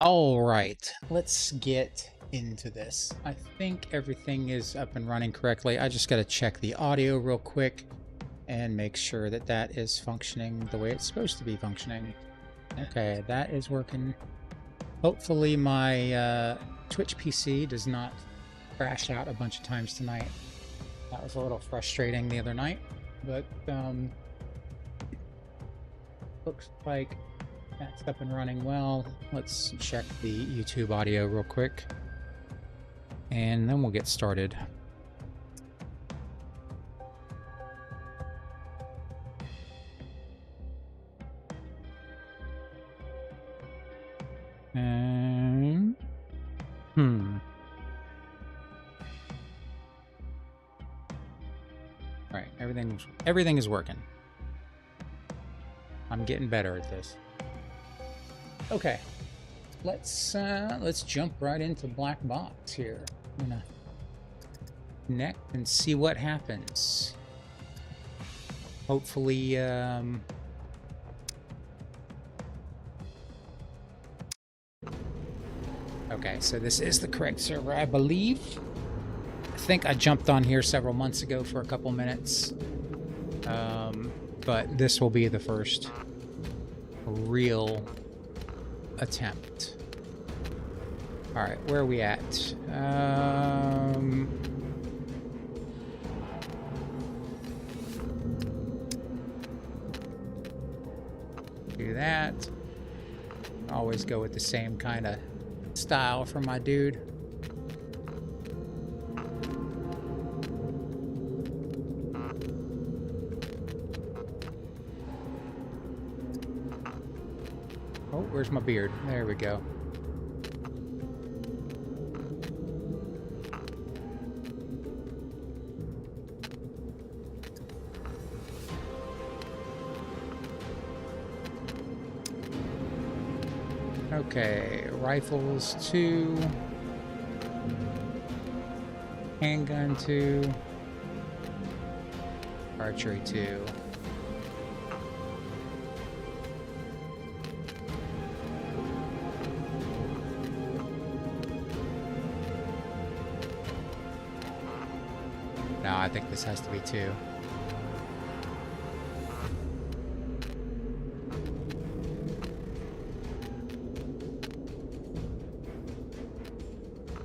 All right, let's get into this. I think everything is up and running correctly. I just got to check the audio real quick and make sure that that is functioning the way it's supposed to be functioning. Okay, that is working. Hopefully my Twitch PC does not crash out a bunch of times tonight. That was a little frustrating the other night, but looks like that's up and running well. Let's check the YouTube audio real quick, and then we'll get started. All right, everything is working. I'm getting better at this. Okay, let's jump right into Blackbox here. I'm gonna connect and see what happens. Hopefully, okay, so this is the correct server, I believe. I think I jumped on here several months ago for a couple minutes, but this will be the first real attempt. All right, where are we at? Do that. Always go with the same kind of style for my dude. Oh, where's my beard? There we go. Okay, rifles 2, handgun 2, archery 2. No, I think this has to be 2.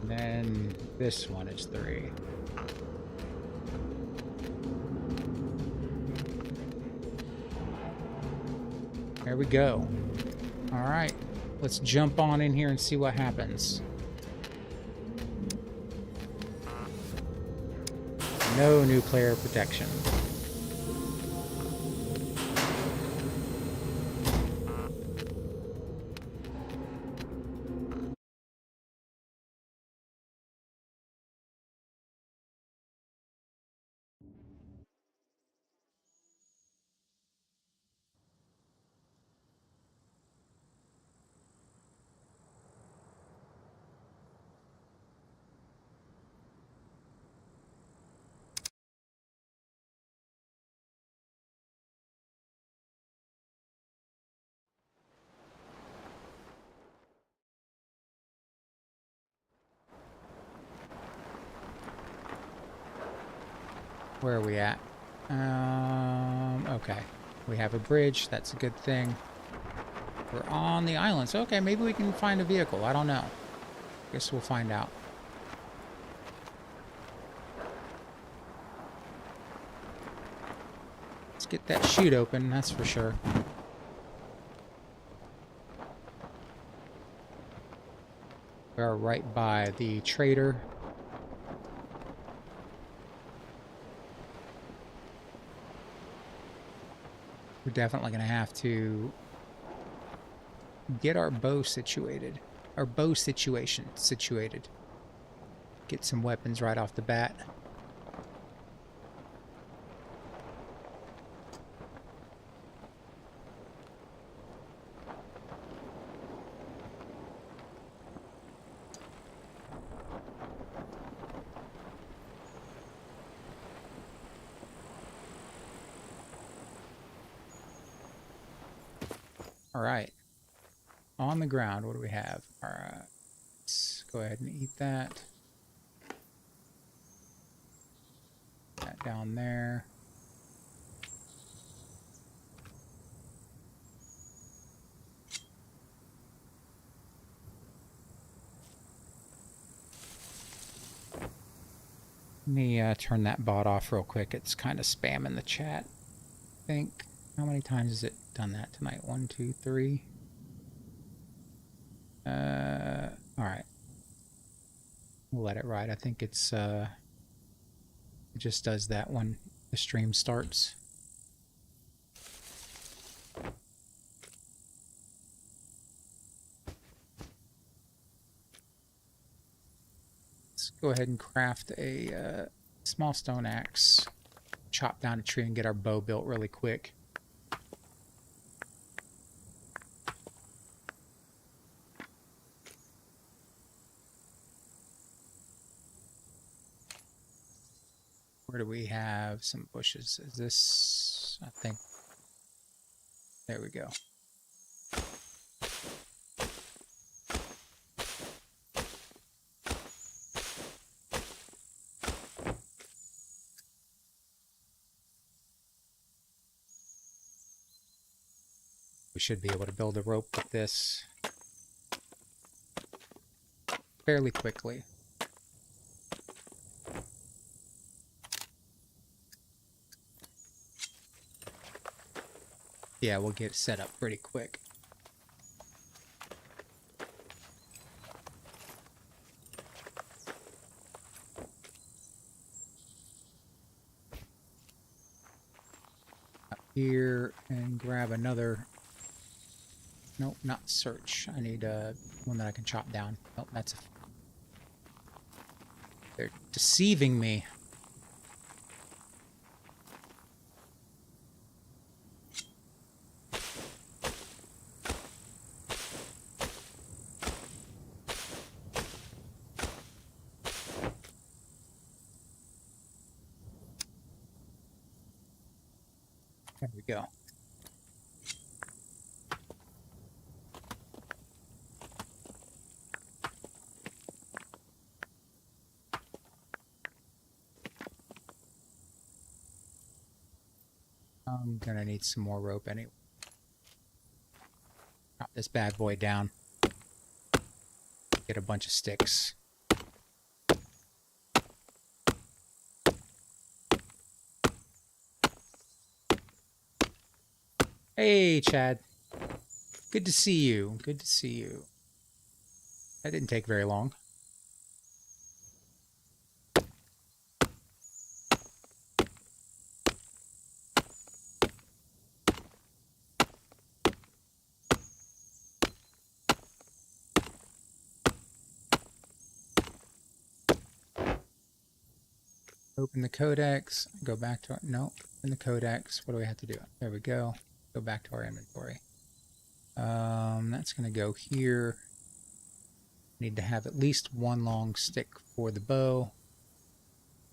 Then this one is 3. There we go. All right, let's jump on in here and see what happens. No new player protection. Where are we at? Okay. We have a bridge. That's a good thing. We're on the island. So, okay, maybe we can find a vehicle. I don't know. Guess we'll find out. Let's get that chute open, that's for sure. We are right by the trader. We're definitely going to have to get our bow situated. Our bow situation situated. Get some weapons right off the bat. All right. on the ground. What do we have? All right. Let's go ahead and eat that. That down there. Let me turn that bot off real quick. It's kind of spamming the chat. I think. How many times has it done that tonight? 1, 2, 3. Alright. We'll let it ride. I think it just does that when the stream starts. Let's go ahead and craft a small stone axe. Chop down a tree and get our bow built really quick. Where do we have some bushes? Is this, I think, there we go. We should be able to build a rope with this fairly quickly. Yeah, we'll get it set up pretty quick. Up here and grab another. Nope, not search. I need one that I can chop down. Nope, that's a... They're deceiving me. There we go. I'm gonna need some more rope anyway. Chop this bad boy down. Get a bunch of sticks. Hey, Chad. Good to see you. Good to see you. That didn't take very long. Open the codex, go back to our, no, in the codex, what do we have to do? There we go. Go back to our inventory. That's going to go here. Need to have at least one long stick for the bow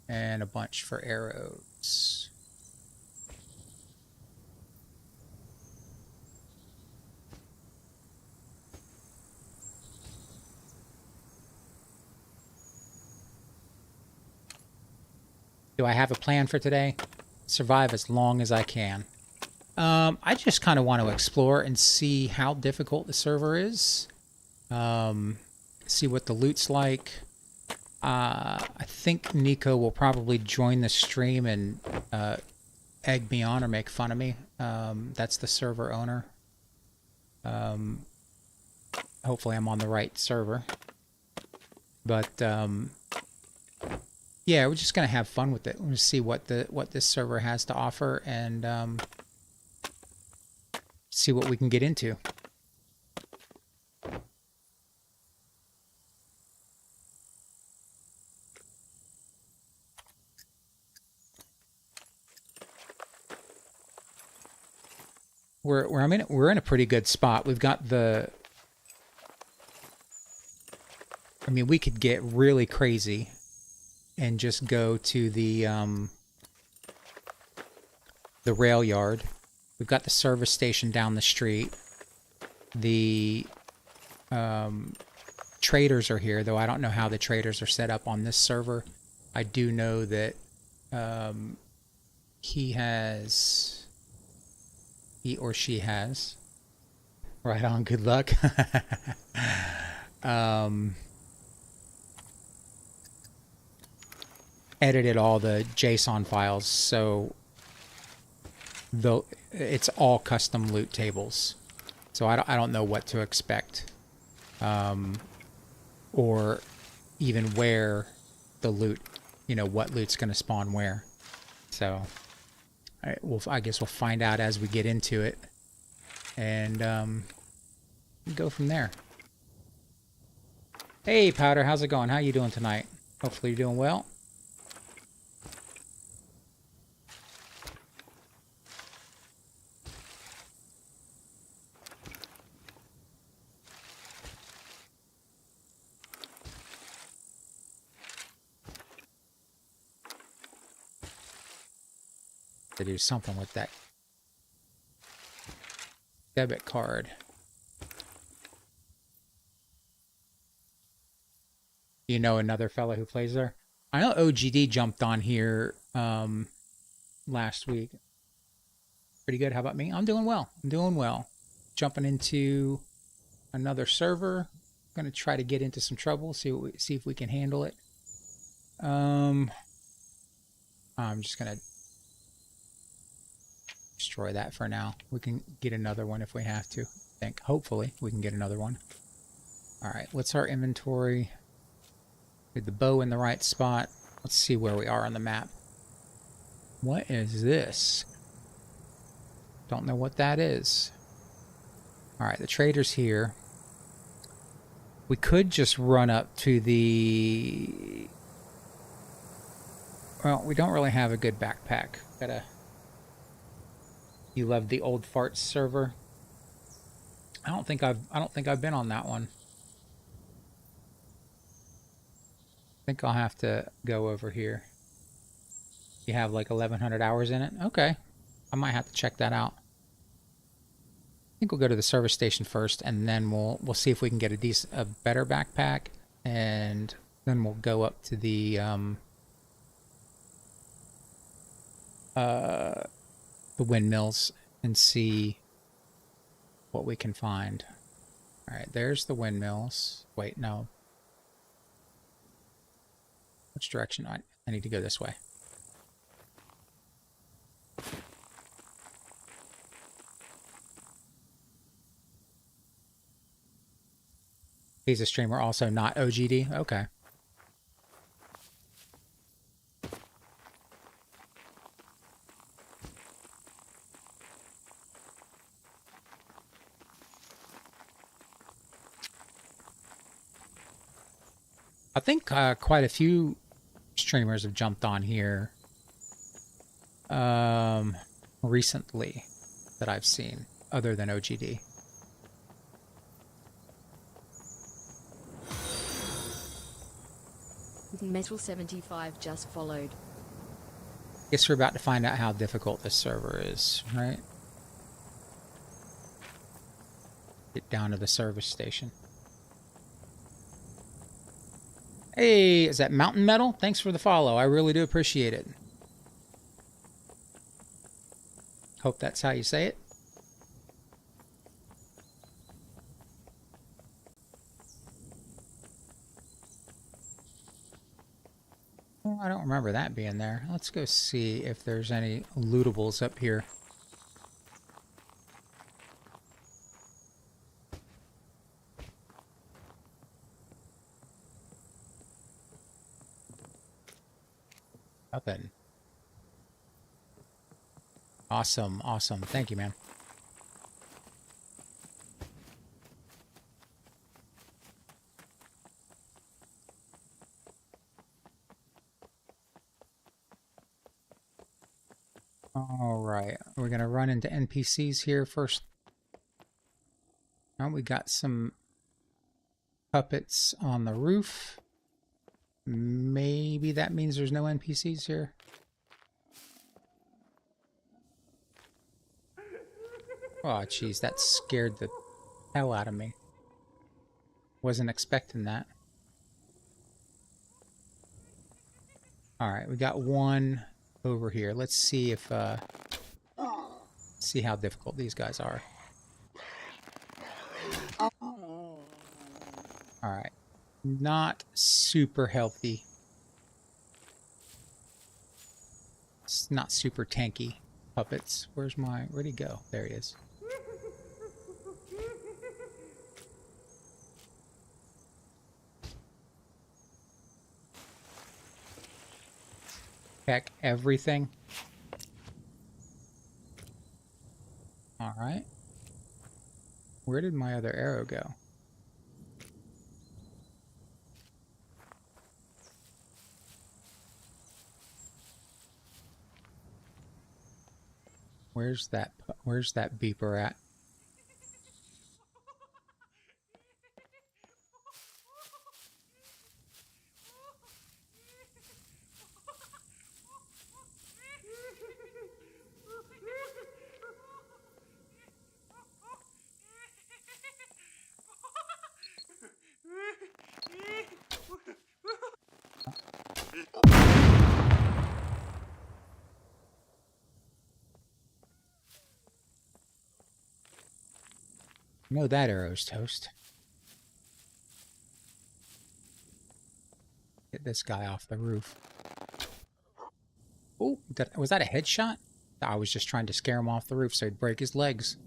and a bunch for arrows. Do I have a plan for today? Survive as long as I can. I just kind of want to explore and see how difficult the server is. See what the loot's like. I think Nico will probably join the stream and egg me on or make fun of me. That's the server owner. Hopefully I'm on the right server. But yeah, we're just gonna have fun with it. We'll see what this server has to offer and see what we can get into. We're in a pretty good spot. We've got the... I mean, we could get really crazy and just go to the rail yard. We've got the service station down the street. The traders are here, though I don't know how the traders are set up on this server. I do know that he or she has, right on, good luck, edited all the JSON files, so though it's all custom loot tables, so I don't know what to expect, or even where the loot, you know, what loot's going to spawn where. So I guess we'll find out as we get into it, and go from there. Hey Powder, how's it going? How you doing tonight? Hopefully you're doing well. To do something with that debit card. You know another fella who plays there? I know OGD jumped on here last week. Pretty good. How about me? I'm doing well. I'm doing well. Jumping into another server. I'm gonna try to get into some trouble. See if we can handle it. I'm just gonna destroy that for now. We can get another one if we have to. I think. Hopefully we can get another one. Alright, what's our inventory? Get the bow in the right spot. Let's see where we are on the map. What is this? Don't know what that is. Alright, the trader's here. We could just run up to the... Well, we don't really have a good backpack. Gotta... You love the old farts server? I don't think I've been on that one. I think I'll have to go over here. You have like 1,100 hours in it? Okay. I might have to check that out. I think we'll go to the service station first, and then we'll see if we can get a better backpack, and then we'll go up to the windmills and see what we can find. All right, there's the windmills. Wait, no. Which direction? I need to go this way. He's a streamer also, not OGD? Okay. I think quite a few streamers have jumped on here recently that I've seen, other than OGD. Metal 75 just followed. Guess we're about to find out how difficult this server is, right? Get down to the service station. Hey, is that Mountain Metal? Thanks for the follow. I really do appreciate it. Hope that's how you say it. Oh, I don't remember that being there. Let's go see if there's any lootables up here. Nothing. Awesome, awesome. Thank you, man. All right, we're gonna run into NPCs here first. Oh, we got some puppets on the roof. Maybe that means there's no NPCs here. Oh, jeez, that scared the hell out of me. Wasn't expecting that. Alright, we got one over here. Let's see if, see how difficult these guys are. Alright. Not super healthy. It's not super tanky puppets. Where'd he go? There he is. Heck, everything. Alright. Where did my other arrow go? Where's that beeper at? No, that arrow's toast. Get this guy off the roof. Oh, was that a headshot? I was just trying to scare him off the roof so he'd break his legs.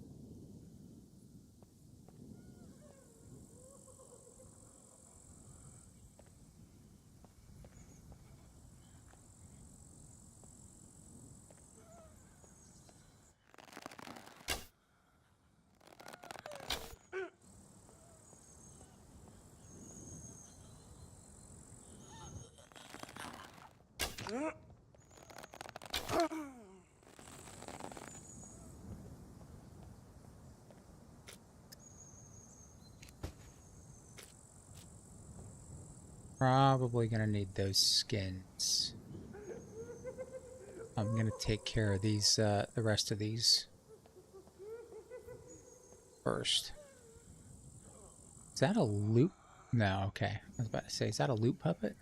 Probably gonna need those skins. I'm gonna take care of these, the rest of these first. Is that a loot? No, okay. I was about to say, is that a loot puppet?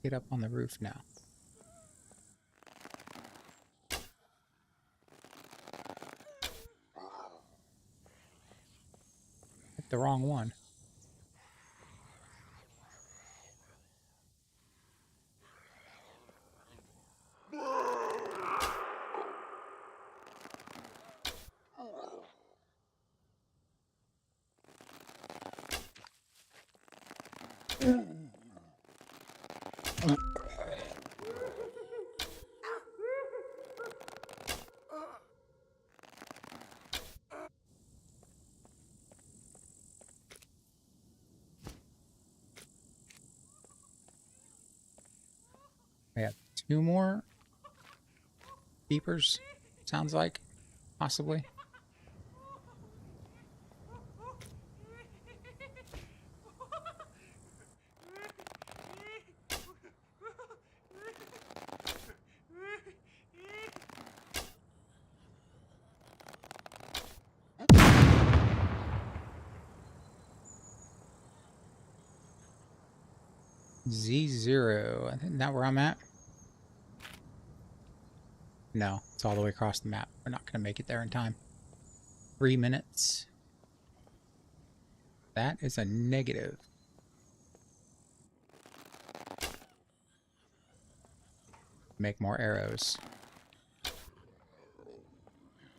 Get up on the roof now. Hit the wrong one. We have 2 more beepers, sounds like, possibly. Z0, I think that's where I'm at. No, it's all the way across the map. We're not going to make it there in time. 3 minutes. That is a negative. Make more arrows.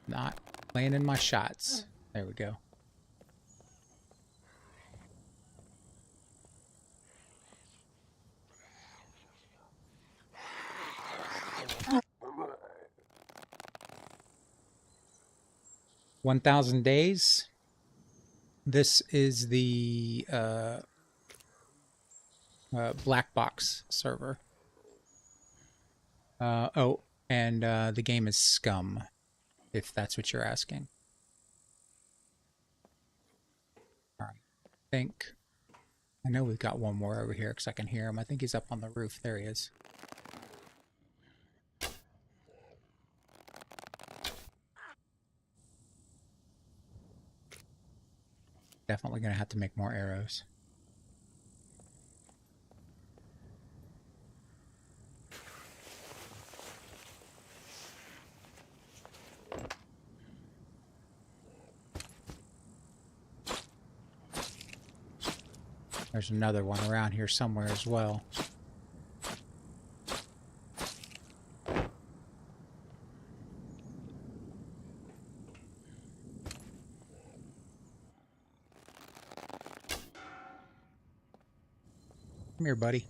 Not landing my shots. There we go. "1,000 days." This is the Blackbox server. Oh, and the game is SCUM, if that's what you're asking. All right. I know we've got one more over here because I can hear him. I think he's up on the roof. There he is. Definitely going to have to make more arrows. There's another one around here somewhere as well. Come here, buddy.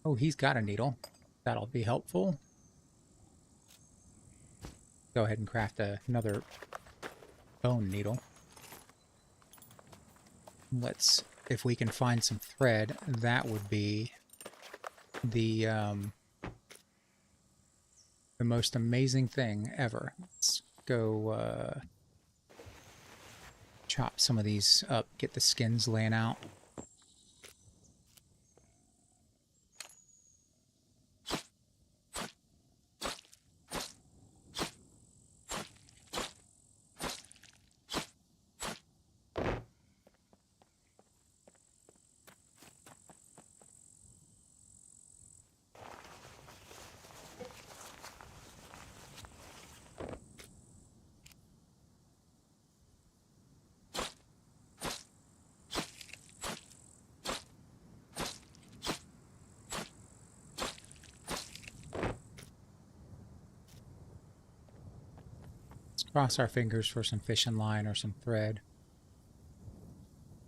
Oh, he's got a needle. That'll be helpful. Go ahead and craft another bone needle. Let's, if we can find some thread, that would be the most amazing thing ever. Let's go chop some of these up, get the skins laying out. Cross our fingers for some fishing line or some thread.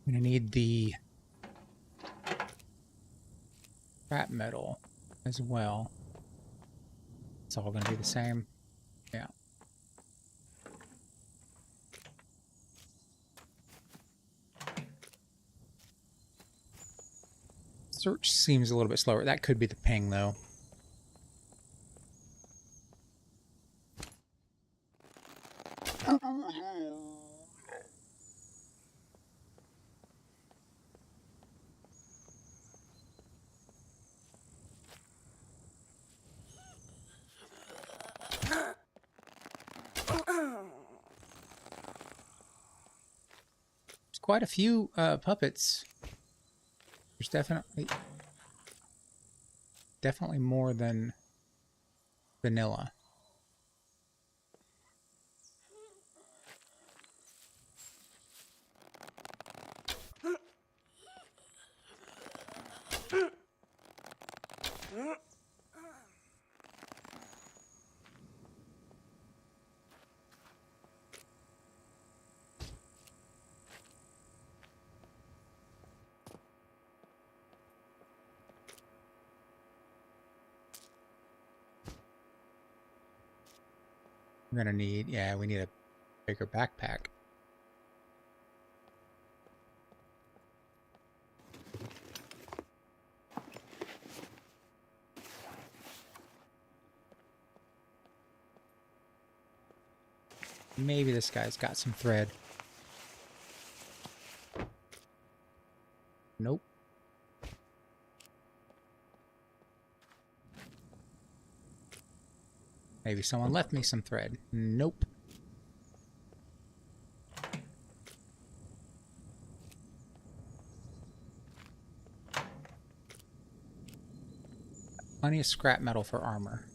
I'm going to need the scrap metal as well. It's all going to be the same. Yeah. Search seems a little bit slower. That could be the ping, though. There's quite a few puppets. There's definitely more than vanilla. We're gonna need, yeah, we need a bigger backpack. Maybe this guy's got some thread. Nope. Maybe someone left me some thread. Nope. Plenty of scrap metal for armor.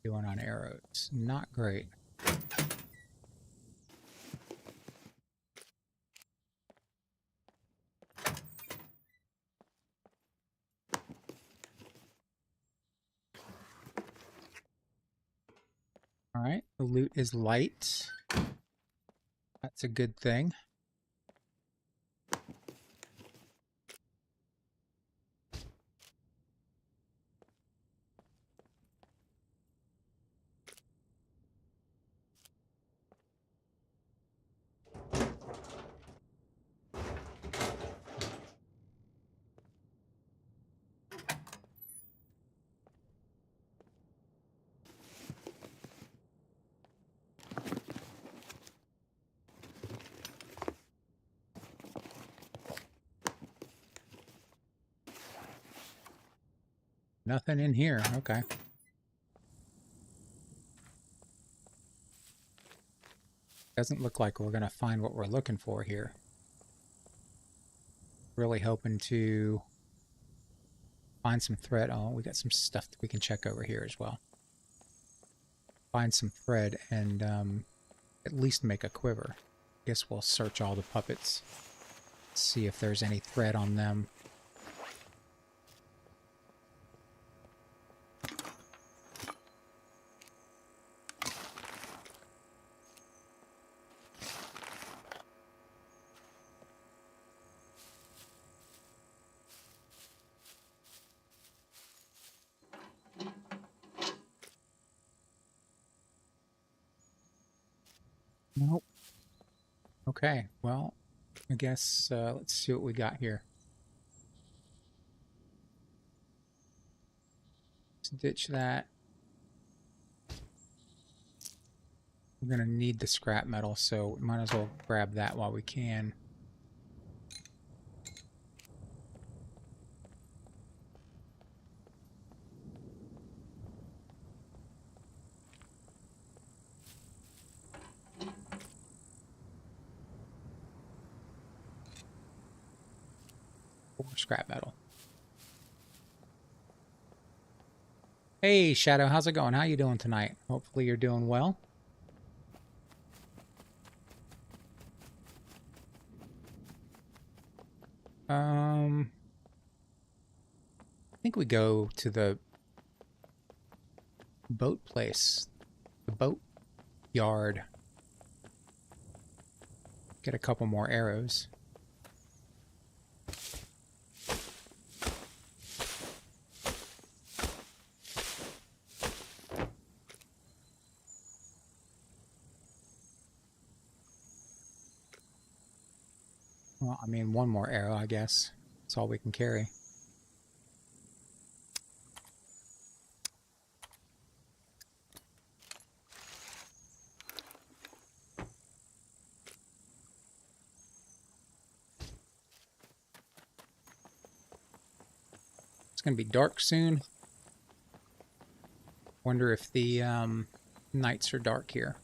Doing on arrows. Not great. right, the loot is light. That's a good thing. Nothing in here. Okay. Doesn't look like we're going to find what we're looking for here. Really hoping to find some thread. Oh, we got some stuff that we can check over here as well. Find some thread and at least make a quiver. Guess we'll search all the puppets. See if there's any thread on them. Nope. Okay, well, I guess let's see what we got here. Let's ditch that. We're going to need the scrap metal, so we might as well grab that while we can. More scrap metal. Hey, Shadow, how's it going? How you doing tonight? Hopefully you're doing well. I think we go to the boat place, the boat yard. Get a couple more arrows. Well, I mean, one more arrow, I guess. That's all we can carry. It's going to be dark soon. Wonder if the nights are dark here.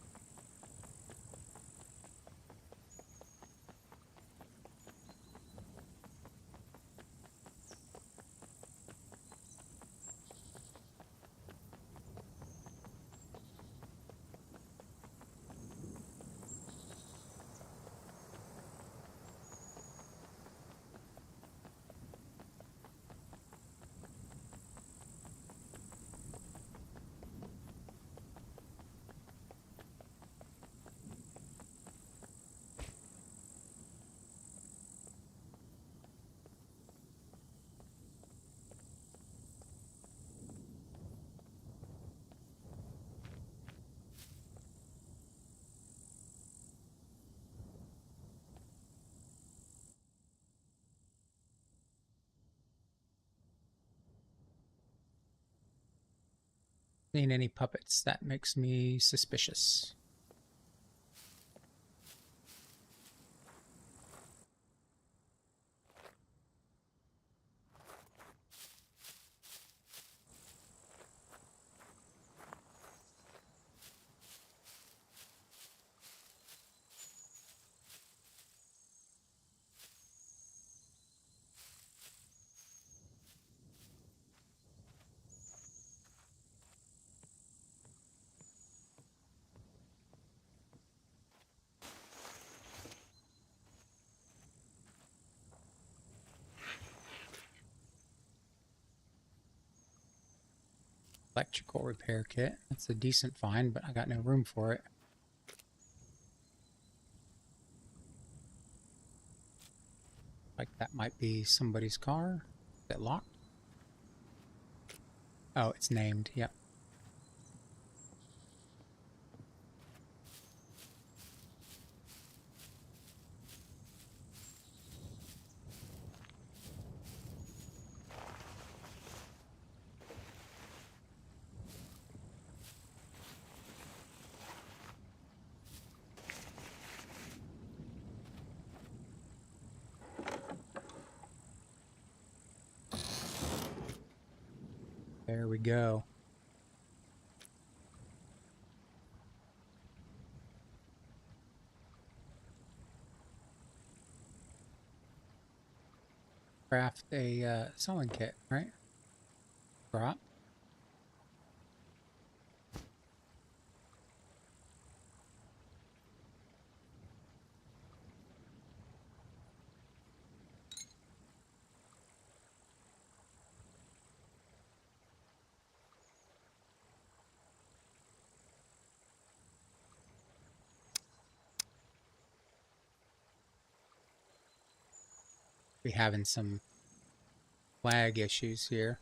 Seen any puppets? That makes me suspicious. Electrical repair kit. That's a decent find, but I got no room for it. Like that might be somebody's car. Is it locked? Oh, it's named. Yep. There we go. Craft a sewing kit, right? Drop. Be having some lag issues here.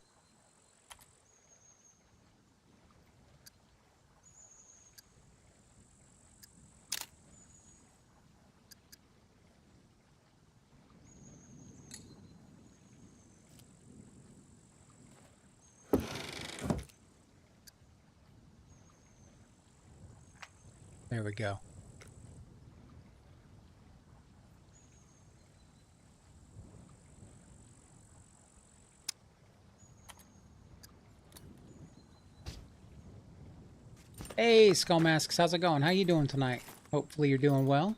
There we go. Hey, Skull Masks, how's it going? How you doing tonight? Hopefully you're doing well.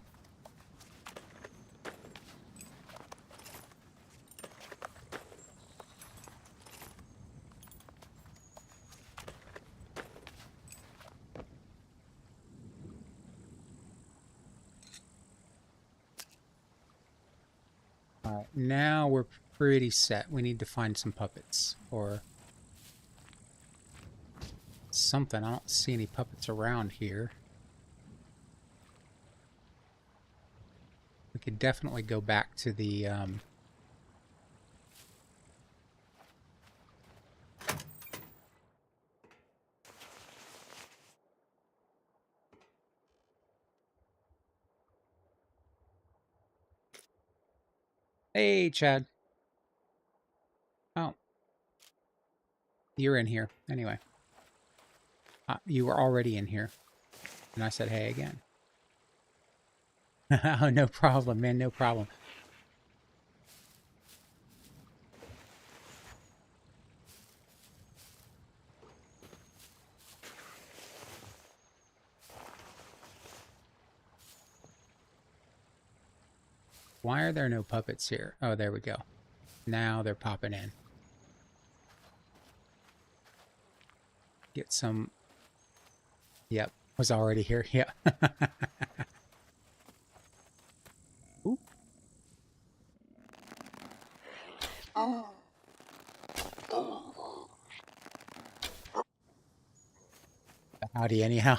All right, now we're pretty set. We need to find some puppets or something. I don't see any puppets around here. We could definitely go back to the Hey, Chad. Oh, you're in here. Anyway. You were already in here. And I said, hey, again. Oh, no problem, man. No problem. Why are there no puppets here? Oh, there we go. Now they're popping in. Get some... Yep, was already here. Yeah. Ooh. Oh. Howdy, anyhow.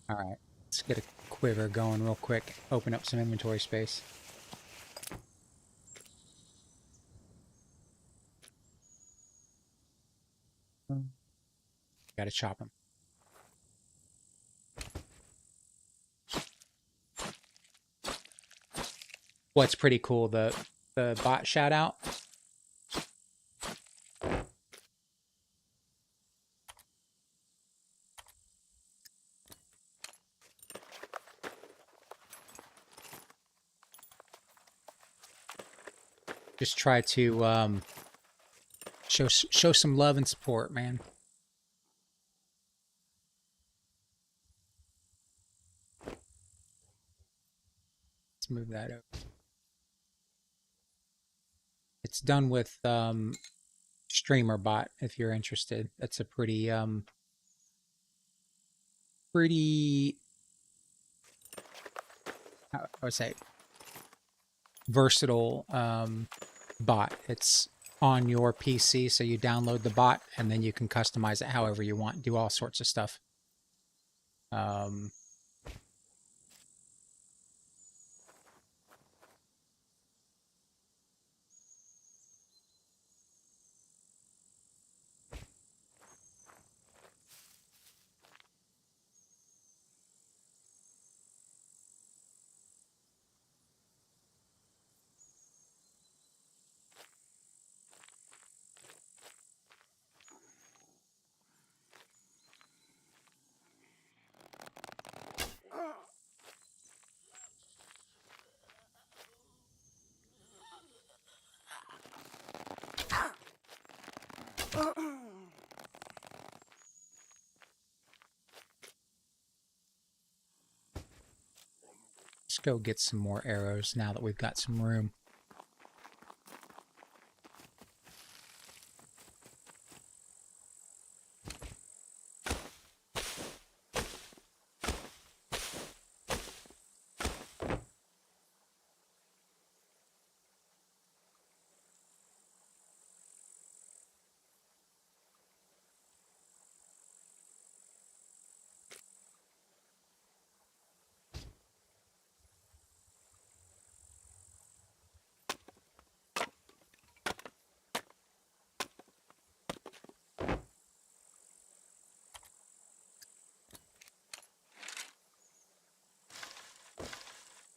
All right, let's get a quiver going real quick. Open up some inventory space. Gotta chop them. What's pretty cool, the bot shout out. Just try to show some love and support, man. Let's move that over. It's done with streamer bot if you're interested. That's a pretty I would say versatile bot. It's on your PC, so you download the bot, and then you can customize it however you want, do all sorts of stuff. Let's go get some more arrows now that we've got some room.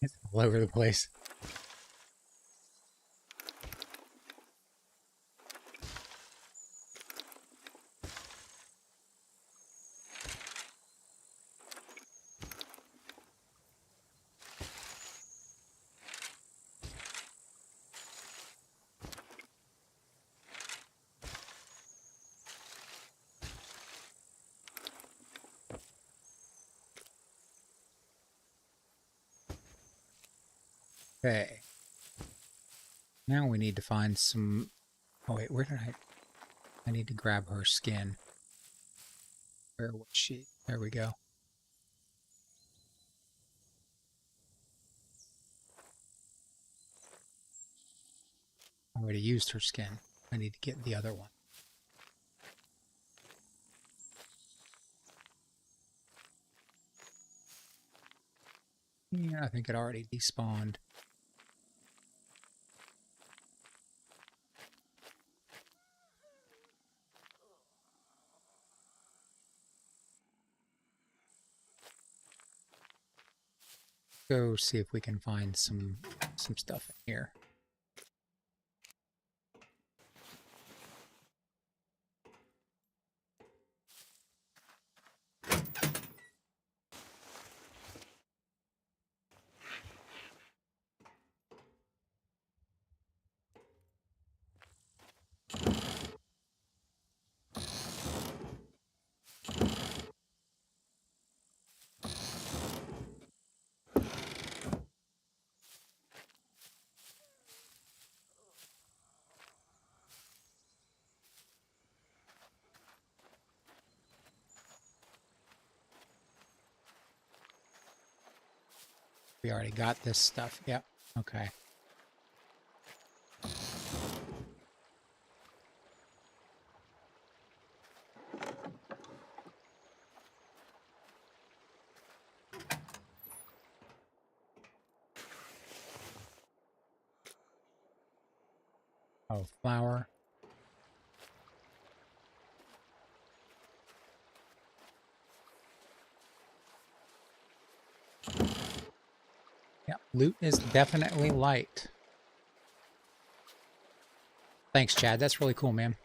It's all over the place. Okay. Now we need to find some... Oh wait, where did I need to grab her skin. Where was she? There we go. I already used her skin. I need to get the other one. Yeah, I think it already despawned. Go see if we can find some stuff in here. We already got this stuff. Yep. Okay. Oh, flour. Yeah, loot is definitely light. Thanks, Chad. That's really cool, man.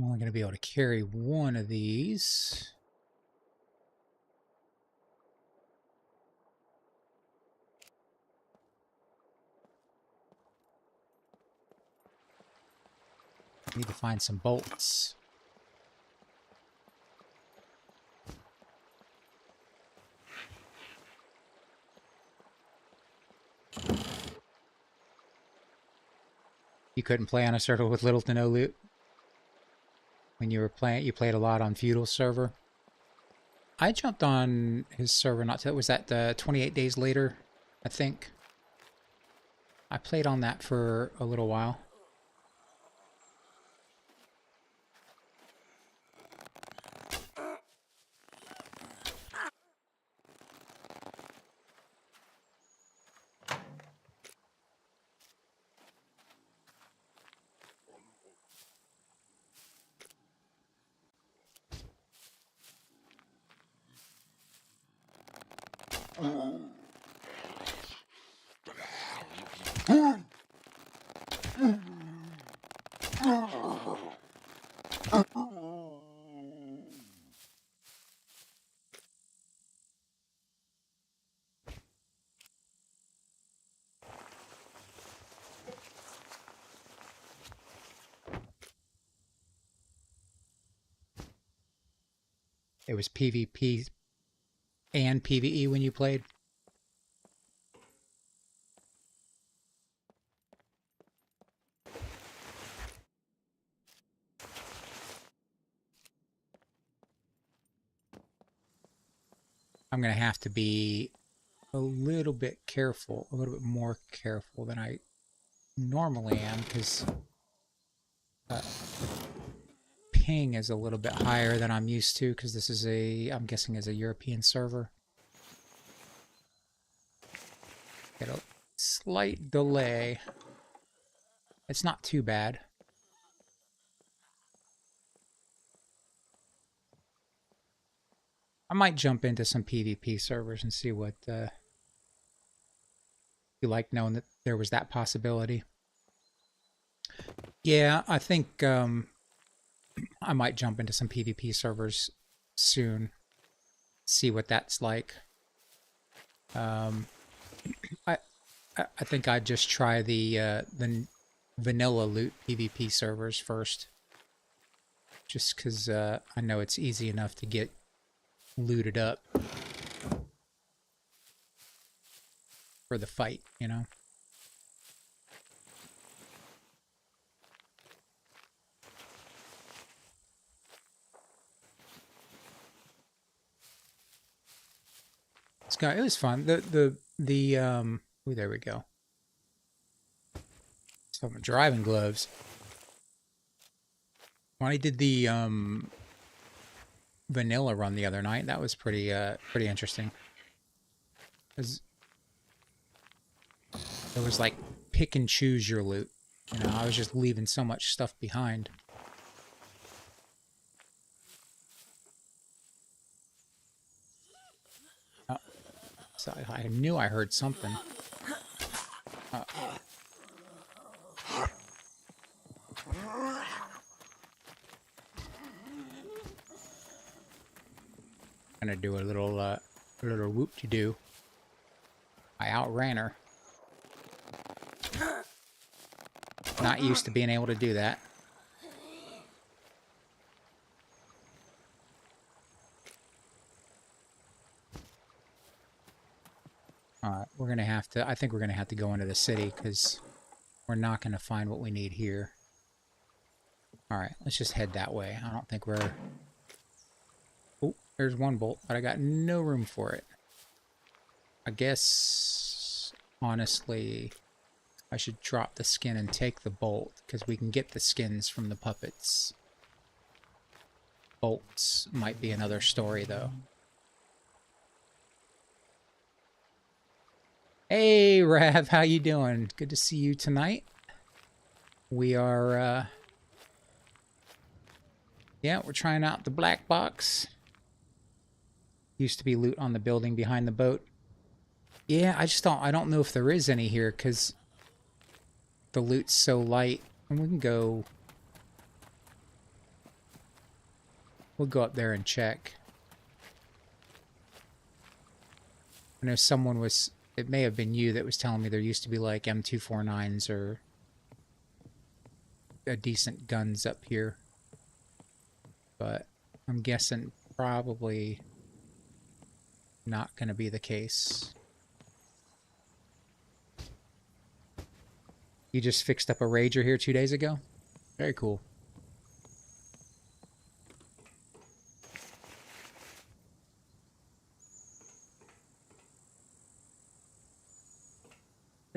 only going to be able to carry one of these. Need to find some bolts. You couldn't play on a server with little to no loot? When you were playing, you played a lot on Feudal server? I jumped on his server not to, was that 28 days later, I think? I played on that for a little while. It was PvP and PvE when you played? I'm going to have to be a little bit careful, a little bit more careful than I normally am, because ping is a little bit higher than I'm used to, because this is I'm guessing is a European server. Get a slight delay. It's not too bad. I might jump into some PvP servers and see what you like, knowing that there was that possibility. Yeah, I think I might jump into some PvP servers soon. See what that's like. I think I'd just try the vanilla loot PvP servers first, just because I know it's easy enough to get looted up for the fight, you know. It was fun. Oh, there we go. Some driving gloves. When I did the vanilla run the other night, that was pretty interesting. It was like pick and choose your loot. You know, I was just leaving so much stuff behind. Oh, so I knew I heard something. Gonna do a little whoop-de-doo. I outran her. Not used to being able to do that. Alright, we're gonna have to, I think we're gonna have to go into the city, because we're not gonna find what we need here. Alright, let's just head that way. I don't think we're... Oh, there's one bolt, but I got no room for it. I guess, honestly, I should drop the skin and take the bolt, because we can get the skins from the puppets. Bolts might be another story, though. Hey, Rav, how you doing? Good to see you tonight. We are, yeah, we're trying out the black box. Used to be loot on the building behind the boat. Yeah, I don't know if there is any here, because the loot's so light. And we can go... We'll go up there and check. I know someone was, it may have been you that was telling me there used to be like M249s or decent guns up here. But I'm guessing probably not going to be the case. You just fixed up a Rager here 2 days ago? Very cool.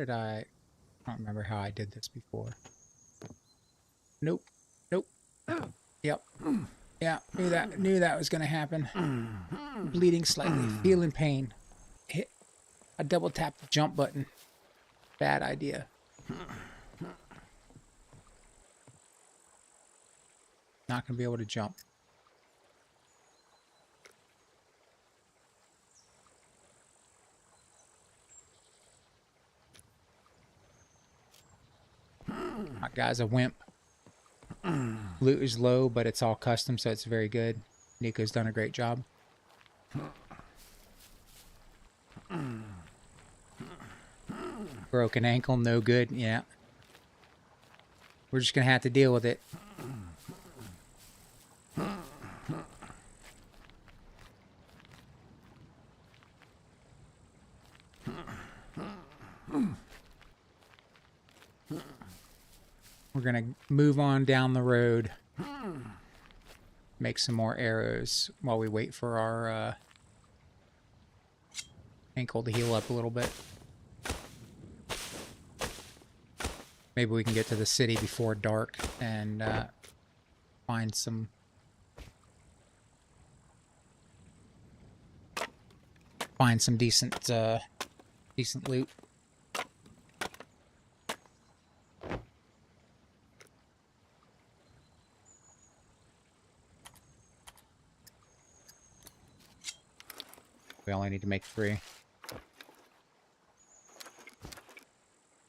I don't remember how I did this before. Nope. Nope. Yep. Yeah, knew that was gonna happen. Bleeding slightly, feeling pain. Hit. I double tapped the jump button. Bad idea. Not gonna be able to jump. My guy's a wimp. Loot is low, but it's all custom, so it's very good. Nico's done a great job. Broken ankle, no good. Yeah. We're just gonna have to deal with it. We're gonna move on down the road. Make some more arrows while we wait for our ankle to heal up a little bit. Maybe we can get to the city before dark and find some decent decent loot. We only need to make 3.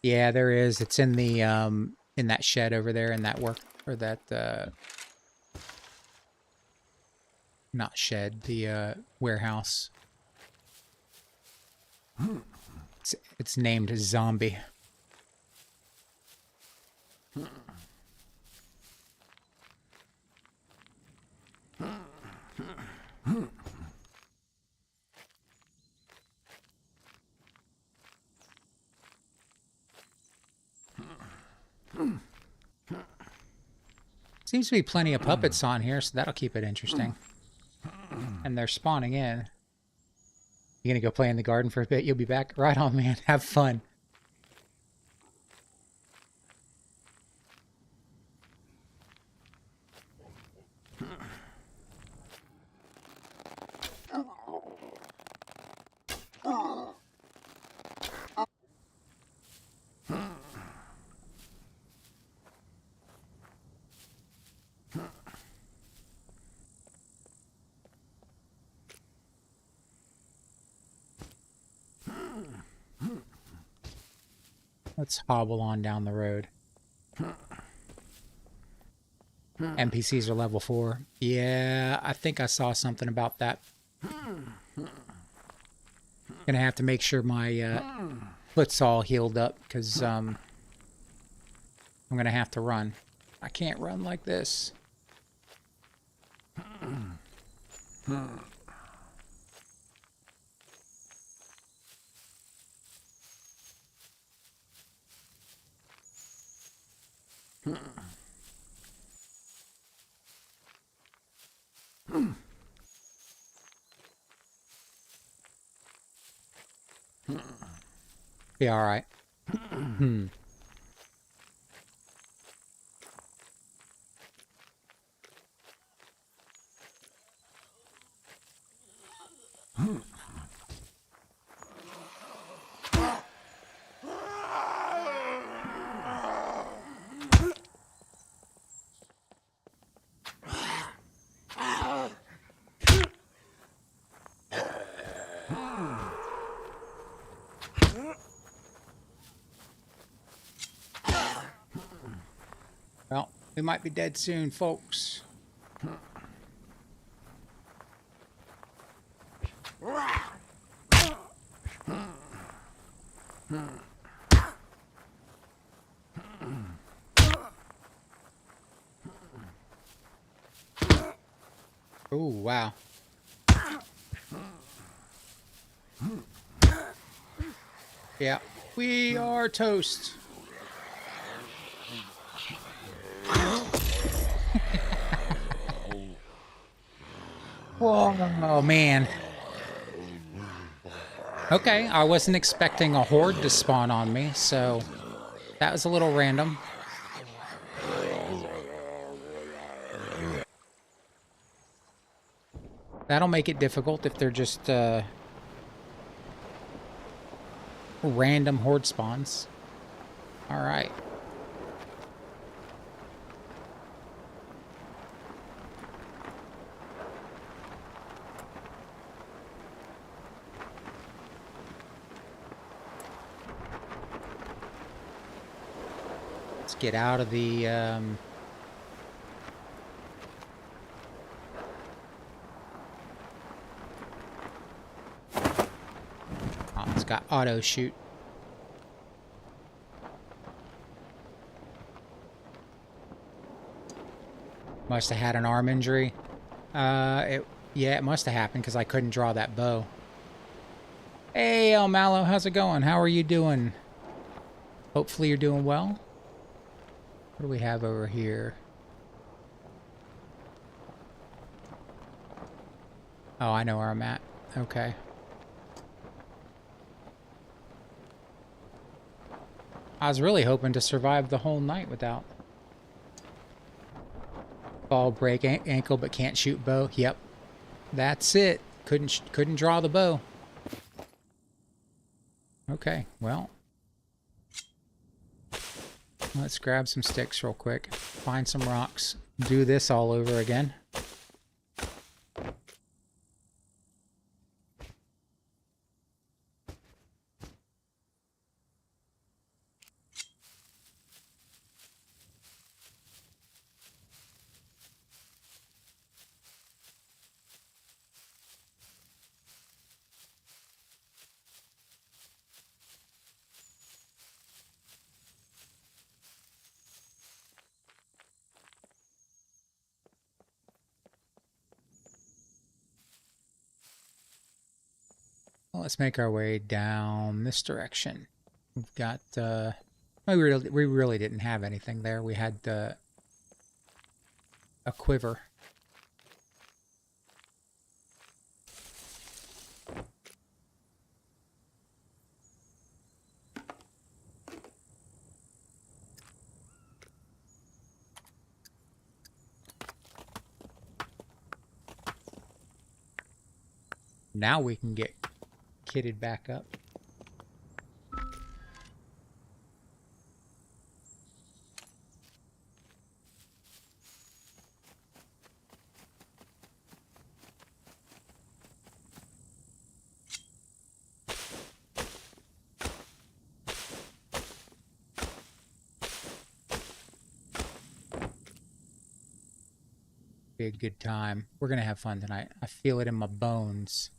Yeah, there is. It's in the in that shed over there, in that work, or that not shed, the warehouse. It's named Zombie. Seems to be plenty of puppets on here, so that'll keep it interesting. And they're spawning in. You gonna go play in the garden for a bit? You'll be back? Right on, man. Have fun. Let's hobble on down the road. NPCs are level 4. Yeah, I think I saw something about that. Gonna have to make sure my foot's all healed up, because I'm gonna have to run. I can't run like this. Be all right. Well, we might be dead soon, folks. Oh, wow. Yeah, we are toast. Whoa, oh, man. Okay, I wasn't expecting a horde to spawn on me, so that was a little random. That'll make it difficult if they're just random horde spawns. All right. Let's get out of the oh, it's got auto shoot. Must have had an arm injury. Yeah, it must have happened because I couldn't draw that bow. Hey, El Mallow, how's it going? How are you doing? Hopefully you're doing well. What do we have over here? Oh, I know where I'm at. Okay. I was really hoping to survive the whole night without... Fall, break, ankle, but can't shoot bow. Yep. That's it. Couldn't draw the bow. Okay, well. Let's grab some sticks real quick. Find some rocks. Do this all over again. Well, let's make our way down this direction. We've got, we really didn't have anything there. We had a quiver. Now we can get kitted back up. Be a good time. We're gonna have fun tonight. I feel it in my bones.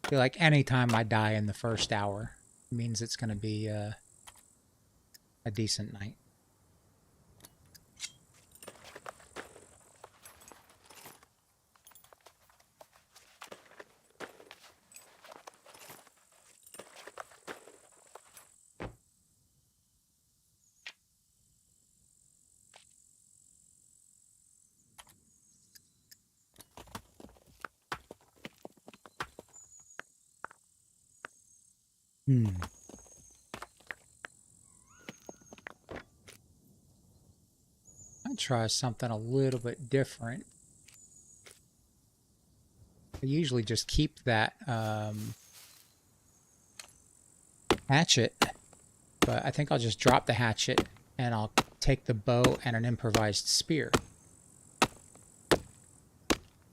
I feel like anytime I die in the first hour means it's gonna be a decent night. I'll try something a little bit different. I usually just keep that hatchet, but I think I'll just drop the hatchet and I'll take the bow and an improvised spear.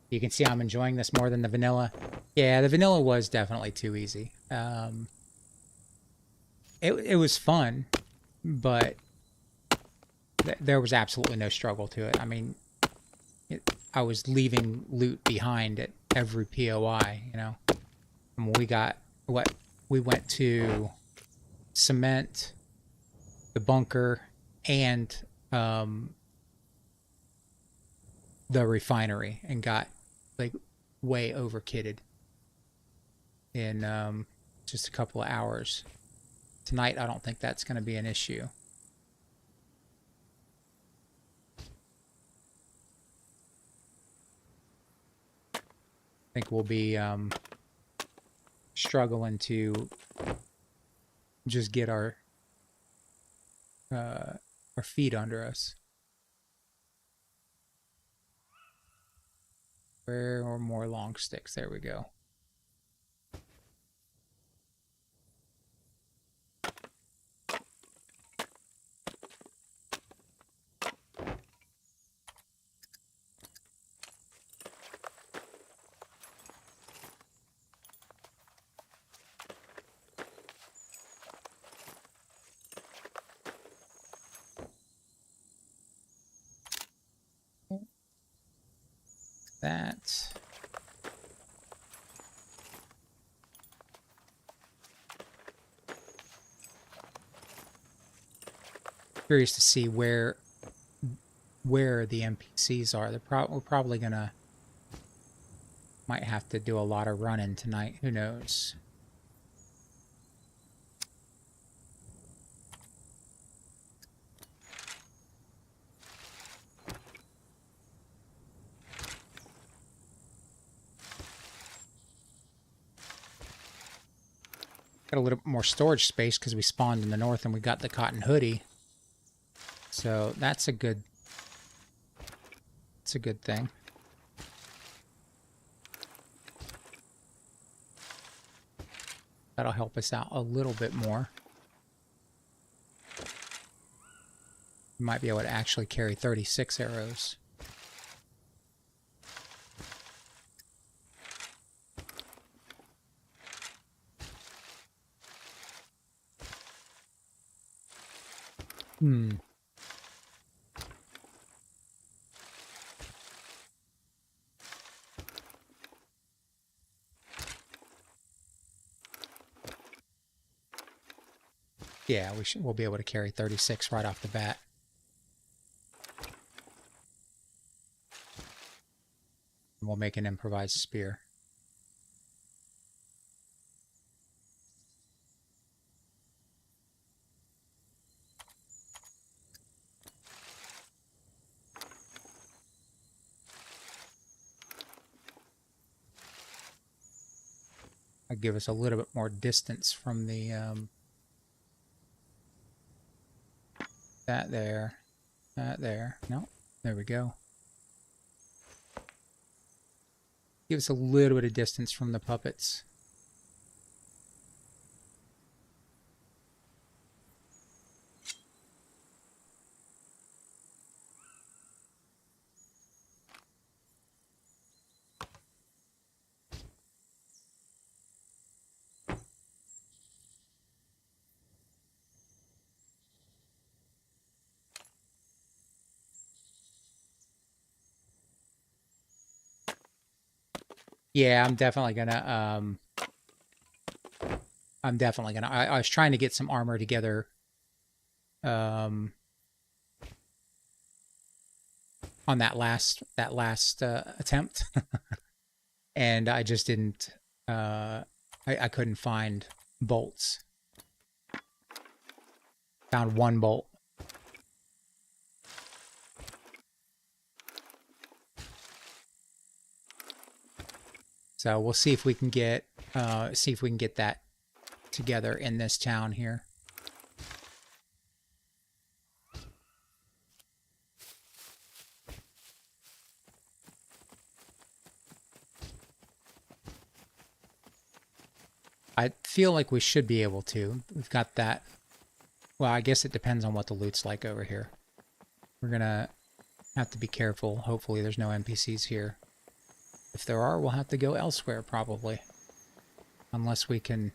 You can see I'm enjoying this more than the vanilla. Yeah, the vanilla was definitely too easy. It was fun, but there was absolutely no struggle to it. I mean, I was leaving loot behind at every POI, you know. And we got what we went to cement, the bunker, and the refinery, and got like way overkitted in just a couple of hours. Tonight, I don't think that's going to be an issue. I think we'll be struggling to just get our feet under us. Where are more long sticks? There we go. That. Curious to see where the NPCs are. We're probably gonna might have to do a lot of running tonight. Who knows? Got a little bit more storage space because we spawned in the north and we got the cotton hoodie. So that's a good thing. That'll help us out a little bit more. We might be able to actually carry 36 arrows. Yeah, we'll be able to carry 36 right off the bat. And we'll make an improvised spear. That'll give us a little bit more distance from the that there. No, there we go. Give us a little bit of distance from the puppets. Yeah, I'm definitely gonna I was trying to get some armor together on that last attempt. And I just didn't I couldn't find bolts. Found one bolt. So we'll see if we can get that together in this town here. I feel like we should be able to. We've got that. Well, I guess it depends on what the loot's like over here. We're gonna have to be careful. Hopefully there's no NPCs here. If there are, we'll have to go elsewhere, probably. Unless we can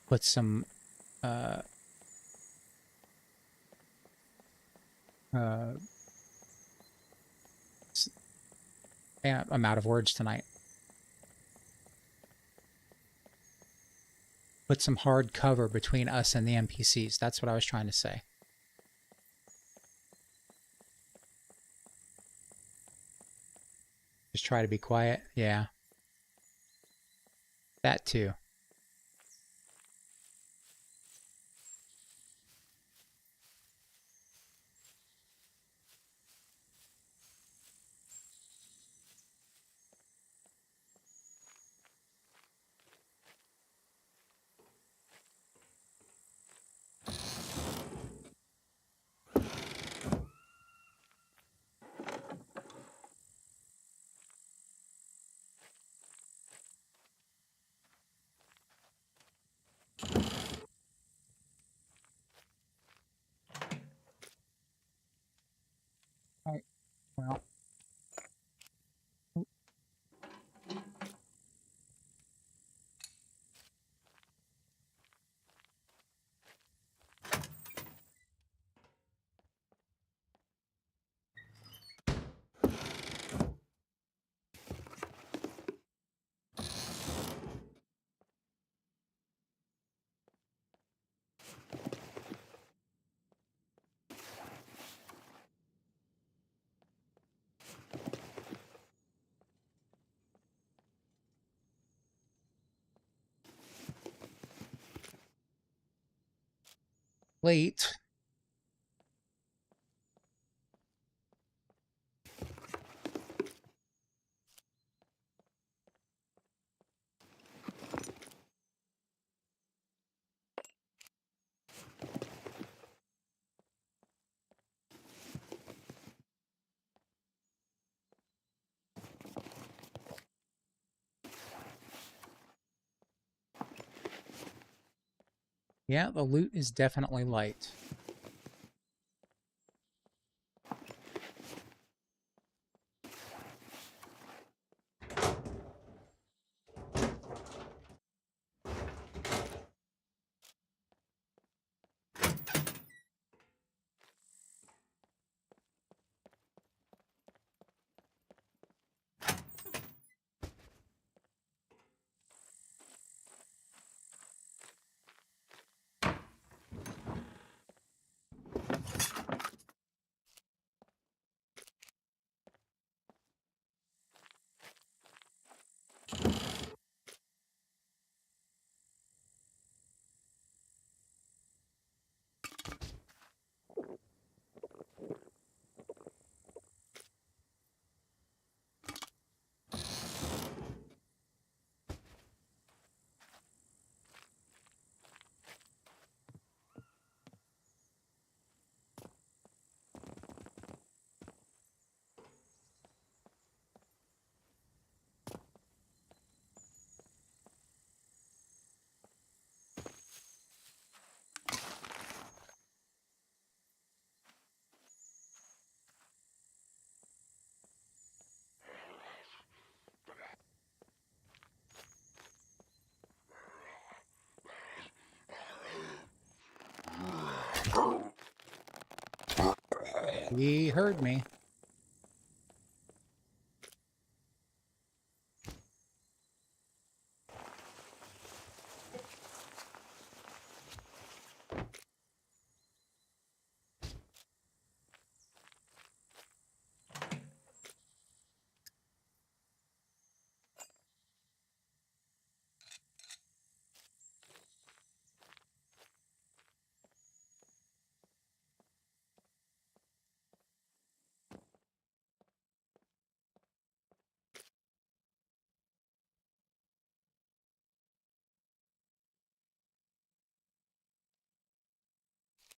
put some Uh, yeah, I'm out of words tonight. Put some hard cover between us and the NPCs. That's what I was trying to say. Just try to be quiet. Yeah. That too. All right. Well. Late. Yeah, the loot is definitely light. He heard me.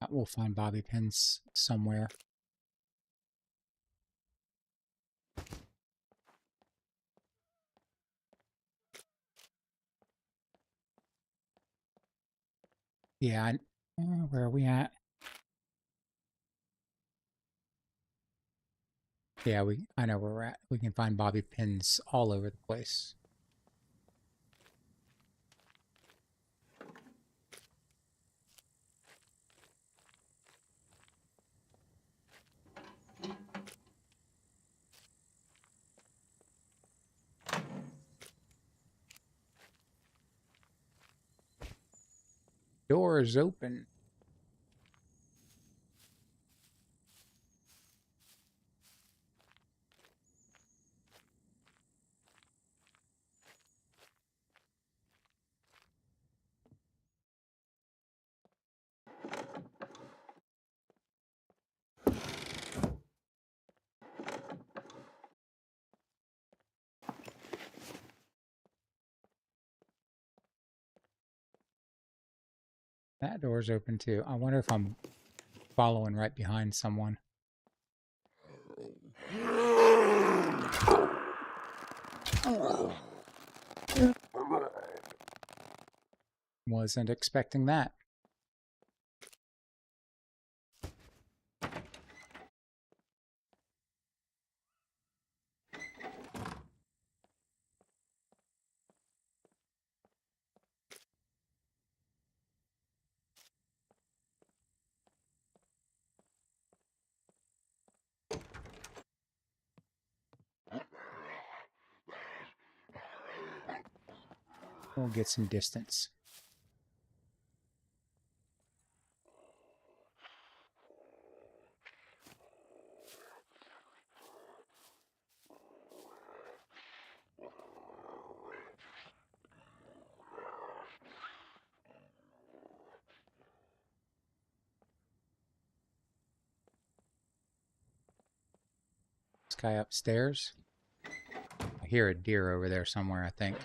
We'll find bobby pins somewhere. Yeah, where are we at? Yeah, I know where we're at. We can find bobby pins all over the place. Door is open. That door's open too. I wonder if I'm following right behind someone. Wasn't expecting that. We'll get some distance. This guy upstairs. I hear a deer over there somewhere, I think.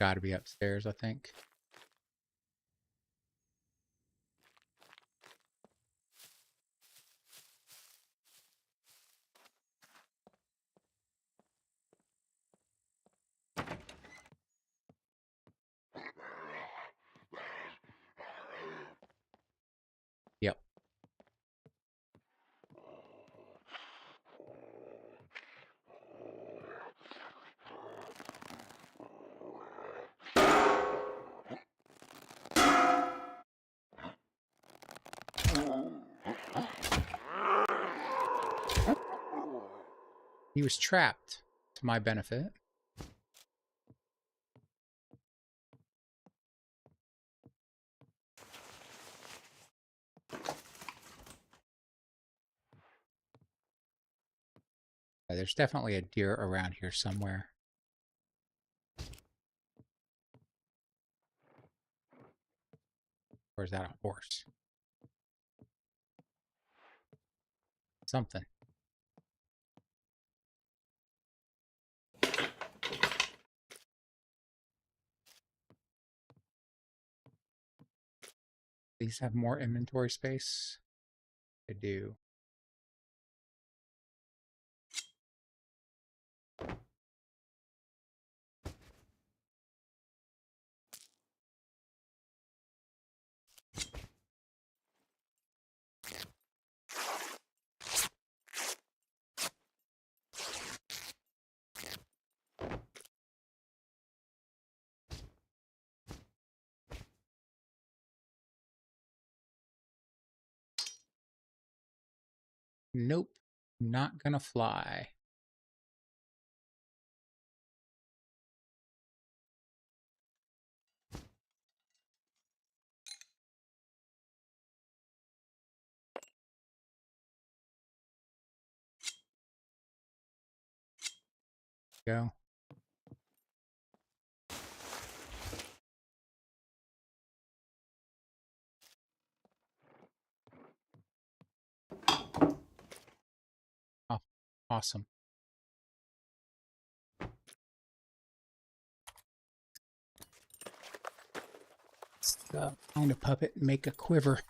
Gotta be upstairs, I think. Yep. He was trapped, to my benefit. Yeah, there's definitely a deer around here somewhere. Or is that a horse? Something. These have more inventory space. They do. Nope. Not gonna fly. Go. Oh, awesome. Let's find a puppet and make a quiver.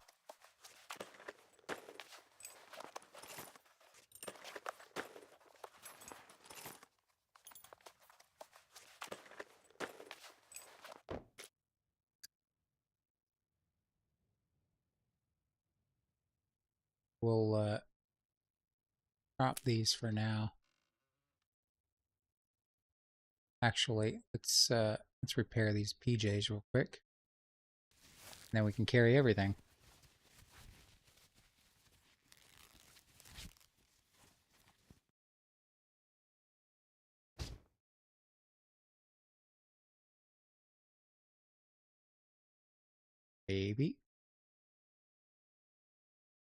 We'll drop these for now. Actually, let's repair these PJs real quick. And then we can carry everything. Baby.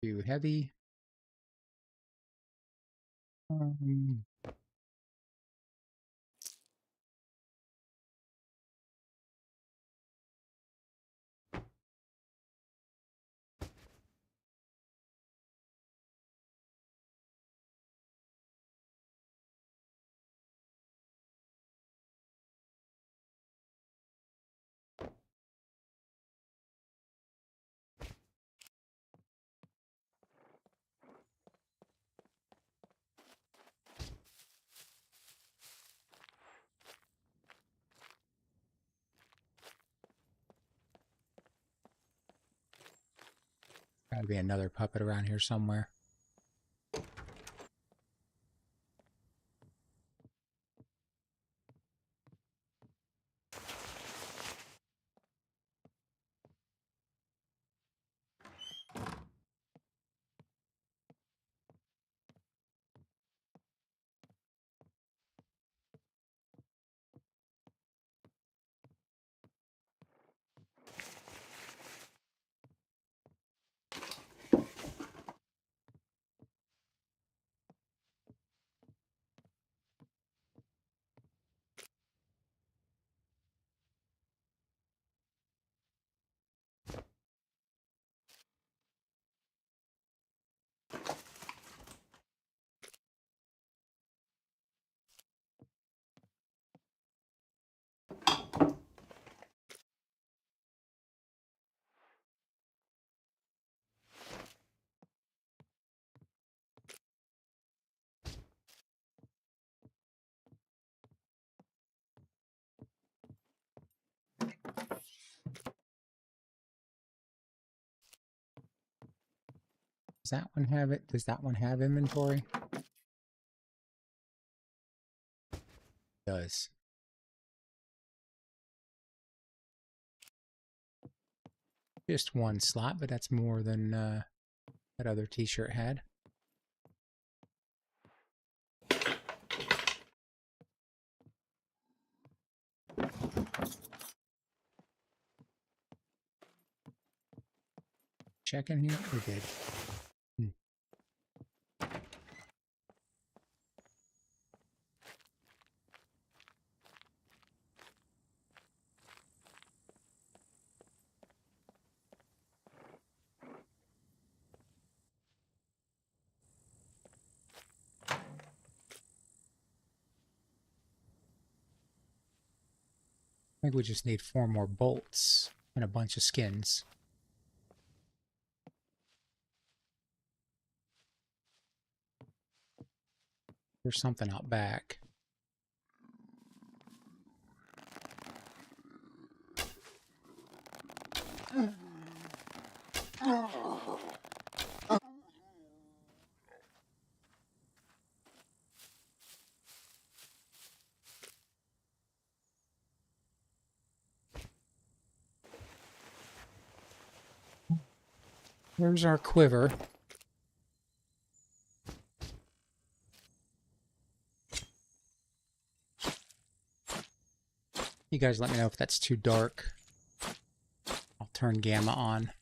Too heavy. Gotta be another puppet around here somewhere. Does that one have it? Does that one have inventory? It does. Just one slot, but that's more than that other t-shirt had. Check in here? We did. I think we just need 4 more bolts and a bunch of skins. There's something out back. There's our quiver. You guys let me know if that's too dark. I'll turn gamma on.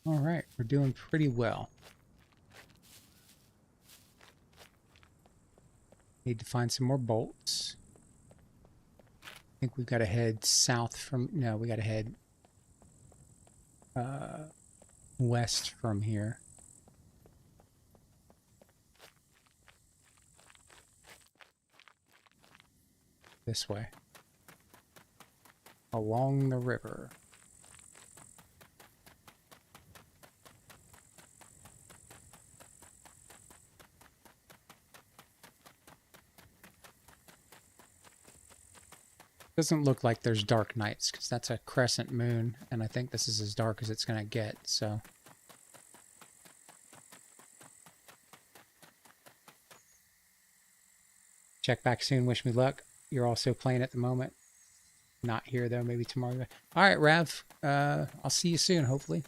All right, we're doing pretty well. Need to find some more bolts. think we've got to head south from... No, we got to head west from here. This way. Along the river. Doesn't look like there's dark nights, because that's a crescent moon, and I think this is as dark as it's going to get, so... Check back soon, wish me luck. You're also playing at the moment. Not here, though, maybe tomorrow. Alright, Rav, I'll see you soon, hopefully.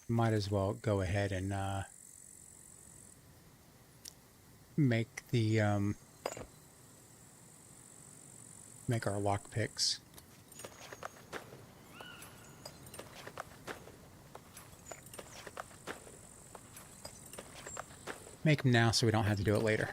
Might as well go ahead and make the make our lock picks. Make them now so we don't have to do it later.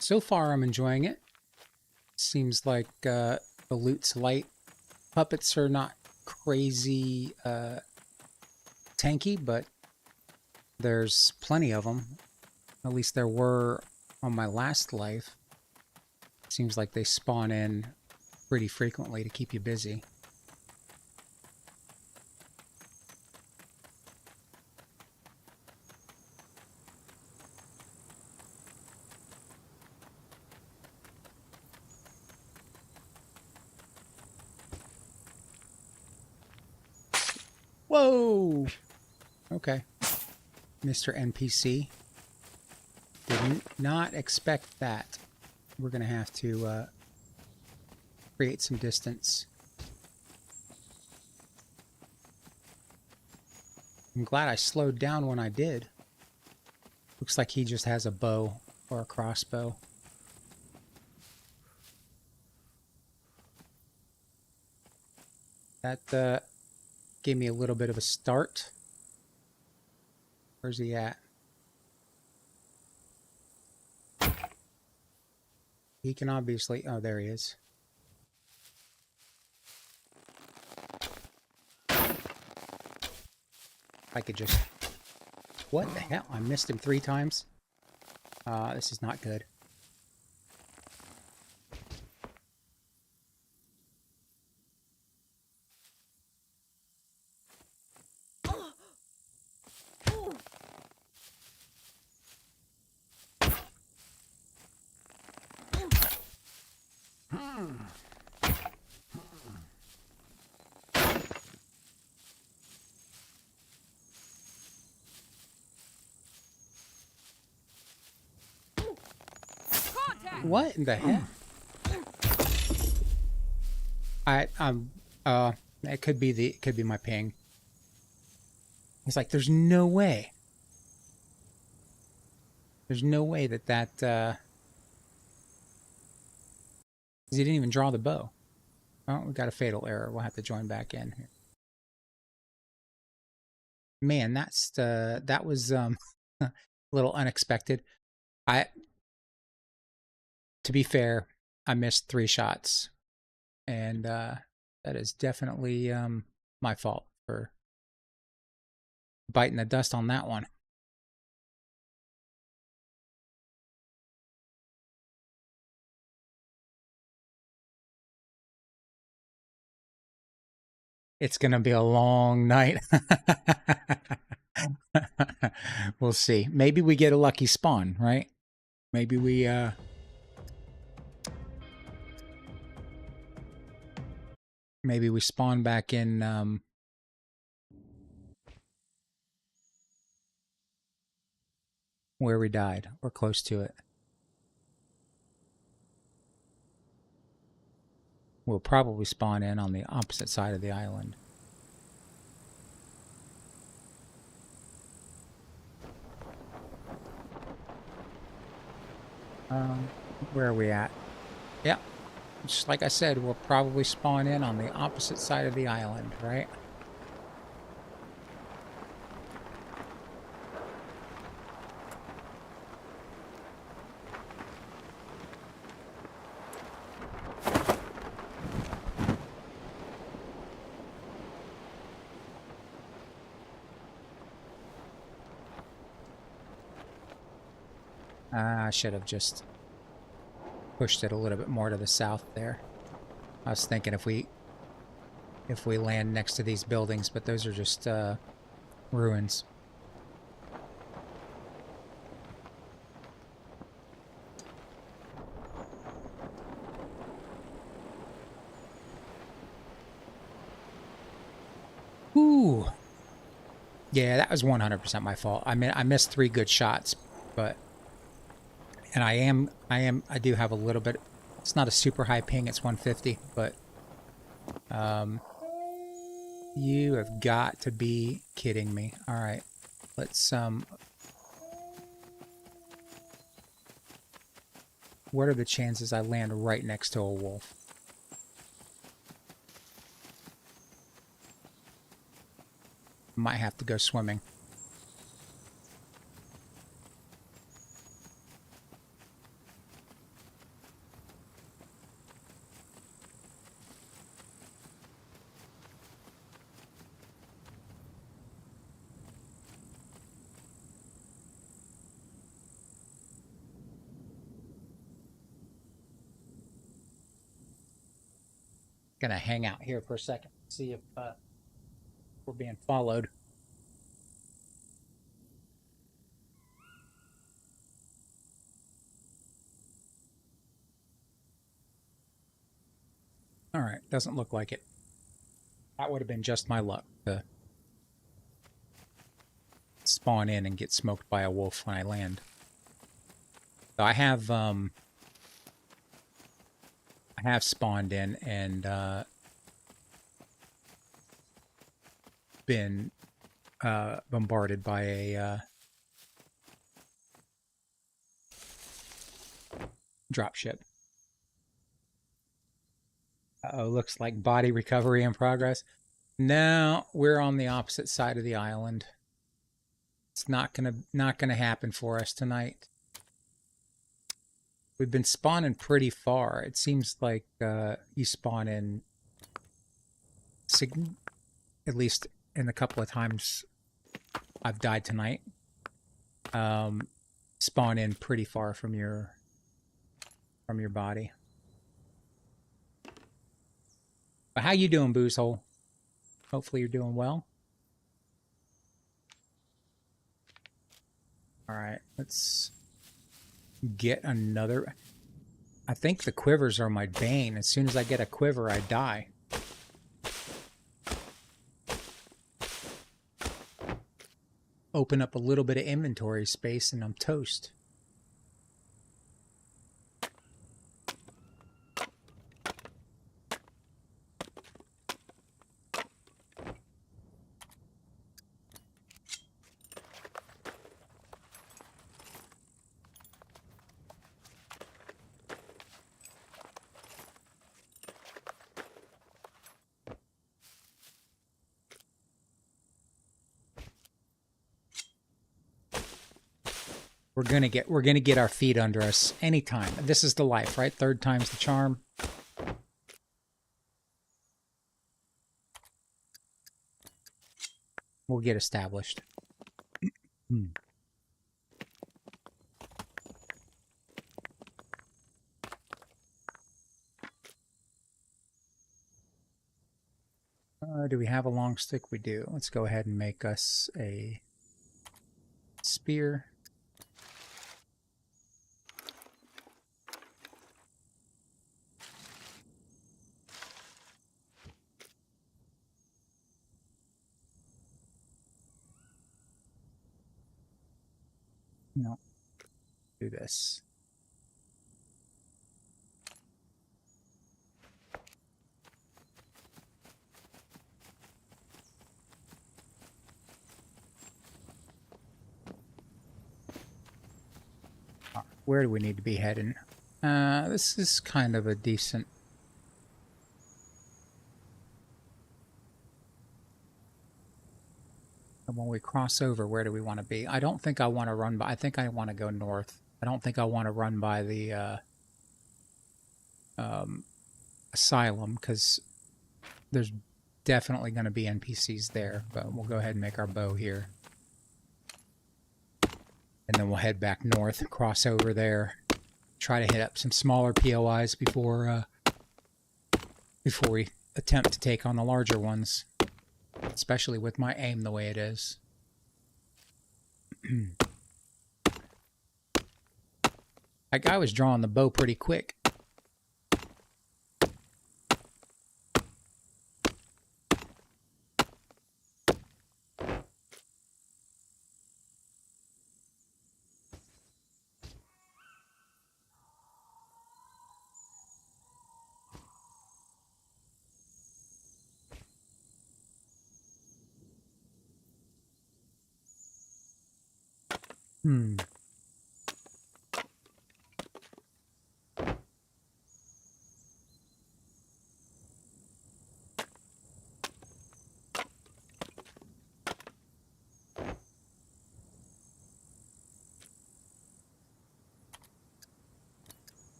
So far, I'm enjoying it. Seems like the loot's light. Puppets are not crazy tanky, but there's plenty of them. At least there were on my last life. Seems like they spawn in pretty frequently to keep you busy. Whoa! Okay. Mr. NPC. Did not expect that. We're going to have to create some distance. I'm glad I slowed down when I did. Looks like he just has a bow or a crossbow. That gave me a little bit of a start. Where's he at? He can obviously... Oh, there he is. I could just... What the hell? I missed him 3 times. This is not good. What in the heck? It could be my ping. It's like there's no way. There's no way that he didn't even draw the bow. Oh, we got a fatal error. We'll have to join back in here. Man, that was a little unexpected. I To be fair, I missed 3 shots, and that is definitely my fault for biting the dust on that one. It's gonna be a long night. We'll see. Maybe we get a lucky spawn, right? Maybe we spawn back in where we died, or close to it. We'll probably spawn in on the opposite side of the island. Where are we at? Yep. Just like I said, we'll probably spawn in on the opposite side of the island, right? I should have just pushed it a little bit more to the south there. I was thinking if we land next to these buildings, but those are just ruins. Ooh. Yeah, that was 100% my fault. I mean, I missed 3 good shots, but and I do have a little bit. It's not a super high ping. It's 150, but you have got to be kidding me. All right, let's what are the chances I land right next to a wolf? Might have to go swimming. Gonna hang out here for a second, see if we're being followed. All right, doesn't look like it. That would have been just my luck to spawn in and get smoked by a wolf when I land. So I have spawned in and been bombarded by a dropship. Uh-oh, looks like body recovery in progress. No, we're on the opposite side of the island. It's not gonna happen for us tonight. We've been spawning pretty far. It seems like you spawn in, at least in the couple of times I've died tonight, spawn in pretty far from your body. But how you doing, Boozhole? Hopefully you're doing well. All right, let's get another. I think the quivers are my bane. As soon as I get a quiver, I die. Open up a little bit of inventory space and I'm toast. We're gonna get our feet under us anytime. This is the life, right? Third time's the charm. We'll get established. Do we have a long stick? We do. Let's go ahead and make us a spear. No. Do this. Where do we need to be heading? This is kind of a decent... When we cross over, where do we want to be? I don't think I want to run by... I think I want to go north. I don't think I want to run by the asylum, because there's definitely going to be NPCs there. But we'll go ahead and make our bow here. And then we'll head back north, cross over there, try to hit up some smaller POIs before we attempt to take on the larger ones, especially with my aim the way it is. That guy was drawing the bow pretty quick.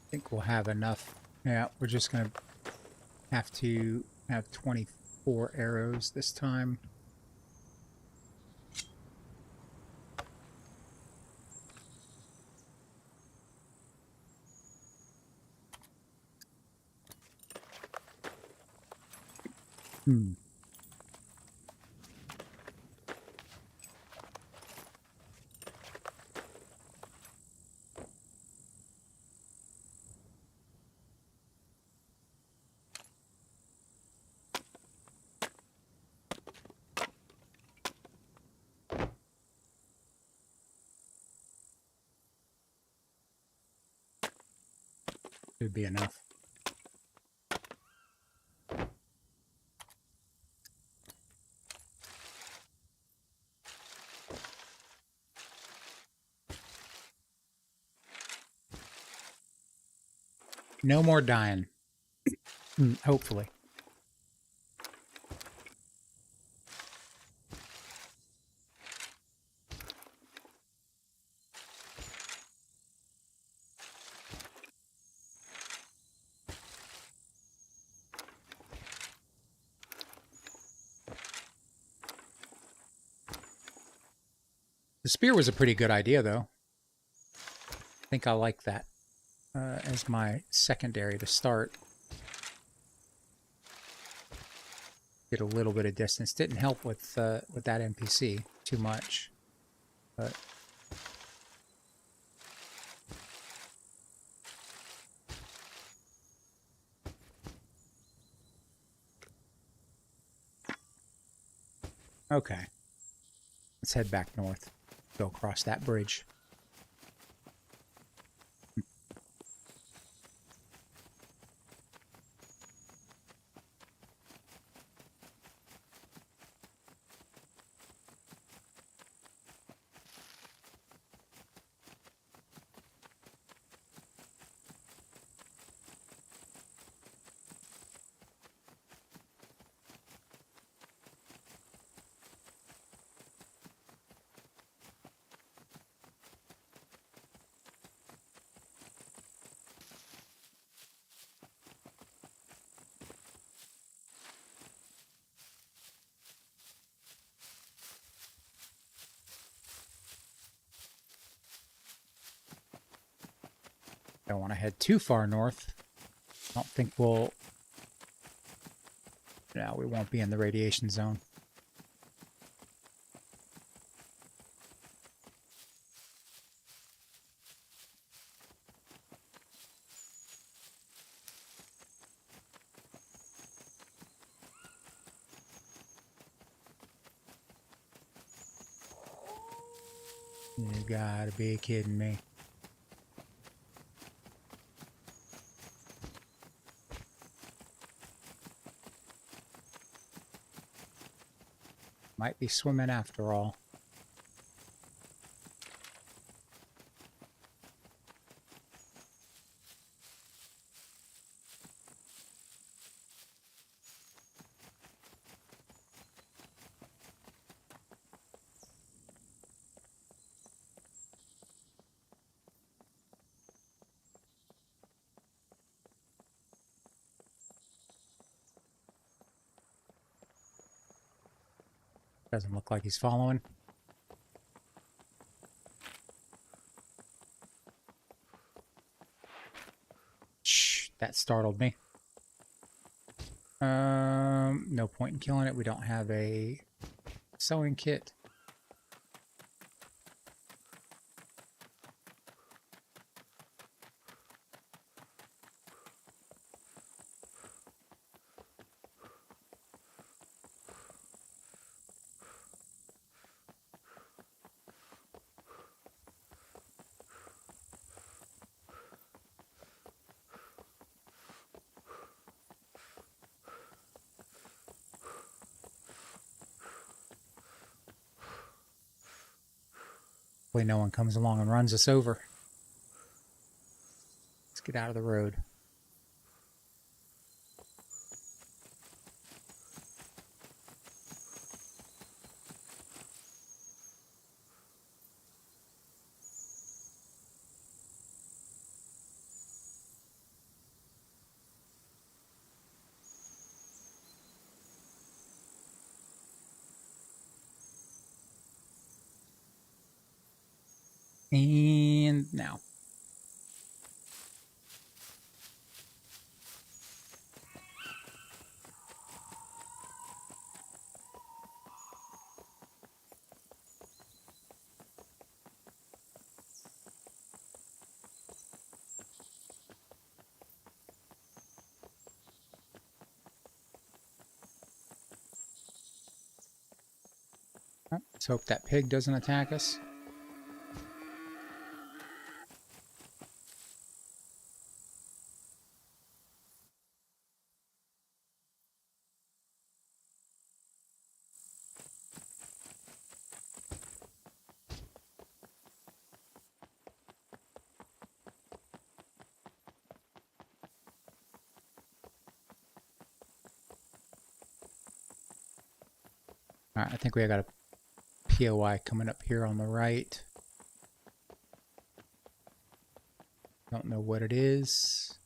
I think we'll have enough. Yeah, we're just going to have to have 24 arrows this time. Should be enough. No more dying. Hopefully. The spear was a pretty good idea, though. I think I like that as my secondary to start. Get a little bit of distance. Didn't help with that NPC too much, but okay. Let's head back north. Go across that bridge. Don't want to head too far north. I don't think we'll... No, we won't be in the radiation zone. You gotta be kidding me. Might be swimming after all. Doesn't look like he's following. Shh, that startled me. No point in killing it. We don't have a sewing kit. Hopefully no one comes along and runs us over. Let's get out of the road. And now. Let's hope that pig doesn't attack us. Alright, I think we got a POI coming up here on the right. Don't know what it is.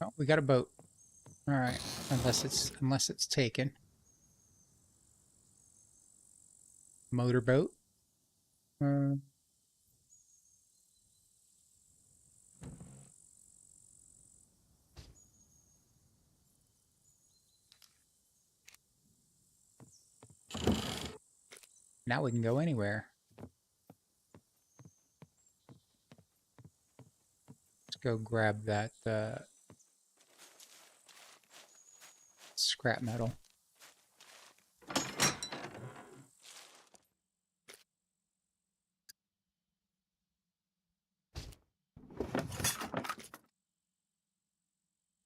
Oh, we got a boat. All right, unless it's taken. Motorboat. Now we can go anywhere. Let's go grab that scrap metal.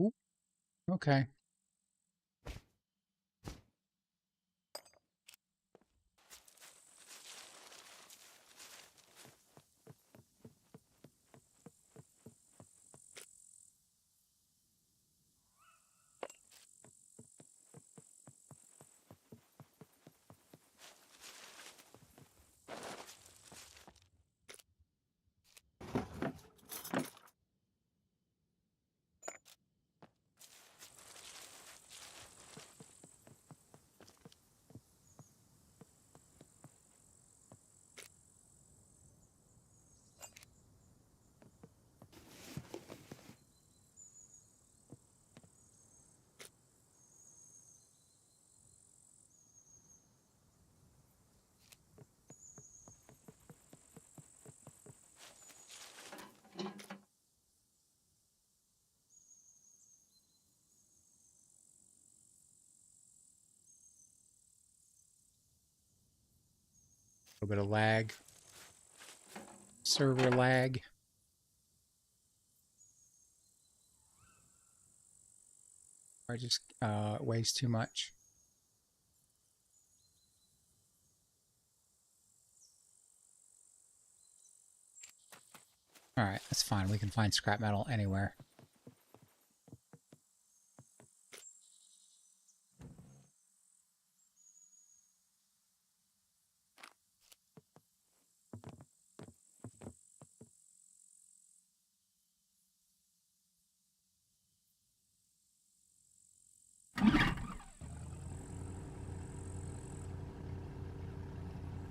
Ooh, okay. A little bit of lag. Server lag. Or just weighs too much. Alright, that's fine. We can find scrap metal anywhere.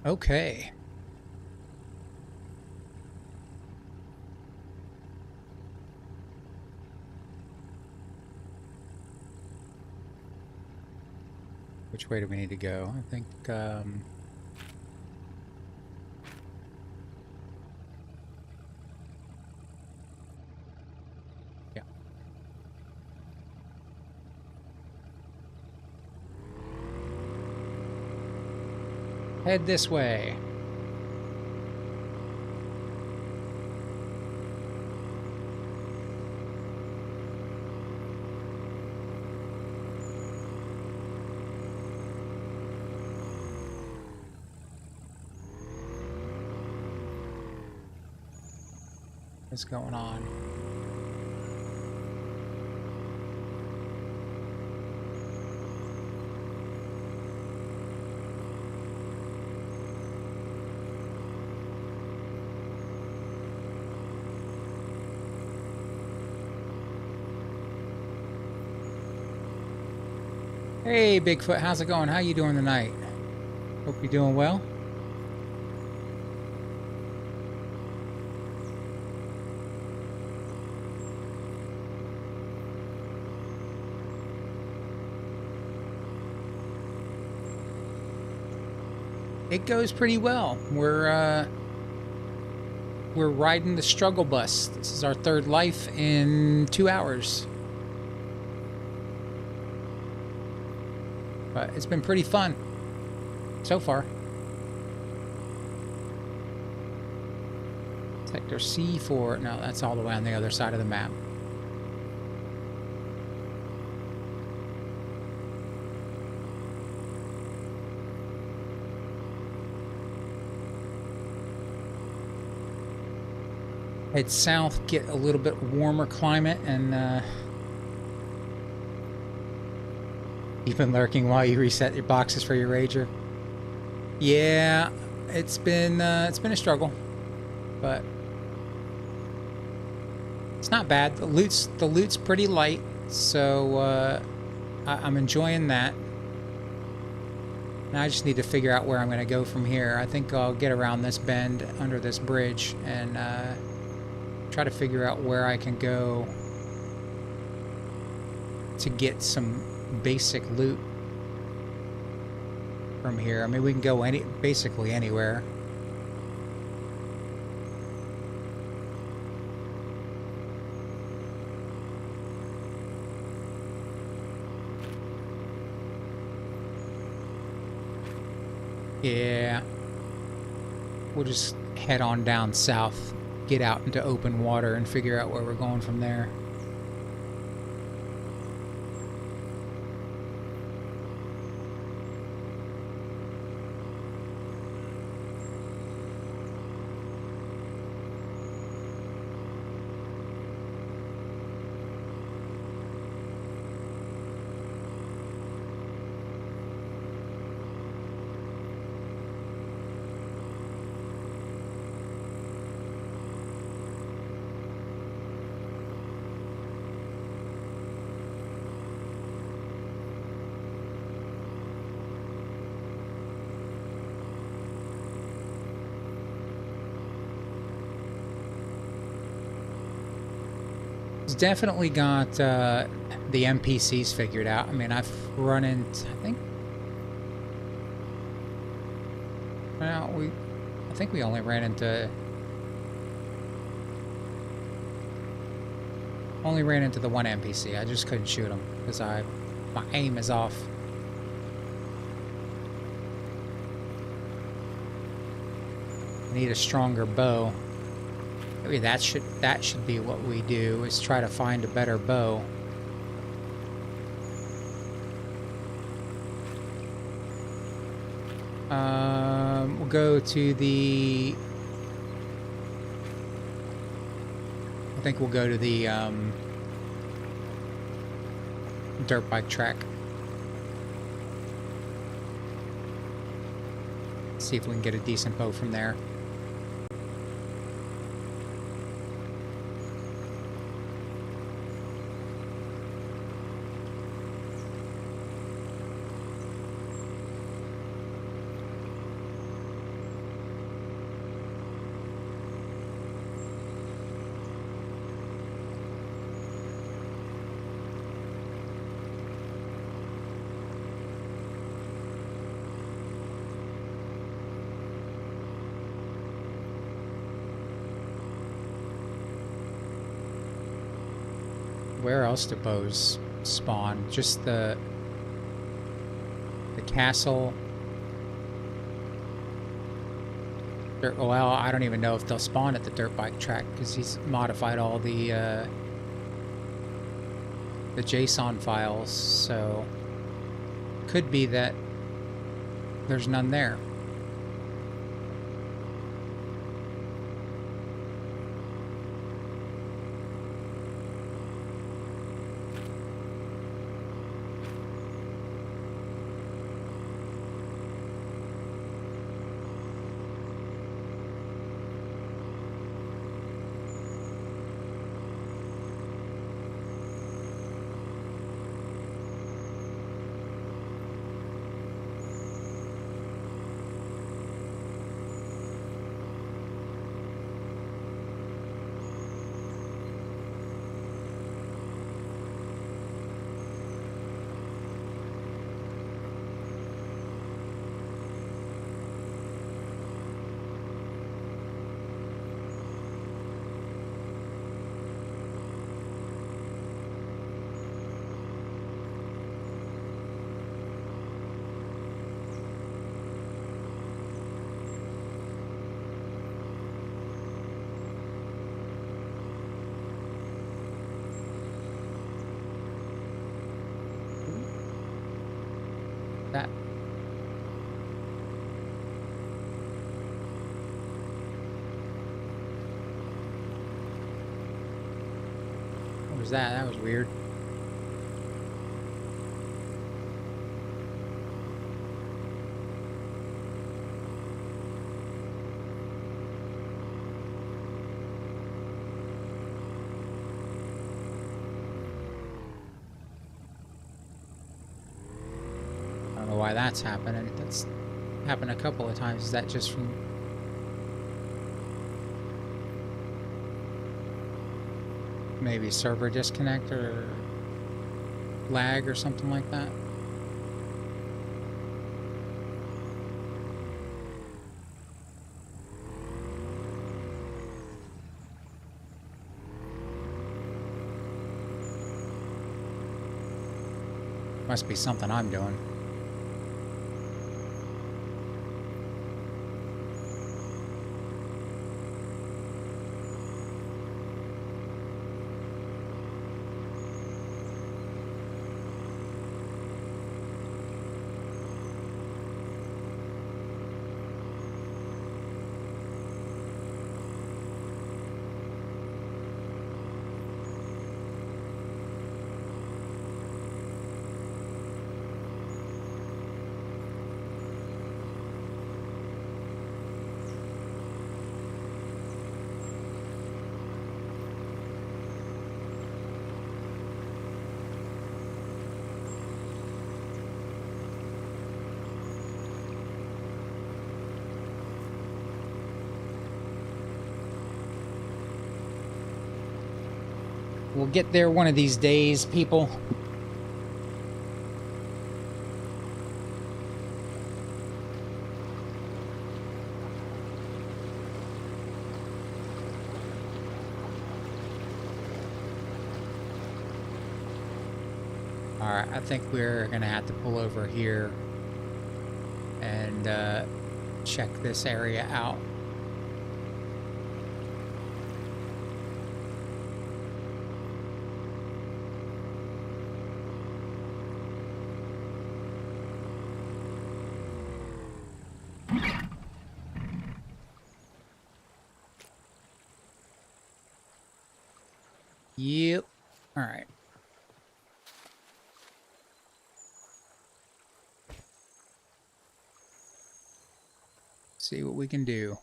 Okay. Which way do we need to go? I think, yeah. Head this way. What's going on? Hey, Bigfoot, how's it going? How you doing tonight? Hope you're doing well. It goes pretty well. We're riding the struggle bus. This is our third life in 2 hours. But it's been pretty fun so far. Sector C4. No, that's all the way on the other side of the map. Head south, get a little bit warmer climate, and you've been lurking while you reset your boxes for your Rager. Yeah, it's been a struggle, but it's not bad. The loot's pretty light, so I'm enjoying that. And I just need to figure out where I'm going to go from here. I think I'll get around this bend under this bridge and try to figure out where I can go to get some basic loot from here. I mean, we can go basically anywhere. Yeah. We'll just head on down south, get out into open water, and figure out where we're going from there. It's definitely got the NPCs figured out. I mean, I've run into, I think we only ran into the one NPC. I just couldn't shoot him because my aim is off. need a stronger bow. Maybe that should be what we do, is try to find a better bow. We'll go to the... I think we'll go to the dirt bike track. See if we can get a decent bow from there. Where else do bows spawn? Just the castle. Well, I don't even know if they'll spawn at the dirt bike track because he's modified all the JSON files, so could be that there's none there. That. What was that? That was weird. Why that's happening. That's happened a couple of times. Is that just from maybe server disconnect or lag or something like that? Must be something I'm doing. We'll get there one of these days, people. Alright, I think we're gonna have to pull over here and check this area out. Yep. All right. See what we can do.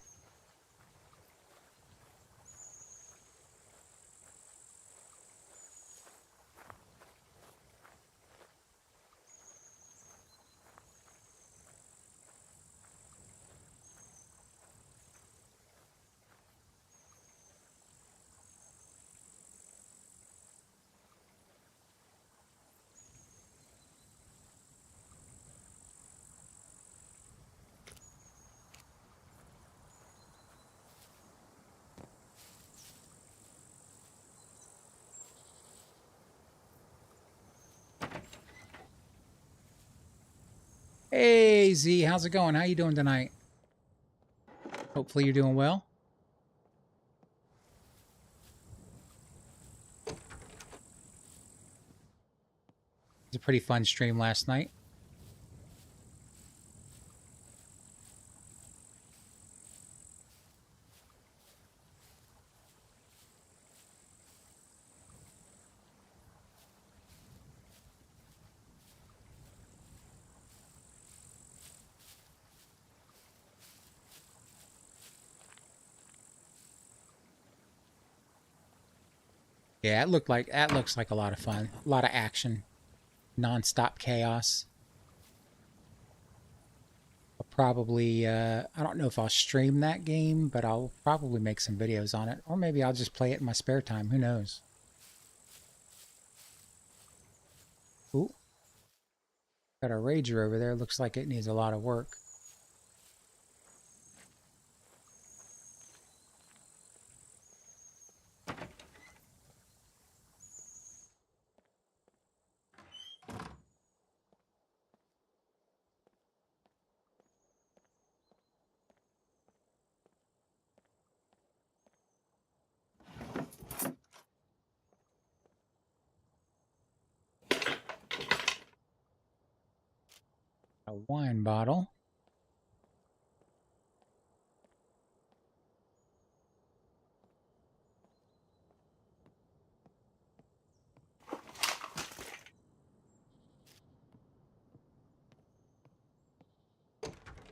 Hey Z, how's it going? How you doing tonight? Hopefully you're doing well. It was a pretty fun stream last night. Yeah, it looks like a lot of fun. A lot of action. Non-stop chaos. I'll probably I don't know if I'll stream that game, but I'll probably make some videos on it. Or maybe I'll just play it in my spare time. Who knows? Ooh. Got a Rager over there. Looks like it needs a lot of work. A wine bottle.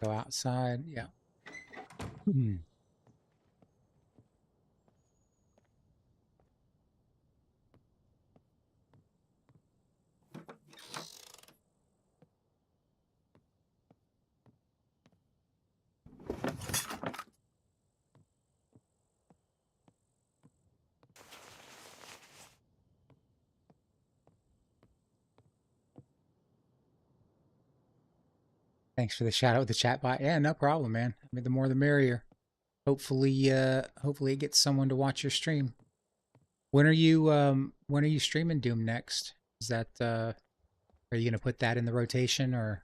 Go outside. Yeah. Thanks for the shout out with the chat bot. Yeah, no problem, man. I mean, the more the merrier. Hopefully it gets someone to watch your stream. When are you streaming Doom next? Is that are you gonna put that in the rotation or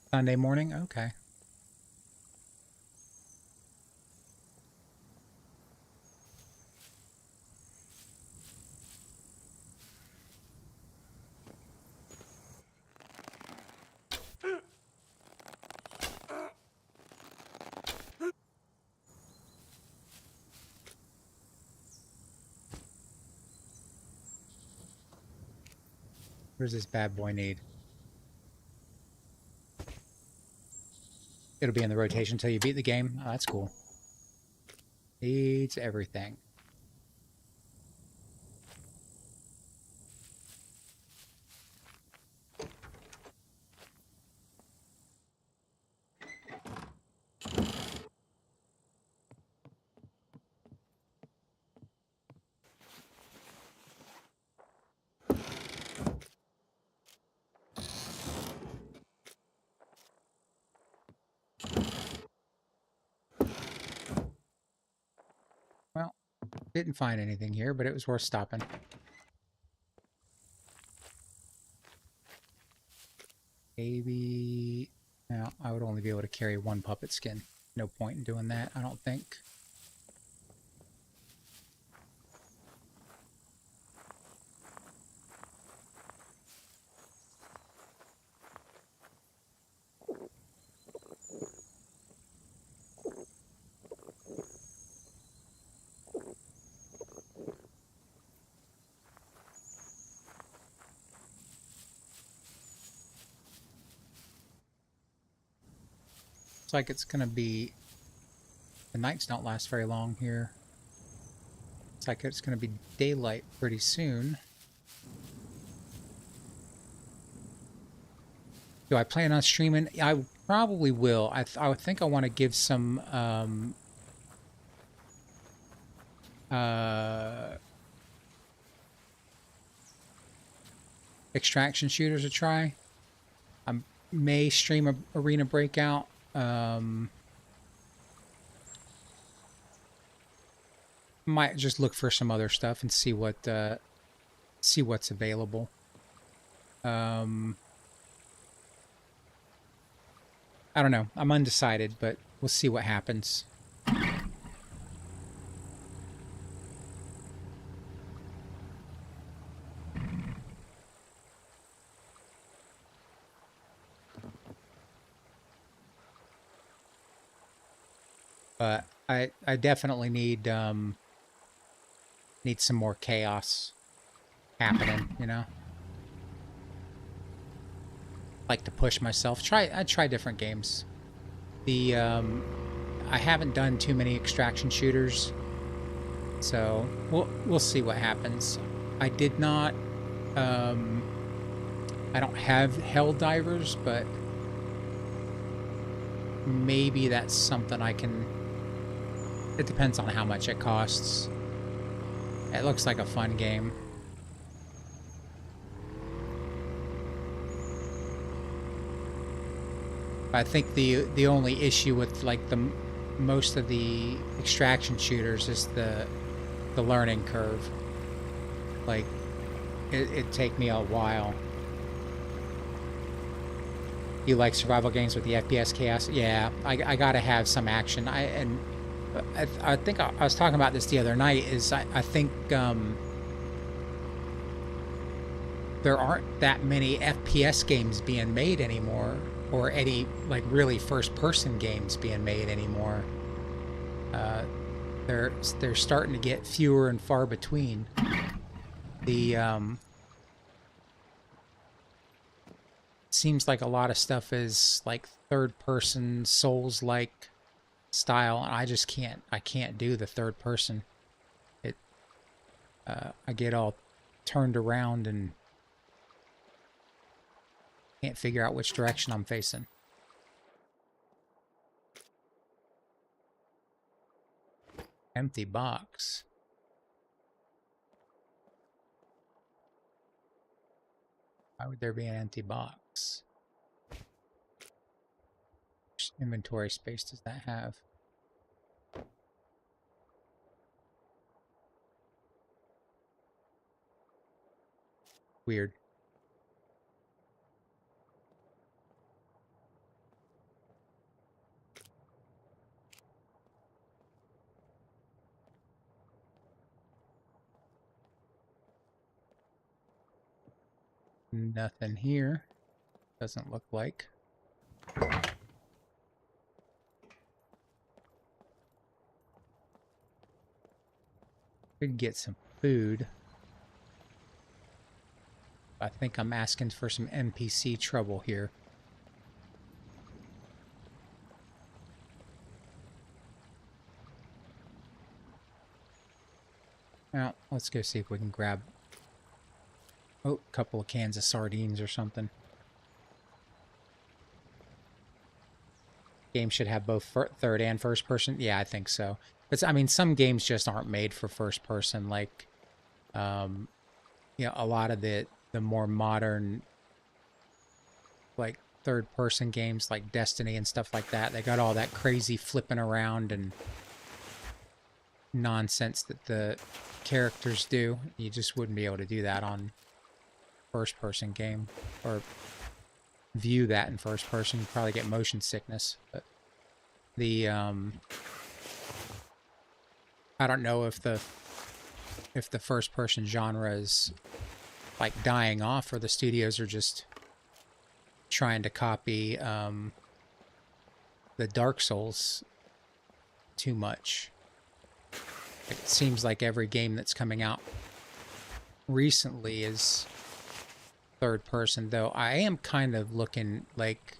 Sunday morning? Okay. What does this bad boy need? It'll be in the rotation until you beat the game. Oh, that's cool. Needs everything. Didn't find anything here, but it was worth stopping. Maybe... Now, I would only be able to carry one puppet skin. No point in doing that, I don't think. Looks like it's going to be... The nights don't last very long here. Looks like it's going to be daylight pretty soon. Do I plan on streaming? I probably will. I think I want to give some extraction shooters a try. I may stream a Arena Breakout. Might just look for some other stuff and see what's available. I don't know. I'm undecided, but we'll see what happens. But I definitely need some more chaos happening, you know? Like to push myself. I try different games. I haven't done too many extraction shooters, so we'll see what happens. I did not I don't have hell divers, but maybe that's something I can... It depends on how much it costs. It looks like a fun game. I think the only issue with like most of the extraction shooters is the learning curve. Like it'd take me a while. You like survival games with the FPS chaos? Yeah, I gotta have some action. I think I was talking about this the other night. I think there aren't that many FPS games being made anymore, or any like really first-person games being made anymore. They're starting to get fewer and far between. Seems like a lot of stuff is like third-person Souls-like style, and I can't do the third person. I get all turned around and can't figure out which direction I'm facing. Empty box. Why would there be an empty box? Which inventory space does that have? Weird. Nothing here. Doesn't look like. Could get some food. I think I'm asking for some NPC trouble here. Now, let's go see if we can grab a couple of cans of sardines or something. Game should have both third and first person. Yeah, I think so. But I mean, some games just aren't made for first person. Like, you know, a lot of the more modern, like third person games, like Destiny and stuff like that. They got all that crazy flipping around and nonsense that the characters do. You just wouldn't be able to do that on first-person game, or view that in first person. You'd probably get motion sickness. But the I don't know if the first-person genre is like dying off, or the studios are just trying to copy the Dark Souls too much. It seems like every game that's coming out recently is third person, though I am kind of looking like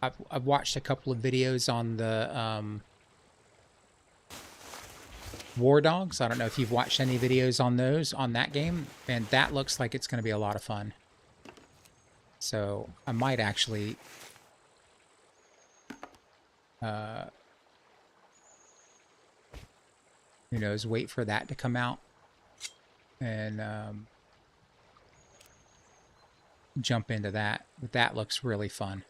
I've watched a couple of videos on the War Dogs. I don't know if you've watched any videos on those, on that game, and that looks like it's going to be a lot of fun. So I might actually who knows, wait for that to come out and jump into that. But that looks really fun.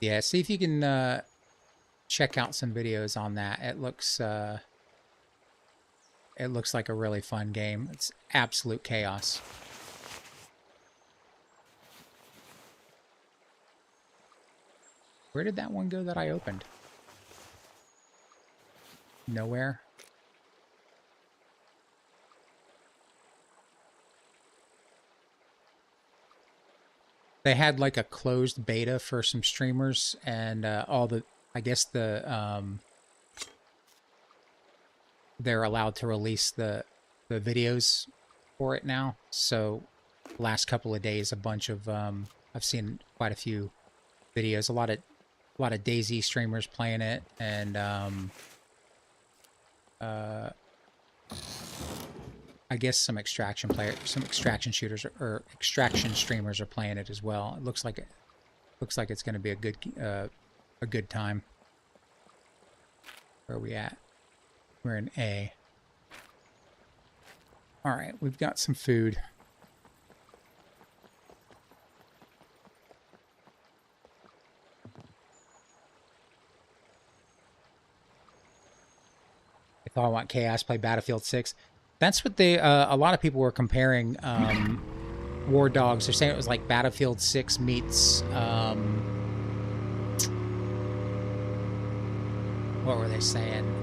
Yeah, see if you can check out some videos on that. It looks like a really fun game. It's absolute chaos. Where did that one go that I opened? Nowhere. They had like a closed beta for some streamers, and all the, I guess the they're allowed to release the videos for it now. So last couple of days, a bunch of I've seen quite a few videos, a lot of DayZ streamers playing it, and I guess some extraction shooters or extraction streamers are playing it as well. It looks like it's going to be a good time. Where are we at? We're in A. All right, we've got some food. If I want chaos, play Battlefield 6. That's what they, a lot of people were comparing War Dogs. They're saying it was like Battlefield 6 meets, what were they saying?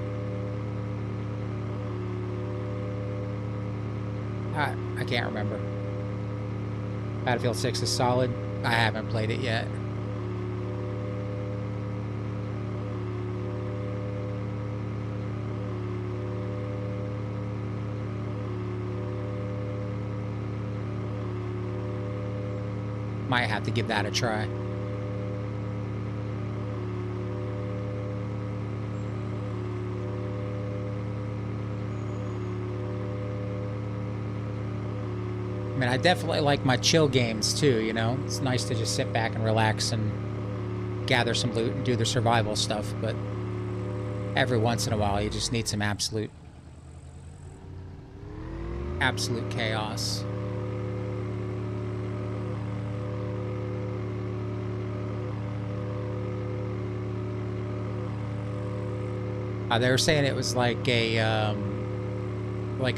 I can't remember. Battlefield 6 is solid. I haven't played it yet. Might have to give that a try. I mean, I definitely like my chill games too, you know? It's nice to just sit back and relax and gather some loot and do the survival stuff, but every once in a while you just need some absolute chaos. They were saying it was like a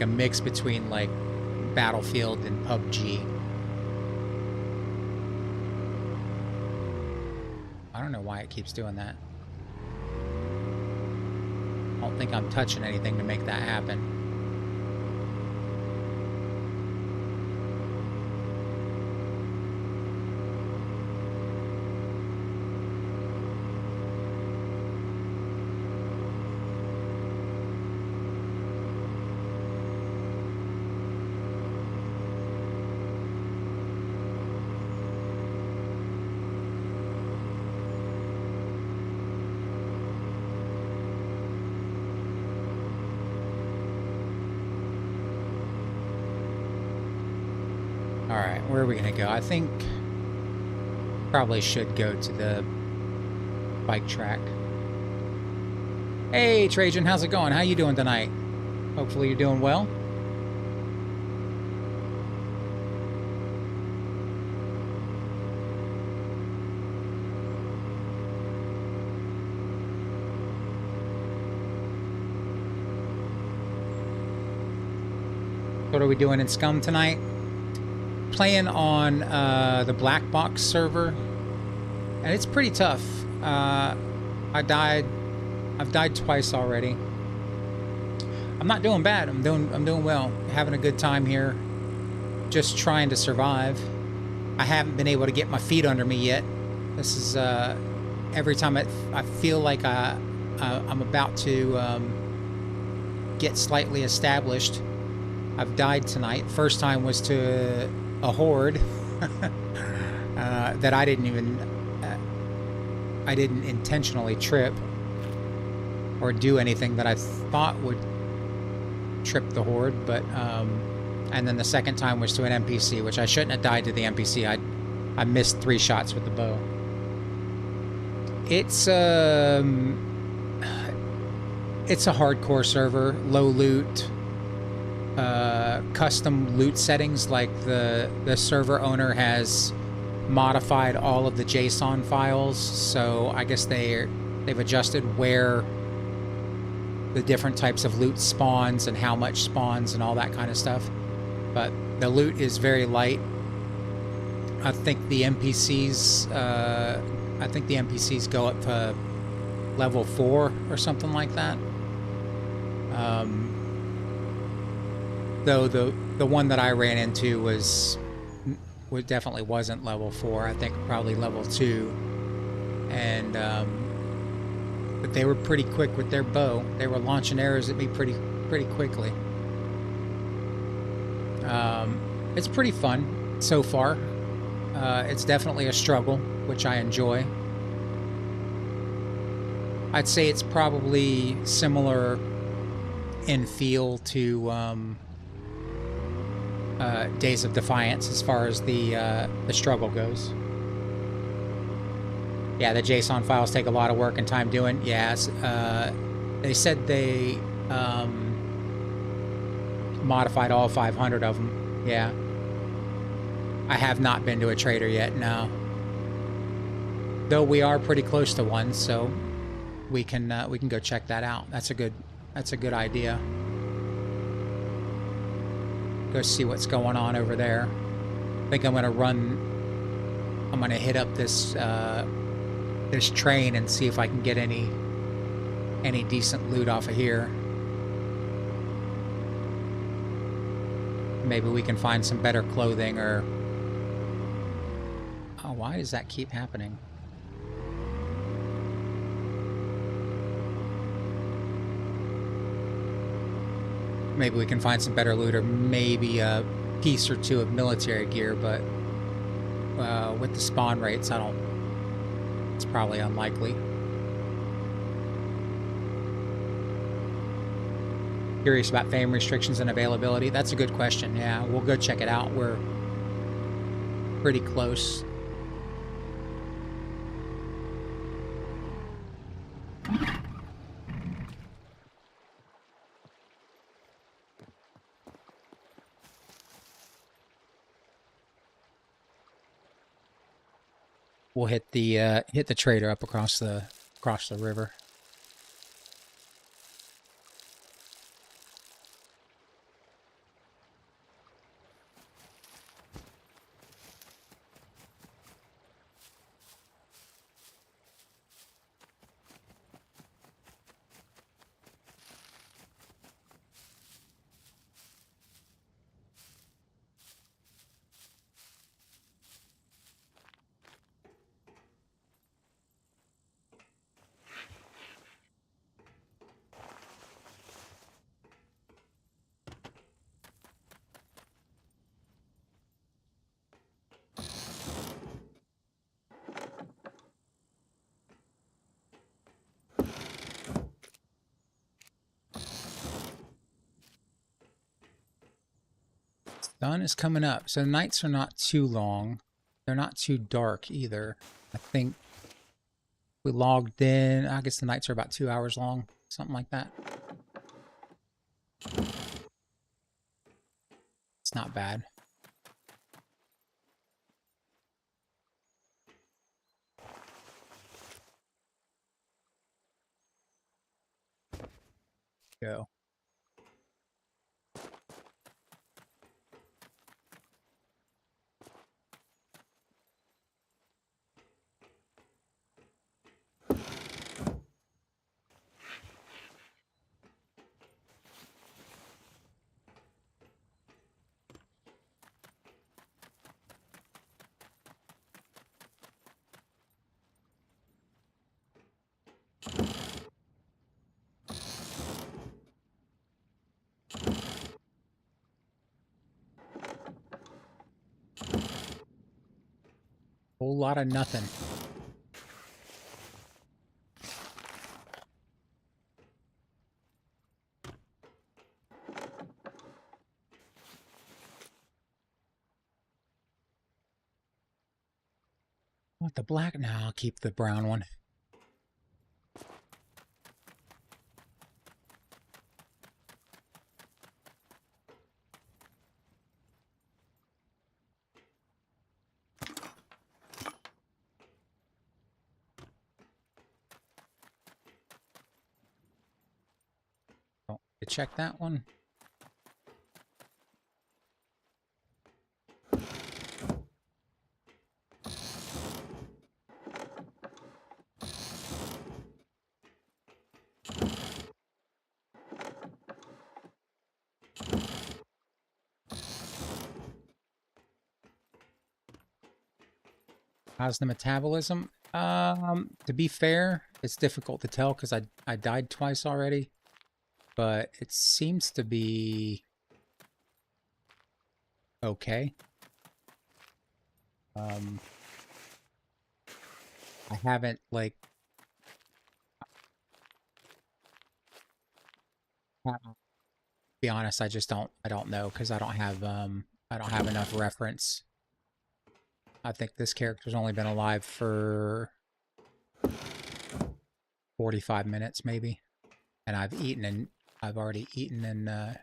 mix between like Battlefield and PUBG. I don't know why it keeps doing that. I don't think I'm touching anything to make that happen. Alright, where are we gonna go? I think probably should go to the bike track. Hey Trajan, how's it going? How you doing tonight? Hopefully you're doing well. What are we doing in SCUM tonight? Playing on the Blackbox server, and it's pretty tough. I've died twice already. I'm not doing bad. I'm doing well. Having a good time here. Just trying to survive. I haven't been able to get my feet under me yet. This is every time I feel like I'm about to get slightly established. I've died tonight. First time was to a horde that I didn't intentionally trip or do anything that I thought would trip the horde, but and then the second time was to an NPC, which I shouldn't have died to the NPC. I missed 3 shots with the bow. It's a hardcore server, low loot, custom loot settings. Like the server owner has modified all of the JSON files, so I guess they've adjusted where the different types of loot spawns and how much spawns and all that kind of stuff. But the loot is very light. I think the NPCs go up to level 4 or something like that. Though the one that I ran into definitely wasn't level 4. I think probably level 2. And but they were pretty quick with their bow. They were launching arrows at me pretty quickly. It's pretty fun so far. It's definitely a struggle, which I enjoy. I'd say it's probably similar in feel to Days of Defiance as far as the struggle goes. Yeah, the JSON files take a lot of work and time doing. Yes, they said they modified all 500 of them. Yeah. I have not been to a trader yet, no. Though we are pretty close to one, so we can go check that out. That's a good idea. Go see what's going on over there. I think I'm gonna hit up this this train and see if I can get any decent loot off of here. Maybe we can find some better clothing or... Oh, why does that keep happening? Maybe we can find some better loot or maybe a piece or two of military gear, but with the spawn rates, it's probably unlikely. Curious about fame restrictions and availability. That's a good question. Yeah, we'll go check it out. We're pretty close. We'll hit the trader up across the river. Sun is coming up, so the nights are not too long. They're not too dark either. I think we logged in. I guess the nights are about 2 hours long, something like that. It's not bad. Go. Whole lot of nothing. Want the black? No, I'll keep the brown one. Oh, to check that one. How's the metabolism? To be fair, it's difficult to tell because I died twice already, but it seems to be okay. I haven't like be honest, I don't know because I don't have enough reference. I think this character's only been alive for 45 minutes maybe. And I've already eaten and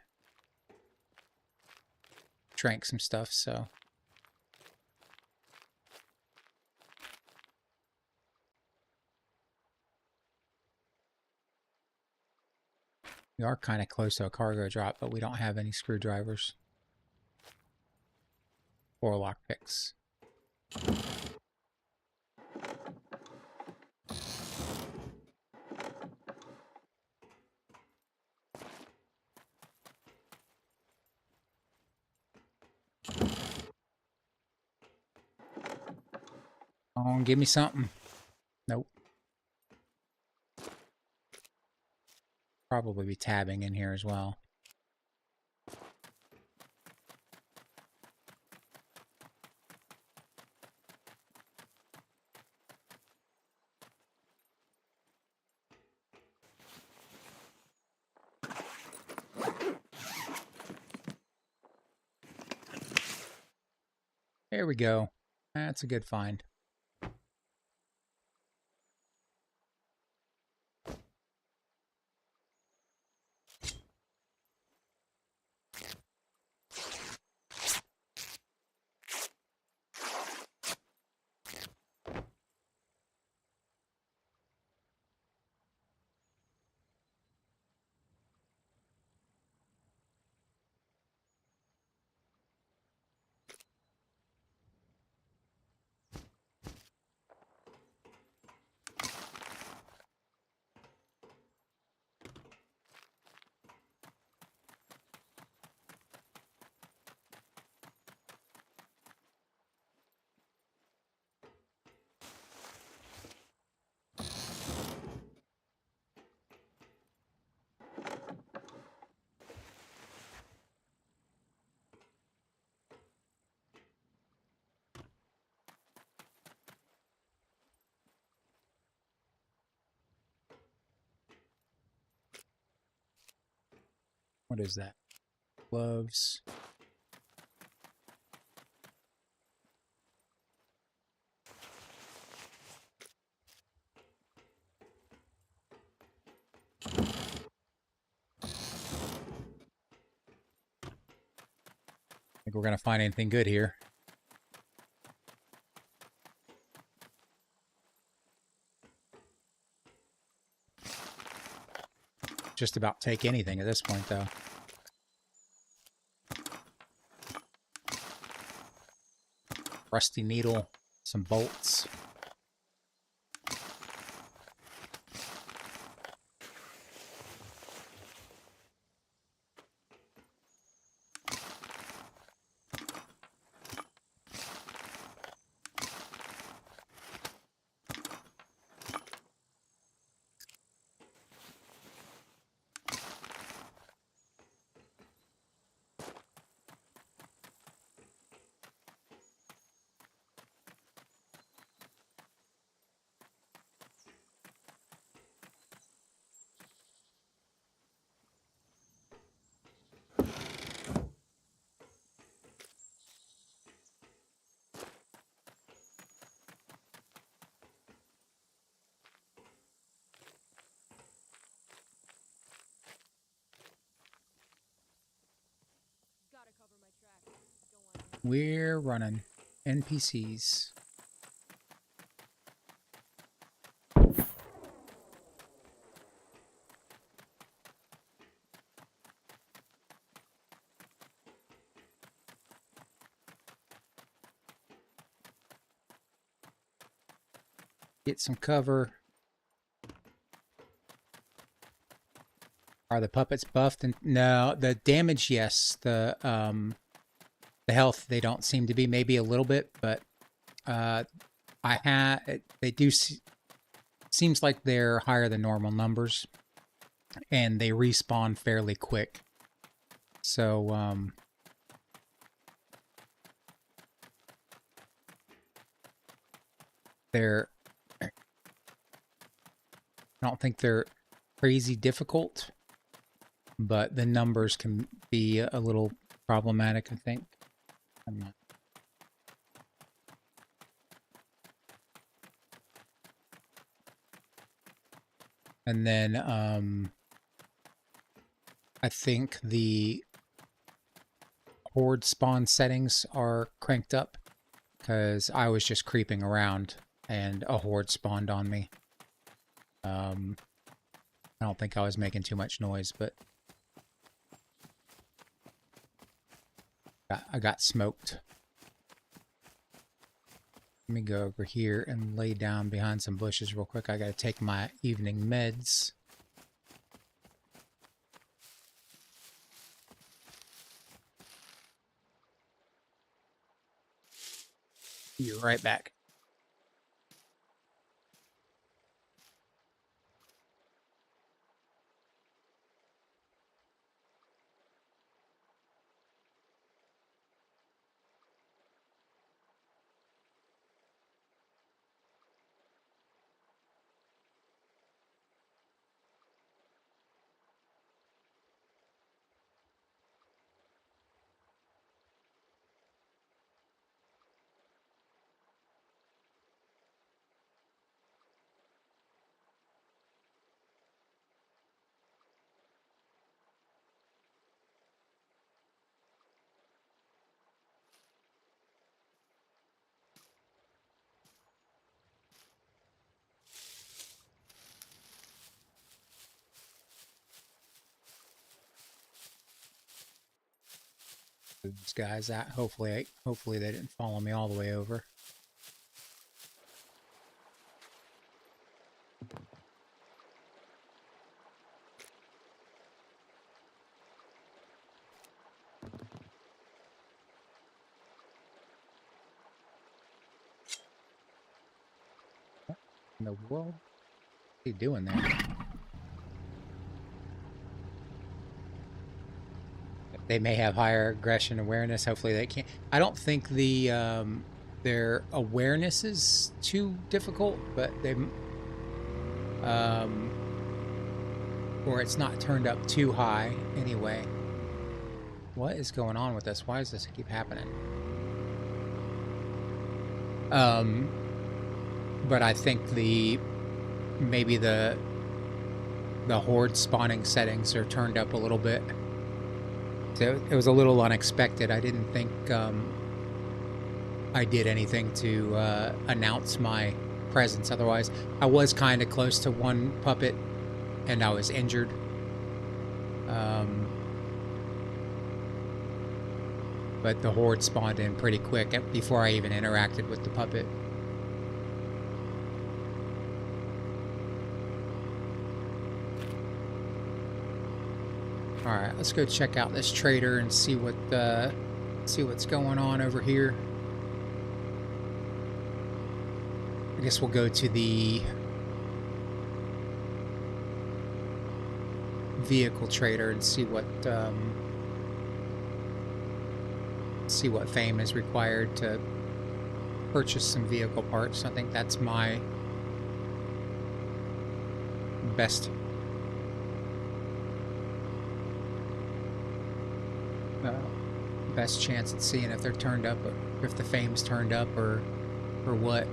drank some stuff, so we are kind of close to a cargo drop, but we don't have any screwdrivers or lockpicks. Oh, give me something. Nope. Probably be tabbing in here as well. There we go. That's a good find. What is that? Gloves. Think we're gonna find anything good here. Just about take anything at this point, though. Rusty needle, some bolts. We're running NPCs. Get some cover. Are the puppets buffed? And no, the damage, yes. The health, they don't seem to be. Maybe a little bit, but they do. Seems like they're higher than normal numbers, and they respawn fairly quick. So I don't think they're crazy difficult, but the numbers can be a little problematic, I think. I'm not. And then I think the horde spawn settings are cranked up because I was just creeping around and a horde spawned on me. I don't think I was making too much noise, but I got smoked. Let me go over here and lay down behind some bushes real quick. I gotta take my evening meds. Be right back. These guys out. Hopefully they didn't follow me all the way over. What in the world? What are you doing there? They may have higher aggression awareness. Hopefully they can't. I don't think their awareness is too difficult, but they or it's not turned up too high anyway. What is going on with this? Why does this keep happening? But I think maybe the horde spawning settings are turned up a little bit. So it was a little unexpected. I didn't think I did anything to announce my presence. Otherwise, I was kind of close to one puppet, and I was injured. But the horde spawned in pretty quick before I even interacted with the puppet. All right, let's go check out this trader and see what's going on over here. I guess we'll go to the vehicle trader and see what fame is required to purchase some vehicle parts. I think that's my best chance at seeing if they're turned up, or if the fame's turned up, or what.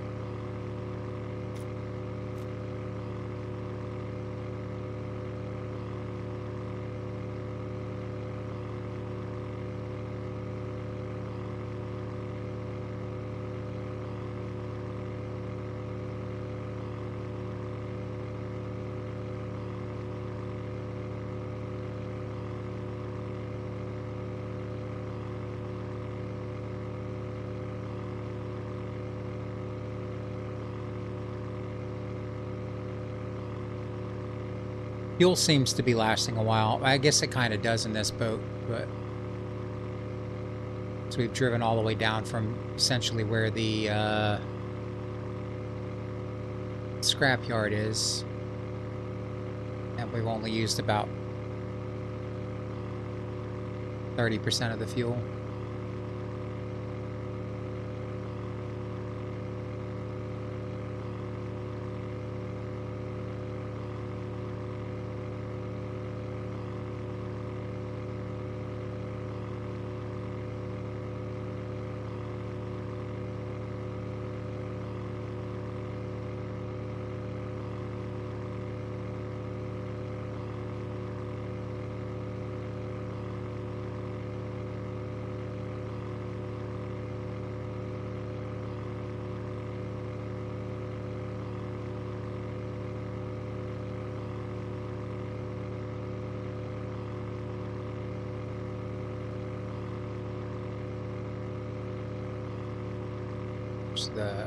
Fuel seems to be lasting a while. I guess it kind of does in this boat, but so we've driven all the way down from essentially where the scrapyard is, and we've only used about 30% of the fuel.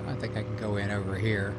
I think I can go in over here.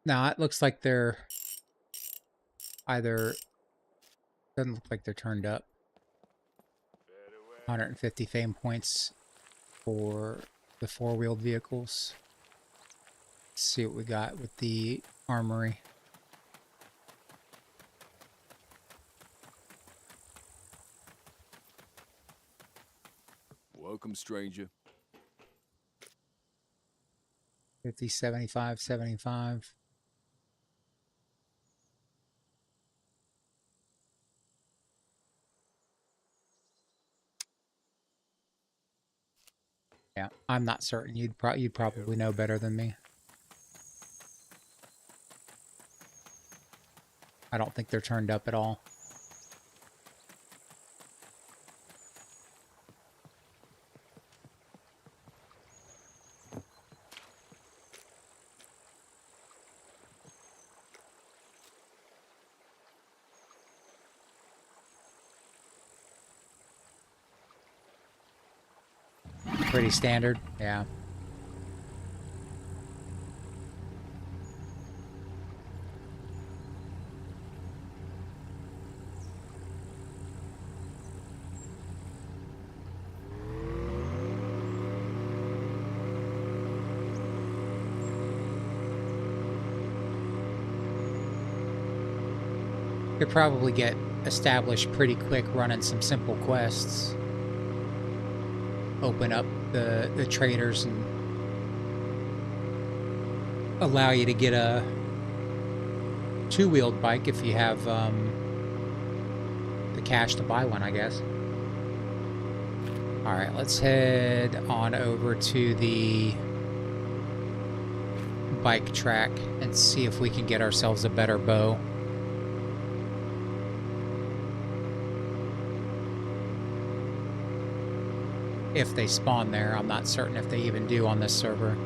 No, it looks like they're either, doesn't look like they're turned up. 150 fame points for the four-wheeled vehicles. Let's see what we got with the armory. Welcome, stranger. 50, 75, 75. Yeah, I'm not certain. You'd probably know better than me. I don't think they're turned up at all. Pretty standard, yeah. Could probably get established pretty quick running some simple quests. Open up the traders and allow you to get a two-wheeled bike if you have the cash to buy one, I guess. All right, let's head on over to the bike track and see if we can get ourselves a better bow. If they spawn there, I'm not certain if they even do on this server.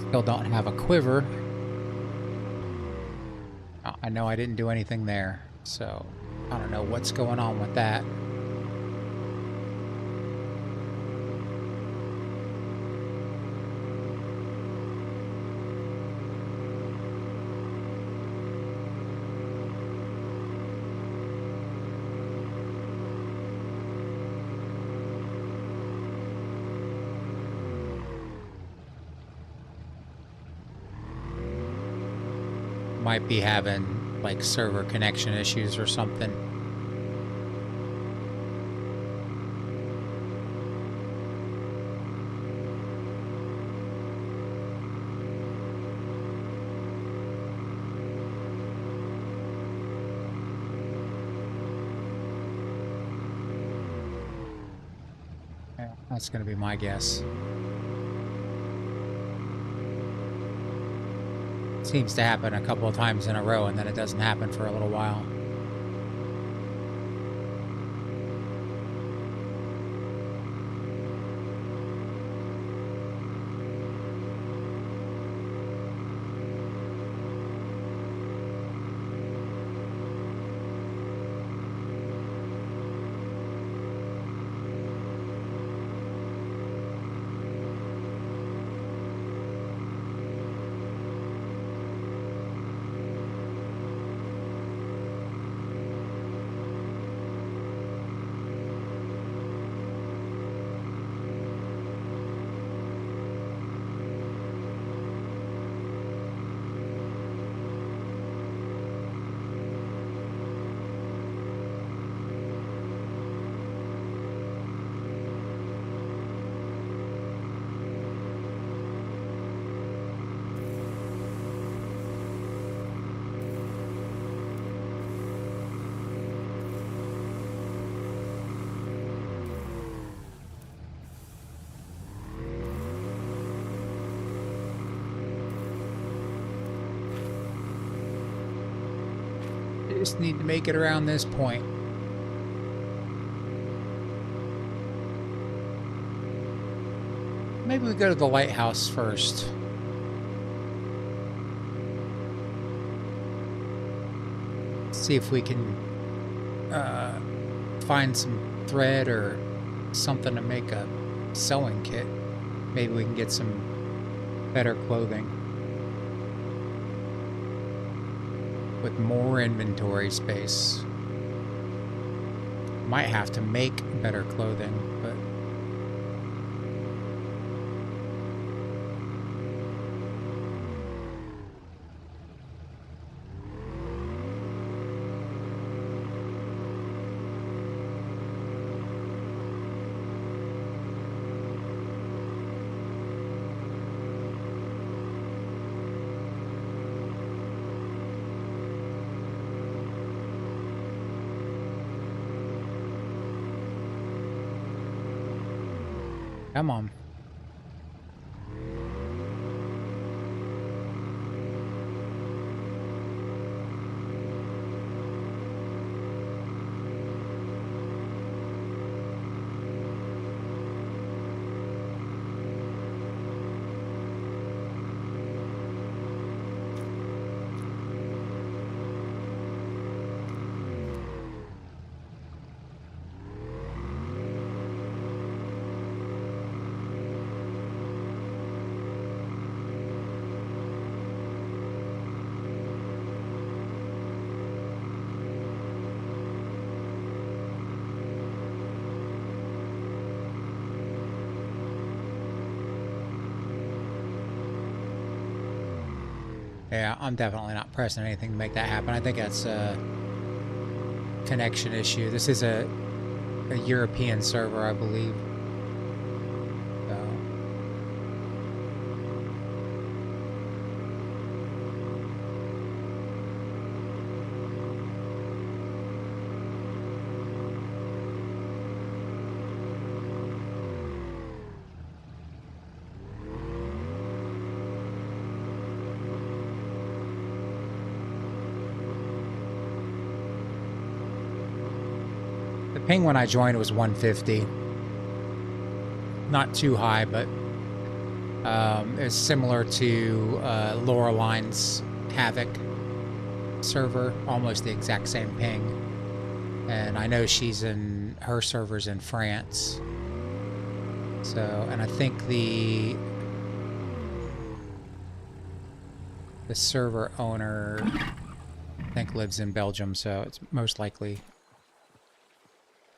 Still don't have a quiver. I know I didn't do anything there, so I don't know what's going on with that. Might be having like server connection issues or something. Yeah, that's going to be my guess. Seems to happen a couple of times in a row, and then it doesn't happen for a little while. Just need to make it around this point. Maybe we go to the lighthouse first. See if we can find some thread or something to make a sewing kit. Maybe we can get some better clothing with more inventory space. Might have to make better clothing, but come on. Yeah, I'm definitely not pressing anything to make that happen. I think that's a connection issue. This is a European server, I believe. So. The ping when I joined was 150. Not too high, but It's similar to Loreline's Havoc server, almost the exact same ping. And I know her server's in France. So, and I think the server owner, I think, lives in Belgium, so it's most likely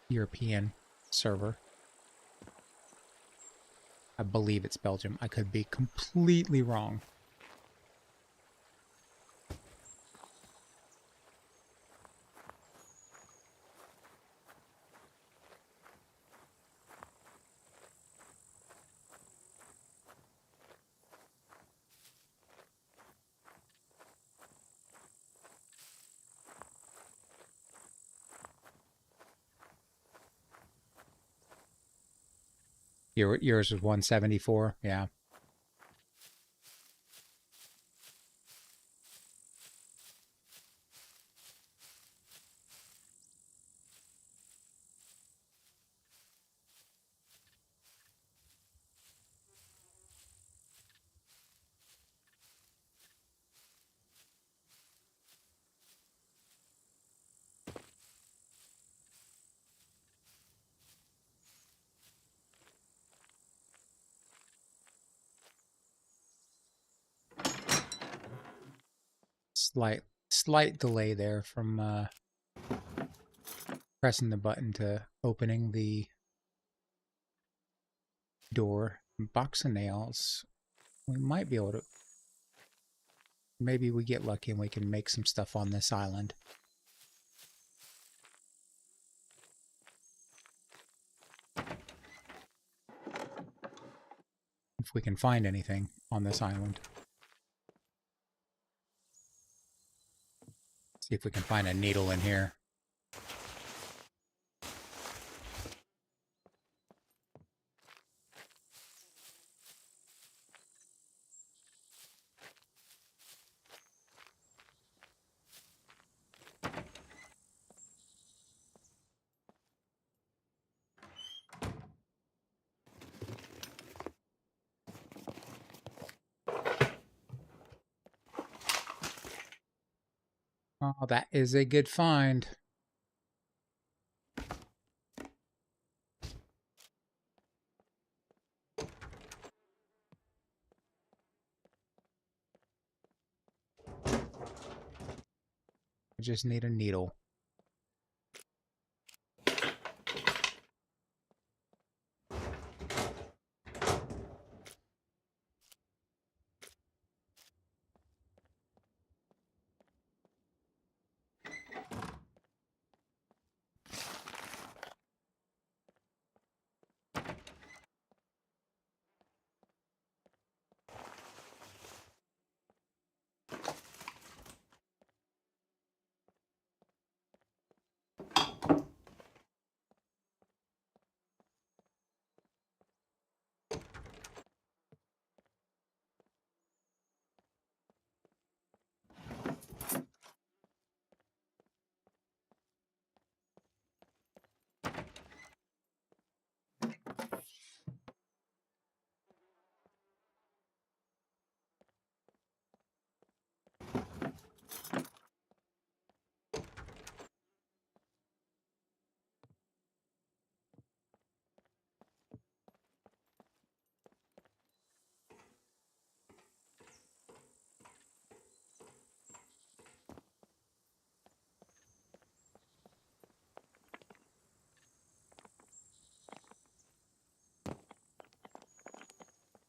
European server. I believe it's Belgium. I could be completely wrong. Yours was 174, yeah. Slight delay there from pressing the button to opening the door. Box of nails. We might be able to... Maybe we get lucky and we can make some stuff on this island. If we can find anything on this island. See if we can find a needle in here. Oh, that is a good find. I just need a needle.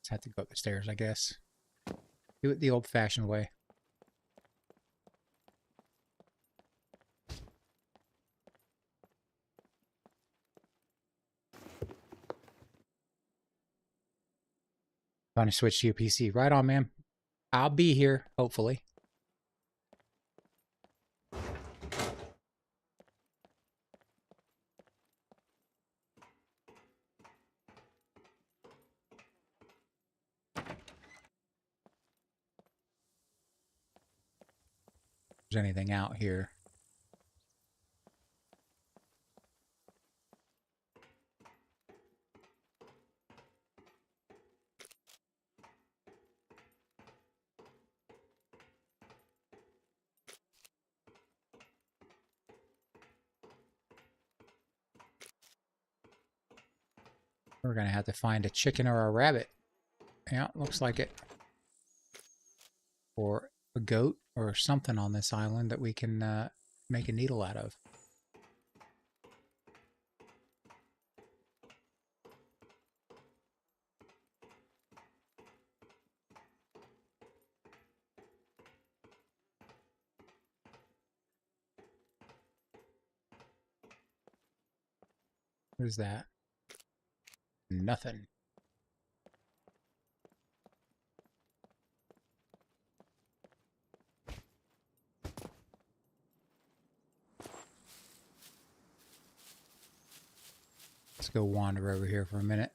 Just have to go up the stairs, I guess. Do it the old-fashioned way. Trying to switch to your PC. Right on, man. I'll be here, hopefully. If there's anything out here. We're gonna have to find a chicken or a rabbit. Yeah, looks like it. Or a goat or something on this island that we can make a needle out of. What is that? Nothing. Let's go wander over here for a minute.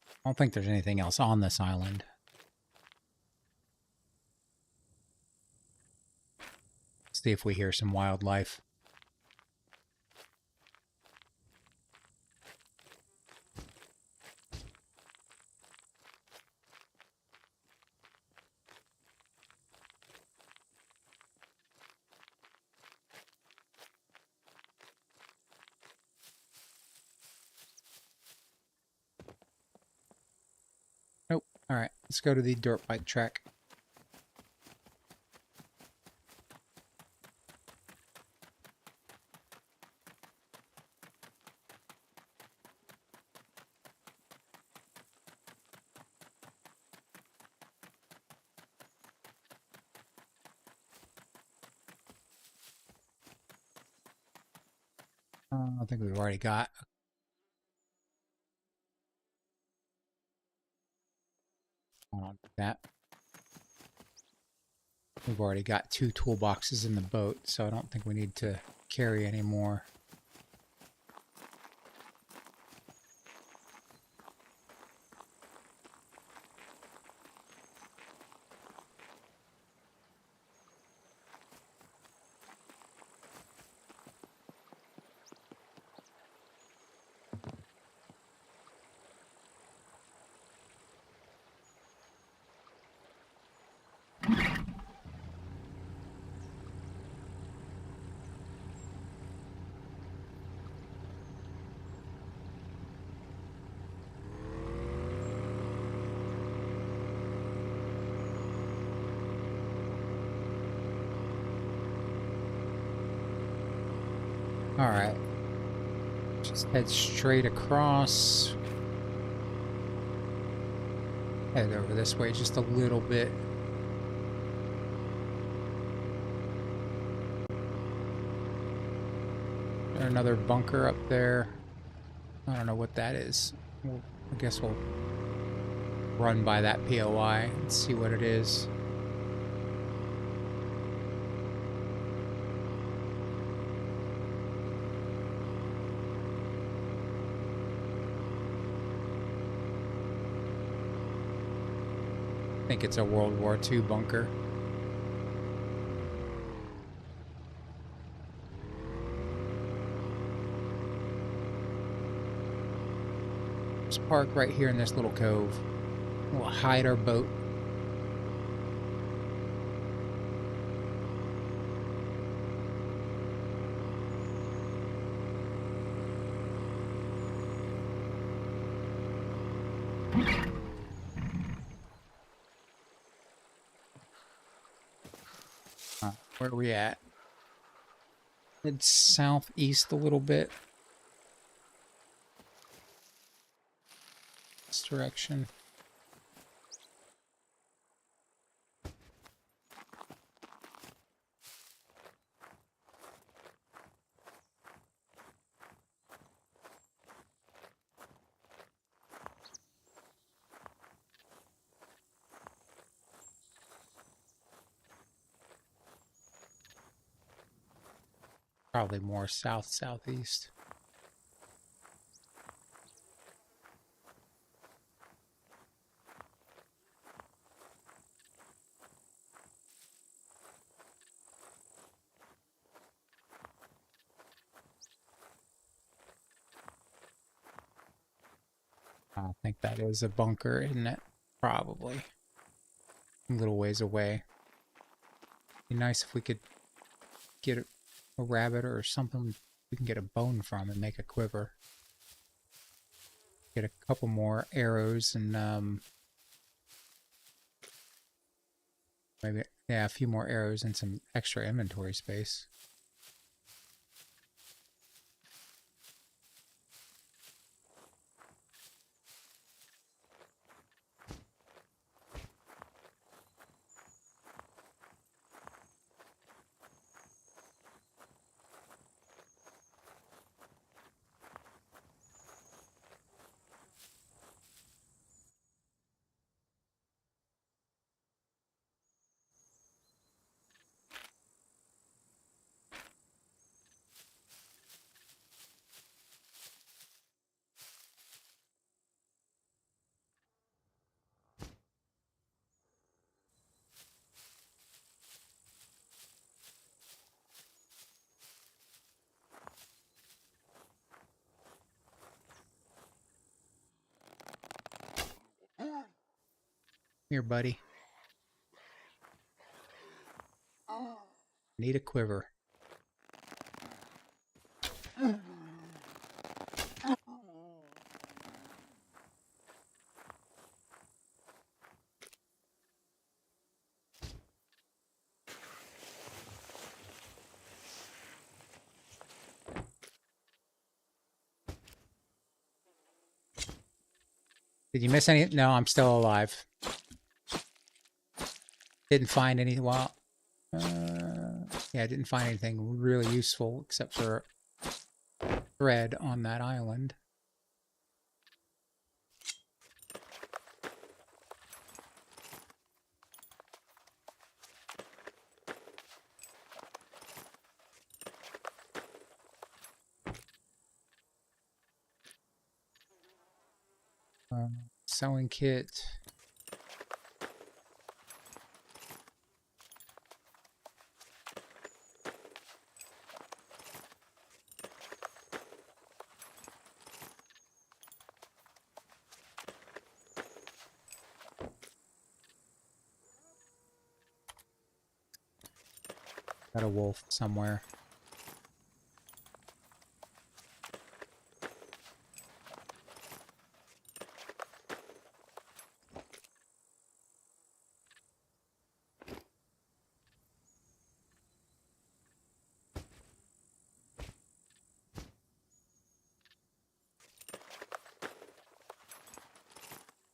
I don't think there's anything else on this island. See if we hear some wildlife. Nope. All right, let's go to the dirt bike track. I think we've already got. Hold on to that. We've already got 2 toolboxes in the boat, so I don't think we need to carry any more. All right. Just head straight across. Head over this way just a little bit. There's another bunker up there. I don't know what that is. I guess we'll run by that POI and see what it is. I think it's a World War II bunker. Let's park right here in this little cove. We'll hide our boat. Where are we at? It's southeast a little bit. This direction. Probably more south-southeast. I think that is a bunker, isn't it? Probably. A little ways away. Be nice if we could get a rabbit or something we can get a bone from and make a quiver. Get a couple more arrows and maybe, yeah, a few more arrows and some extra inventory space. Here, buddy. Need a quiver. Did you miss any? No, I'm still alive. Didn't find any. Well, yeah, I didn't find anything really useful except for thread on that island. Sewing kit. Got a wolf somewhere.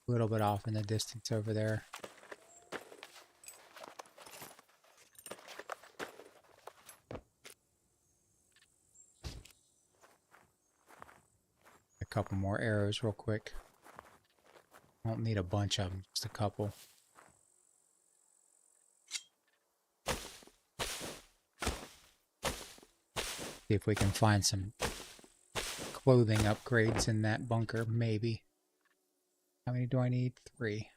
A little bit off in the distance over there. A couple more arrows real quick. Won't need a bunch of them, just a couple. See if we can find some clothing upgrades in that bunker, maybe. How many do I need? 3.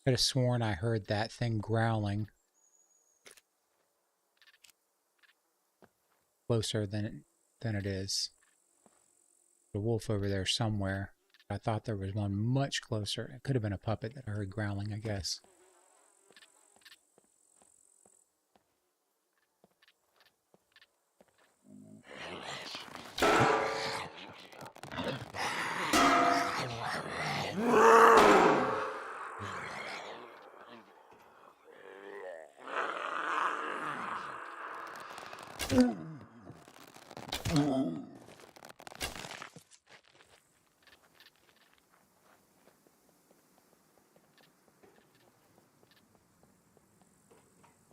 I could have sworn I heard that thing growling closer than it is. The wolf over there somewhere. I thought there was one much closer. It could have been a puppet that I heard growling, I guess.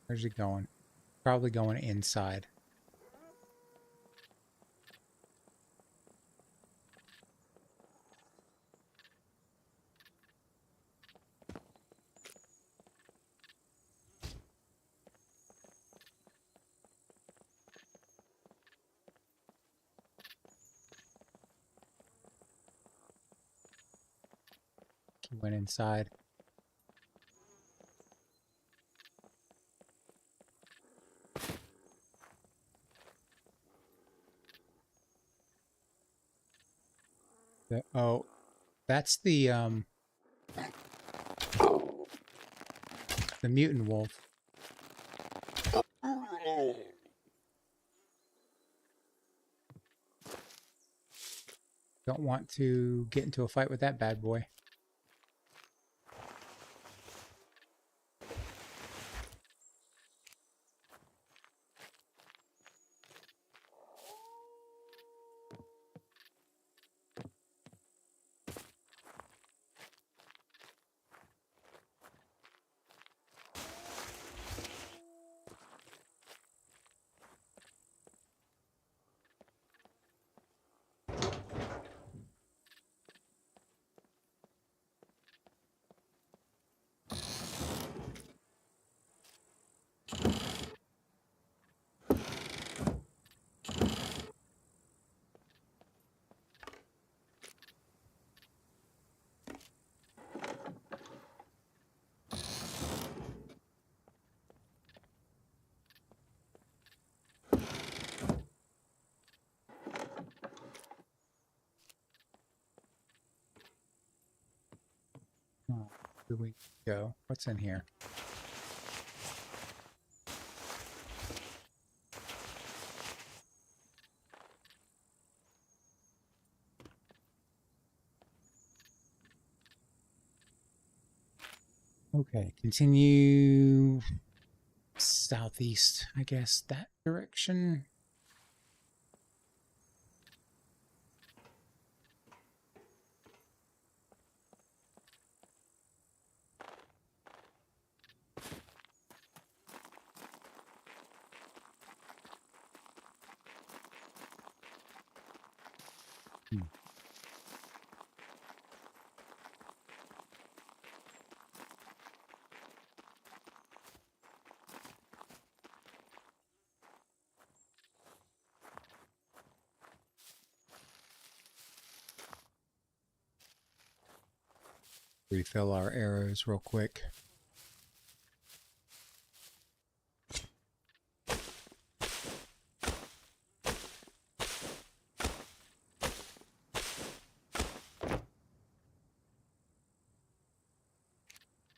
Where's he going? Probably going inside. He went inside. Oh, that's the mutant wolf. Don't want to get into a fight with that bad boy. Oh, where do we go? What's in here? Okay, continue southeast, I guess, that direction. Refill our arrows real quick.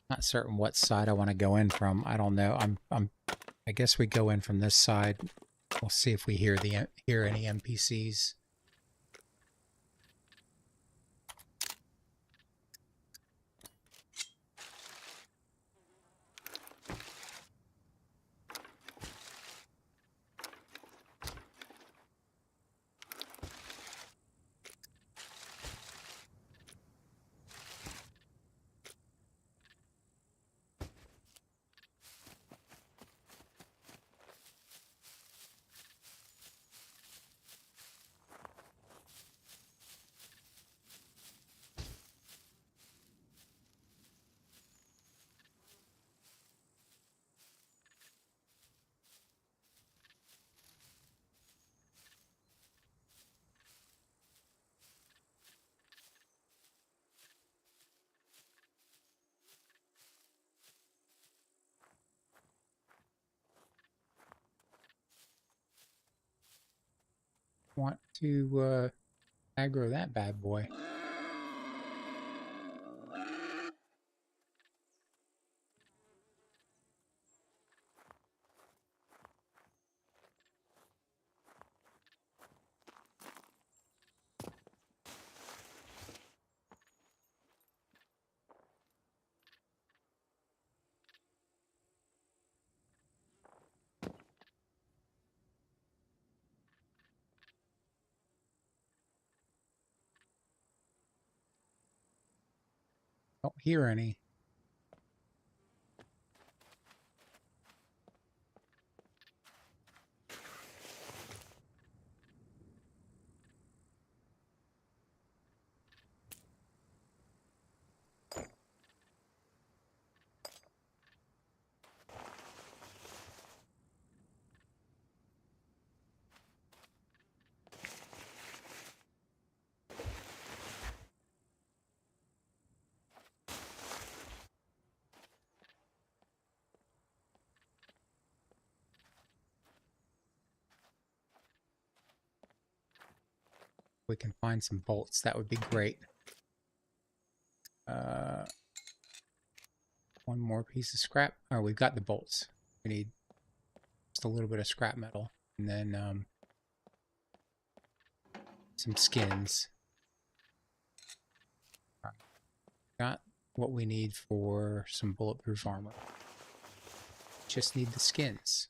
Not certain what side I want to go in from. I don't know. I guess we go in from this side. We'll see if we hear any NPCs. Want to aggro that bad boy. Don't hear any. We can find some bolts. That would be great. One more piece of scrap. Oh, we've got the bolts. We need just a little bit of scrap metal, and then some skins. Got what we need for some bulletproof armor. Just need the skins.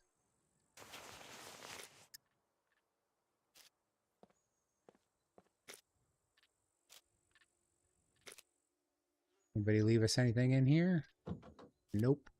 Anybody leave us anything in here? Nope.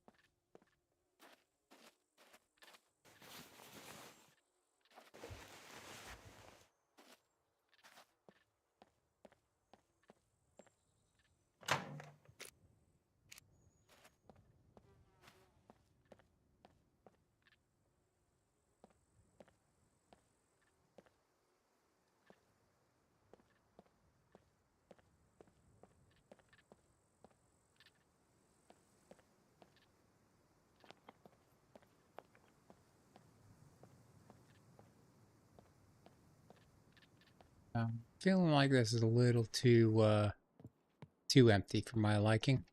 Feeling like this is a little too empty for my liking.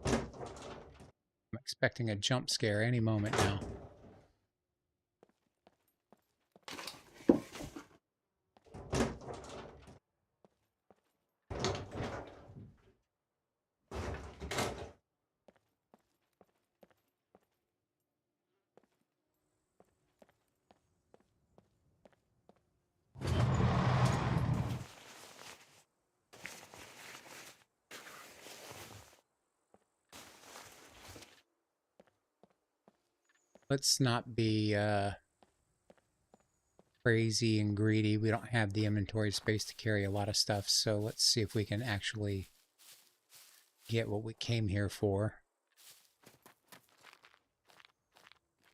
I'm expecting a jump scare any moment now. Let's not be crazy and greedy. We don't have the inventory space to carry a lot of stuff, so let's see if we can actually get what we came here for.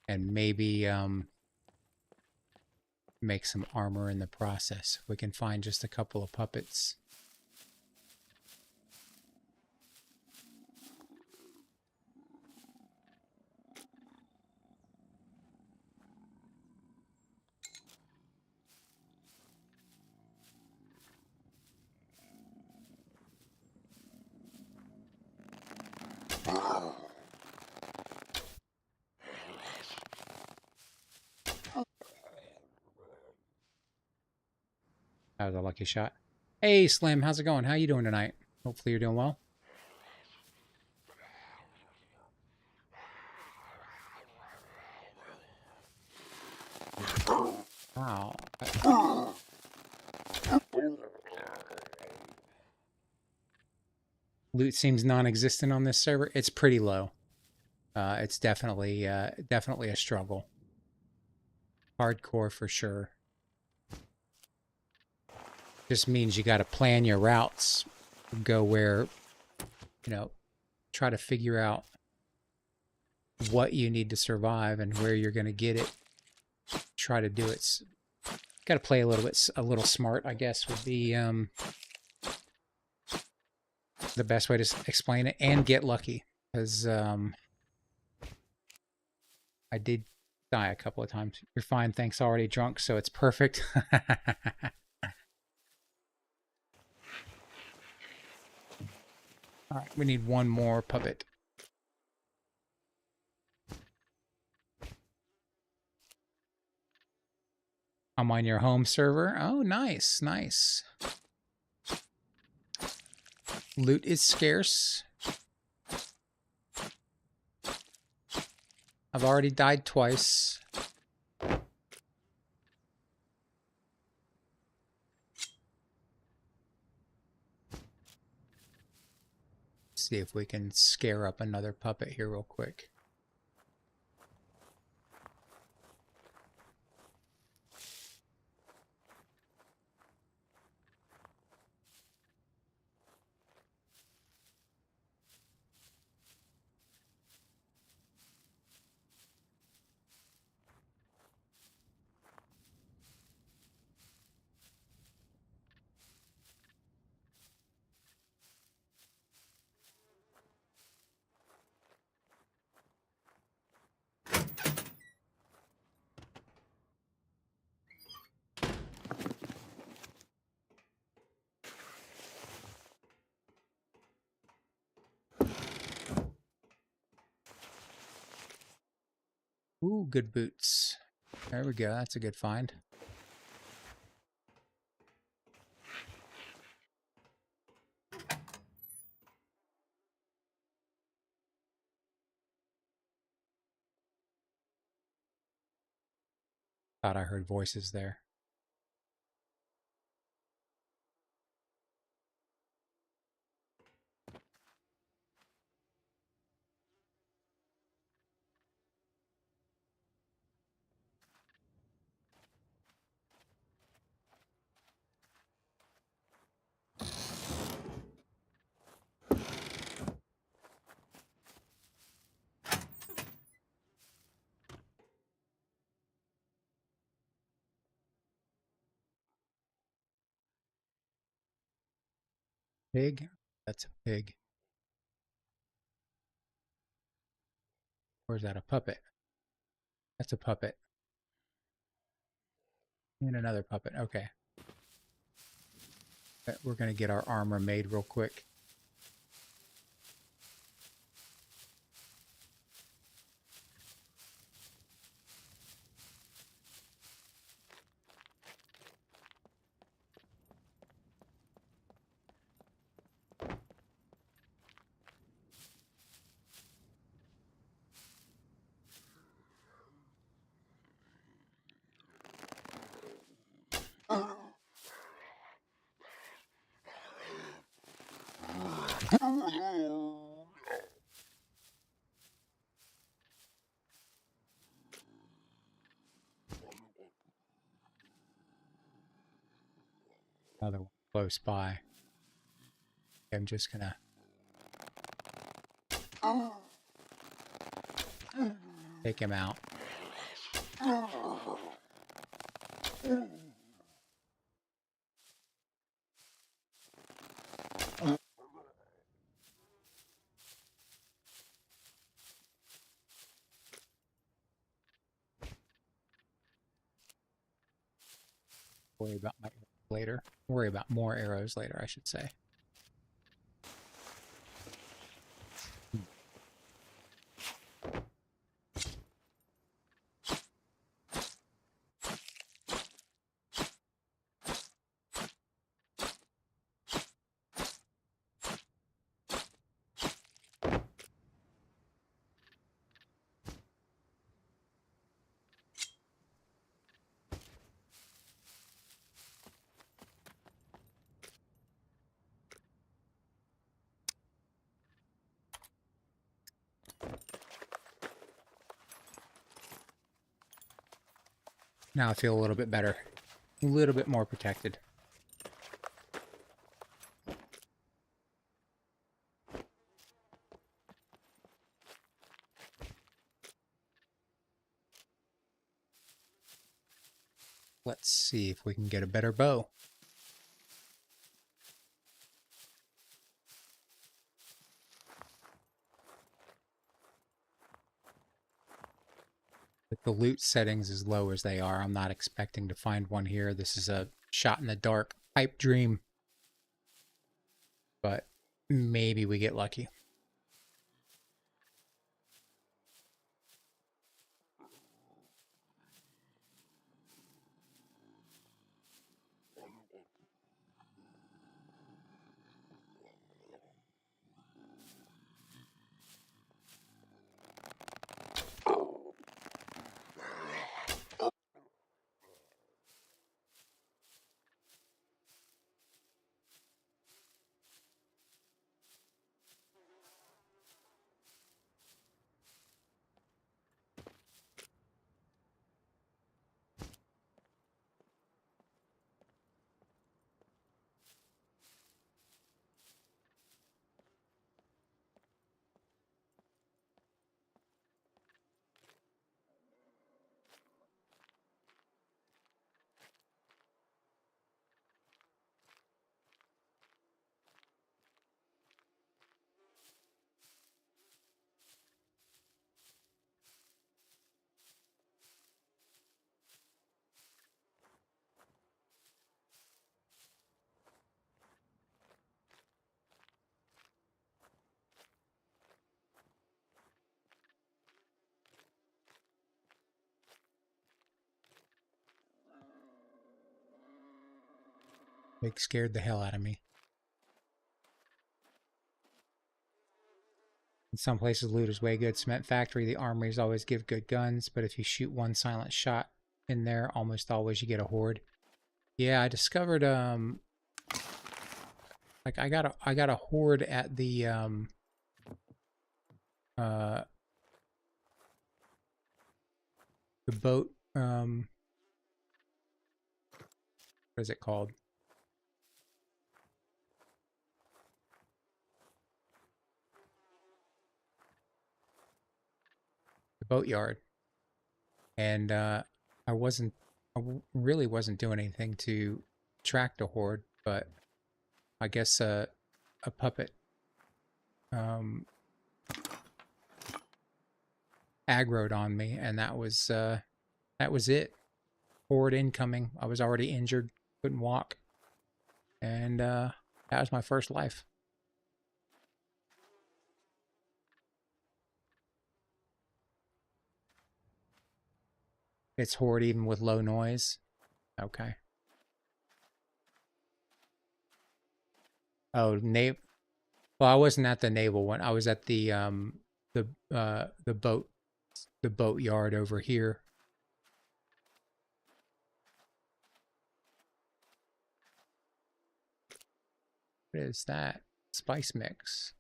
And maybe make some armor in the process. We can find just a couple of puppets. That was a lucky shot. Hey, Slim, how's it going? How you doing tonight? Hopefully you're doing well. Wow. Loot seems non-existent on this server. It's pretty low. It's definitely a struggle. Hardcore for sure. Just means you got to plan your routes, go where, try to figure out what you need to survive and where you're going to get it. Try to do it. Got to play a little smart, I guess, would be the best way to explain it, and get lucky, because I did die a couple of times. You're fine, thanks. Already drunk, so it's perfect. All right, we need one more puppet. I'm on your home server. Oh, nice, nice. Loot is scarce. I've already died twice. see if we can scare up another puppet here real quick. Ooh, good boots. There we go. That's a good find. Thought I heard voices there. Pig? That's a pig. Or is that a puppet? That's a puppet. And another puppet. Okay. We're going to get our armor made real quick. Another one close by. I'm just gonna take him out. Worry about my arrows later. Worry about more arrows later, I should say. Now I feel a little bit better. A little bit more protected. Let's see if we can get a better bow. With the loot settings as low as they are, I'm not expecting to find one here. This is a shot in the dark pipe dream. But maybe we get lucky. It scared the hell out of me. In some places, loot is way good. Cement factory, the armories always give good guns, but if you shoot one silent shot in there, almost always you get a horde. Yeah, I discovered like I got a horde at the boat what is it called? The boatyard. And really wasn't doing anything to attract a horde, but I guess a puppet aggroed on me, and that was it. Horde incoming. I was already injured, couldn't walk, and that was my first life. It's horde even with low noise. Okay. Oh, well, I wasn't at the naval one. I was at the boat yard over here. What is that? Spice mix.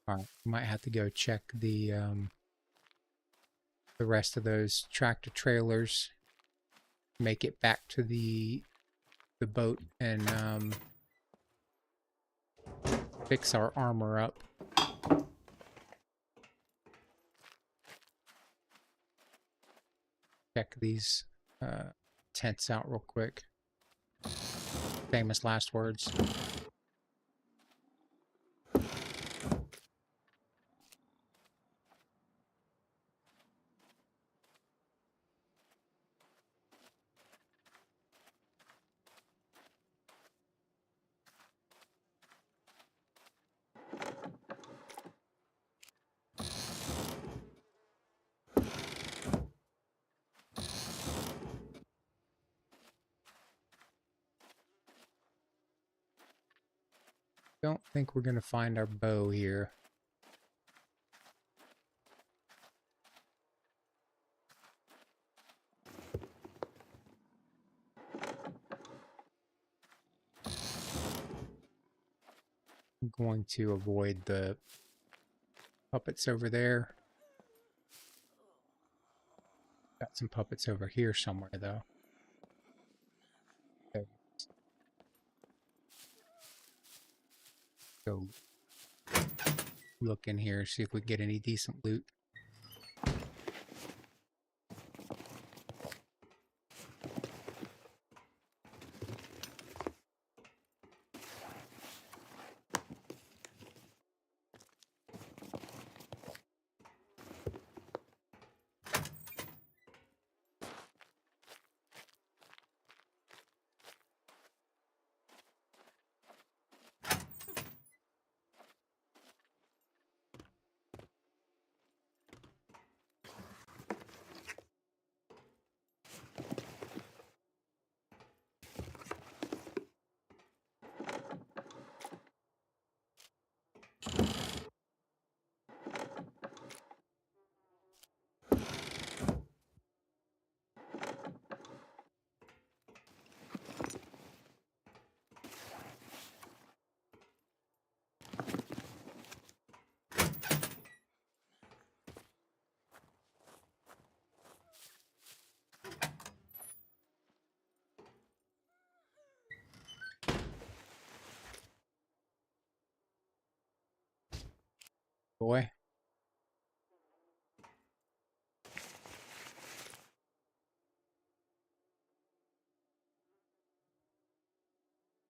All right, might have to go check the rest of those tractor trailers. Make it back to the boat and fix our armor up. Check these tents out real quick. Famous last words. Don't think we're gonna find our bow here. I'm going to avoid the puppets over there. Got some puppets over here somewhere though. Okay. Go look in here, see if we get any decent loot. Boy.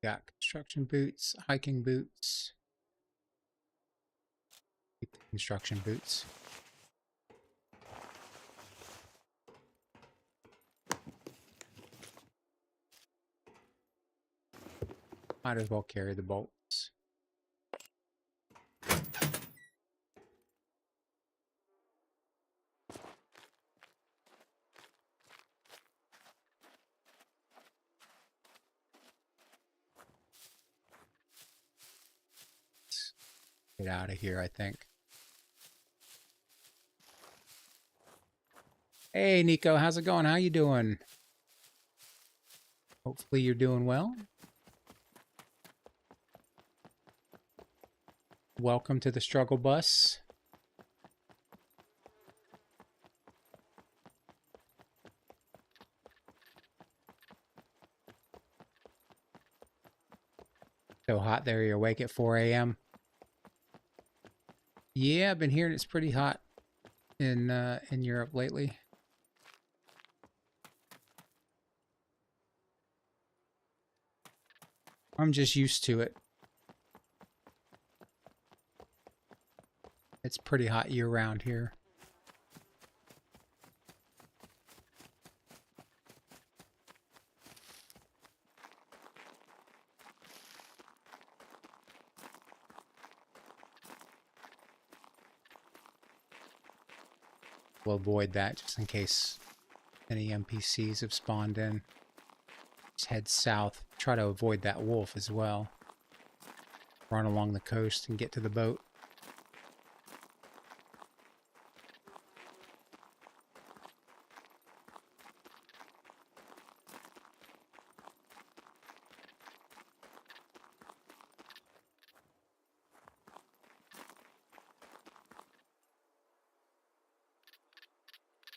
Got construction boots, hiking boots. Keep the construction boots. Might as well carry the bolts. Get out of here, I think. Hey, Nico, how's it going? How you doing? Hopefully you're doing well. Welcome to the struggle bus. So hot there, you're awake at 4 a.m. Yeah, I've been hearing it's pretty hot in Europe lately. I'm just used to it. It's pretty hot year-round here. We'll avoid that just in case any NPCs have spawned in. Just head south. Try to avoid that wolf as well. Run along the coast and get to the boat.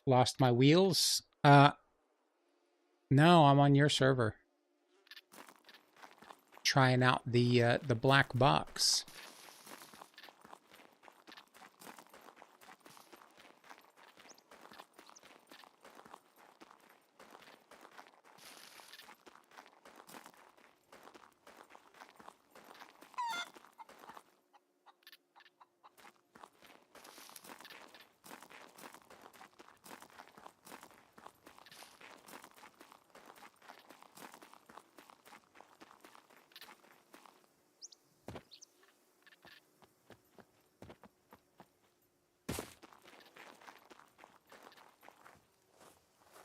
Lost my wheels? No, I'm on your server. Trying out the black box.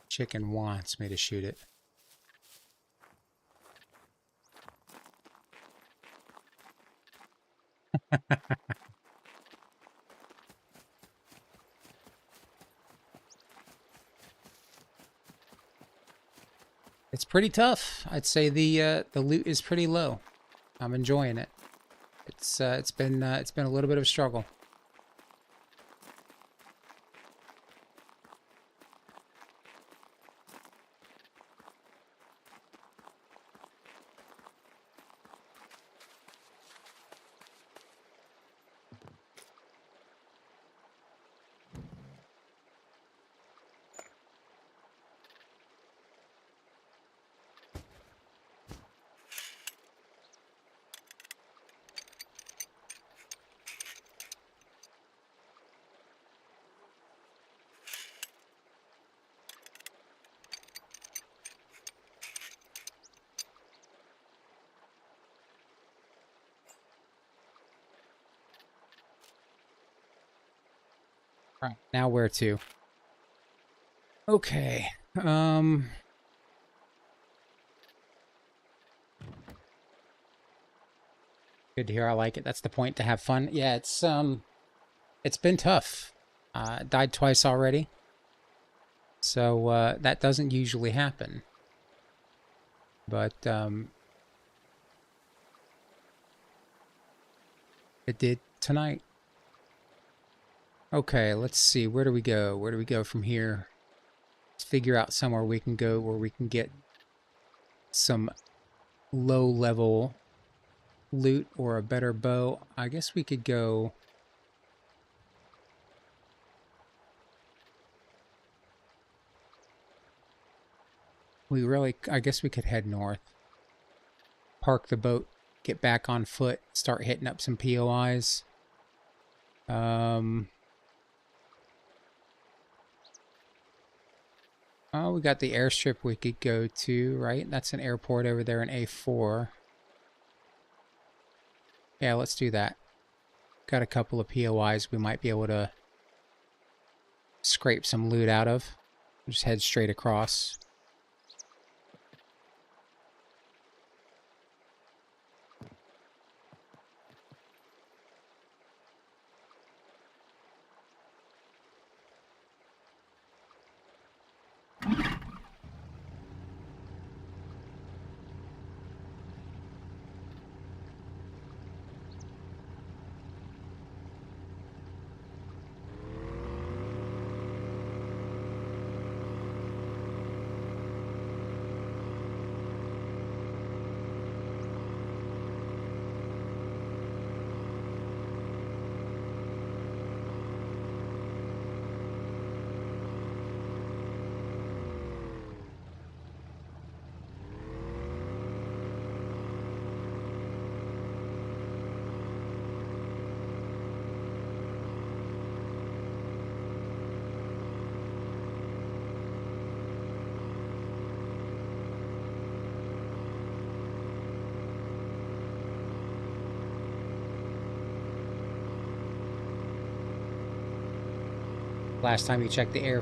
Chicken wants me to shoot it. It's pretty tough. I'd say the loot is pretty low. I'm enjoying it. It's been a little bit of a struggle. Right, now where to? Okay. Good to hear. I like it. That's the point, to have fun. Yeah, it's been tough. Died twice already. So that doesn't usually happen. But it did tonight. Okay, let's see. Where do we go? Where do we go from here? Let's figure out somewhere we can go where we can get some low-level loot or a better bow. I guess we could go... I guess we could head north. Park the boat, get back on foot, start hitting up some POIs. Oh, we got the airstrip we could go to, right? That's an airport over there in A4. Yeah, let's do that. Got a couple of POIs we might be able to scrape some loot out of. Just head straight across. Last time you checked the air,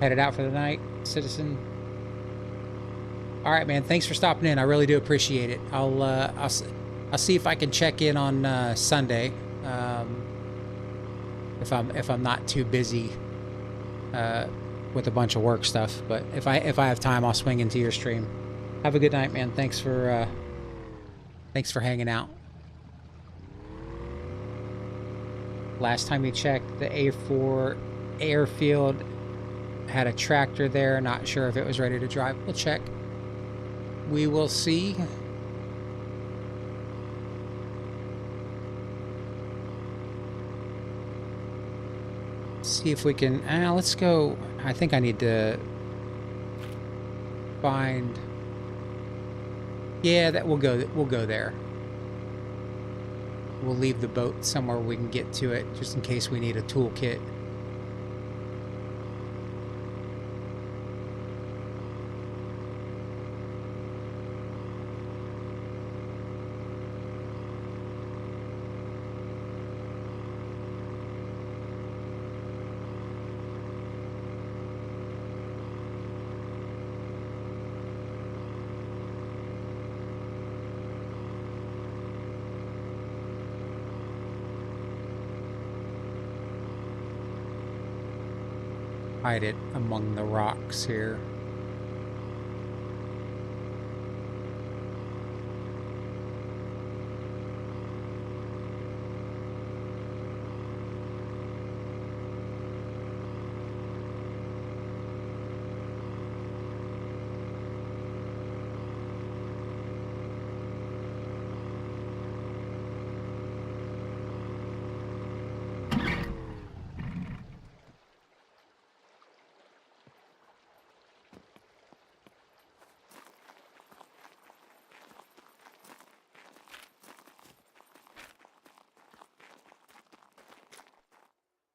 headed out for the night, citizen. All right, man. Thanks for stopping in. I really do appreciate it. I'll see if I can check in on Sunday, if I'm not too busy with a bunch of work stuff. But if I have time, I'll swing into your stream. Have a good night, man. Thanks for hanging out. Last time we checked, the A4 airfield had a tractor there. Not sure if it was ready to drive. We'll check. We will see. See if we can. Let's go. I think I need to find. Yeah, we'll go there. We'll leave the boat somewhere we can get to it, just in case we need a toolkit. Hide it among the rocks here.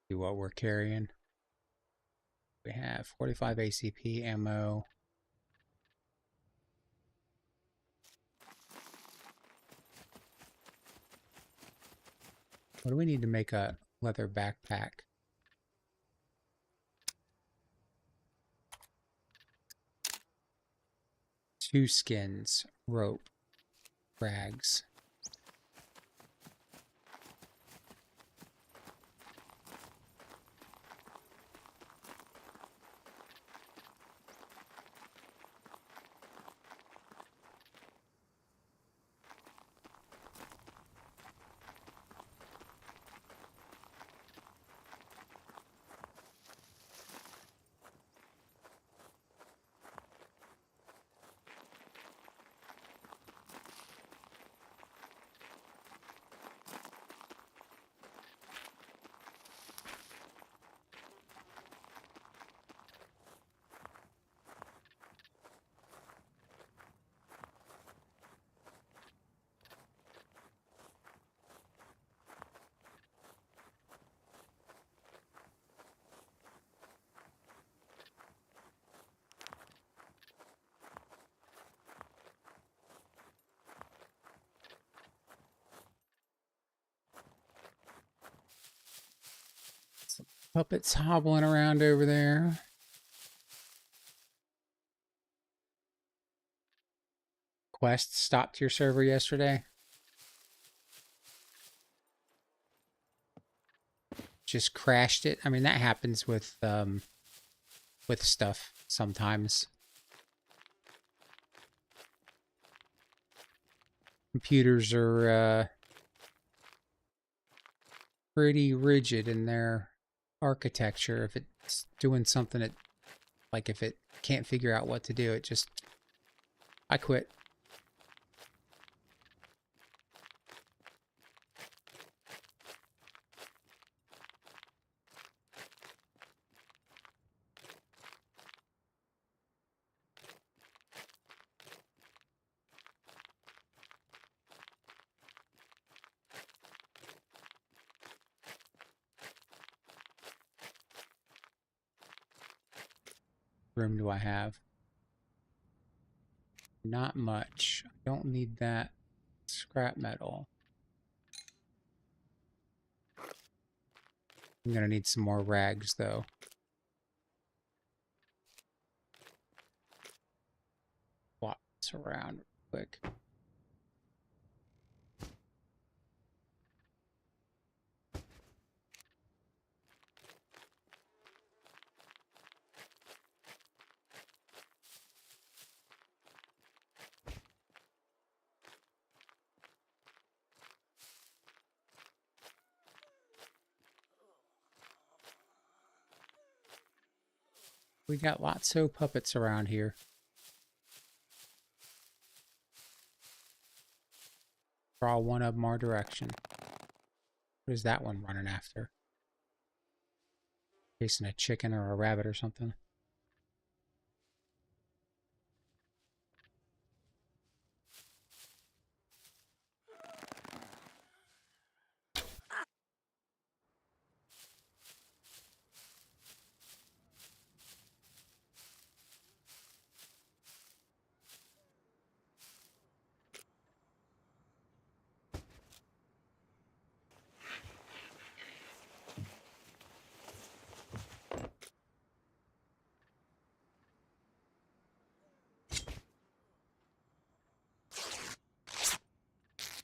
See what we're carrying. We have 45 ACP ammo. What do we need to make a leather backpack? 2 skins, rope, rags. Puppets hobbling around over there. Quest stopped your server yesterday. Just crashed it. I mean, that happens with stuff sometimes. Computers are pretty rigid in their architecture. If it's doing something that, like if it can't figure out what to do, it just, I quit. Room do I have? Not much. I don't need that scrap metal. I'm gonna need some more rags, though. Swap this around real quick. We got lots of puppets around here. Draw one of them our direction. What is that one running after? Chasing a chicken or a rabbit or something.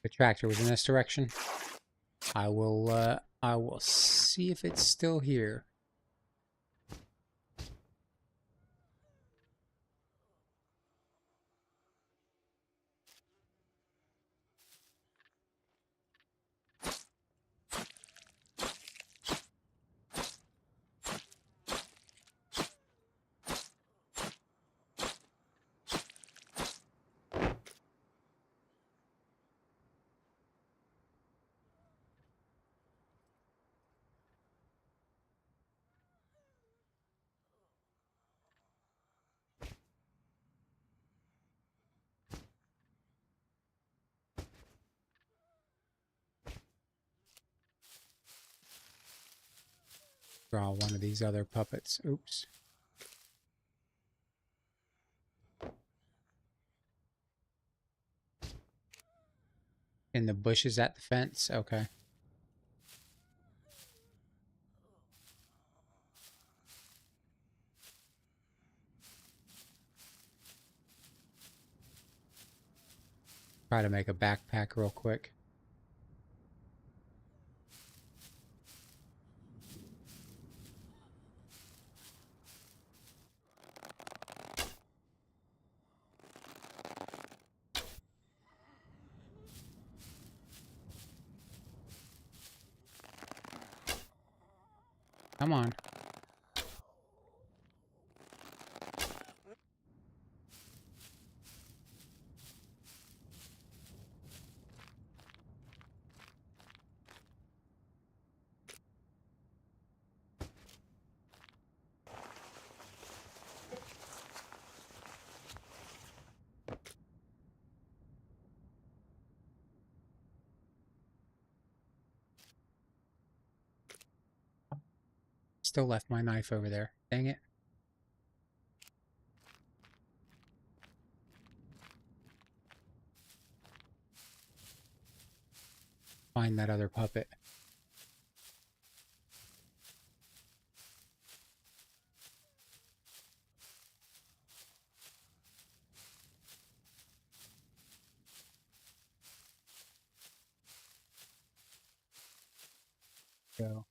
The tractor was in this direction. I will see if it's still here. Draw one of these other puppets. Oops. In the bushes at the fence? Okay. Try to make a backpack real quick. Come on. Still left my knife over there. Dang it. Find that other puppet. Go.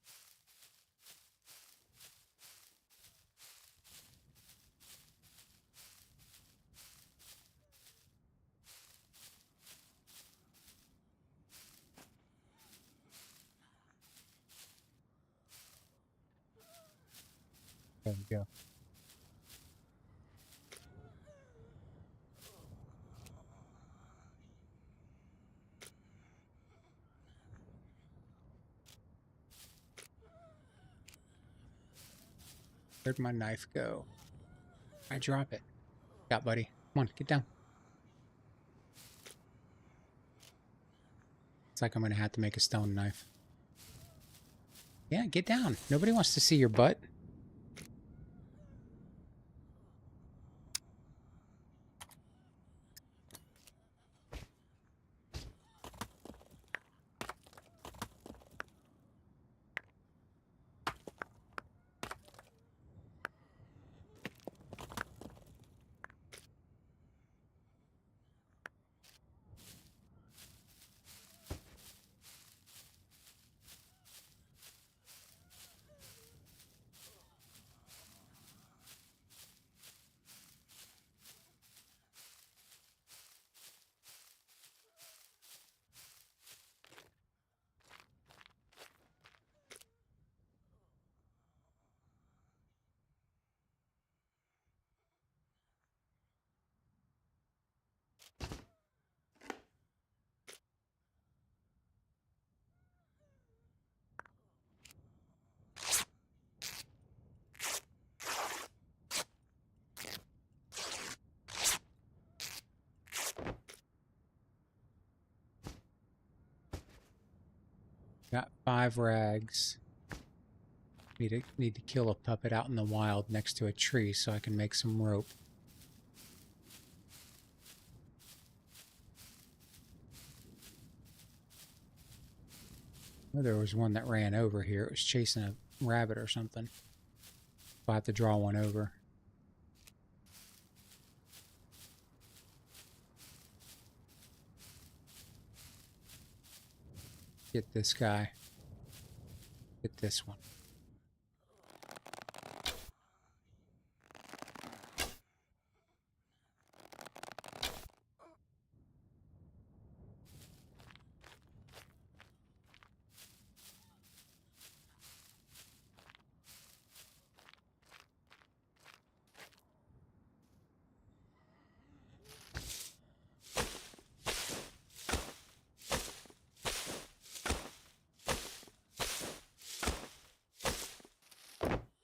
There we go. Where'd my knife go? I drop it. Got, buddy. Come on, get down. It's like I'm gonna have to make a stone knife. Yeah, get down. Nobody wants to see your butt. Got 5 rags. Need to kill a puppet out in the wild next to a tree so I can make some rope. Oh, there was one that ran over here. It was chasing a rabbit or something. I'll have to draw one over. Get this guy. Get this one.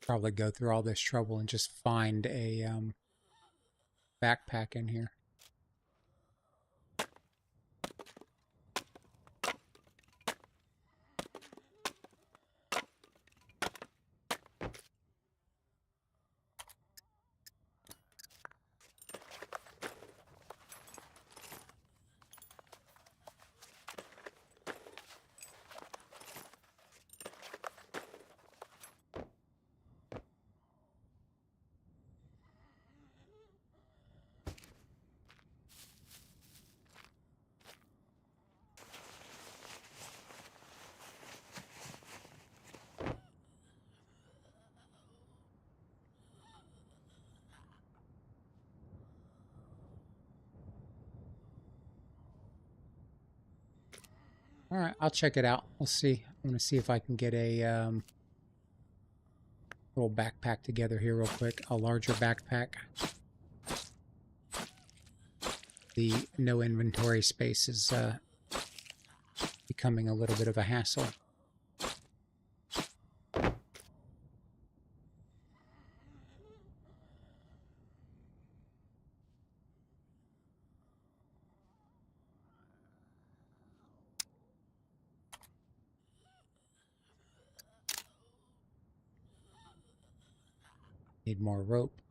Probably go through all this trouble and just find a backpack in here. All right, I'll check it out. We'll see. I'm going to see if I can get a little backpack together here real quick. A larger backpack. The no inventory space is becoming a little bit of a hassle. Need more rope.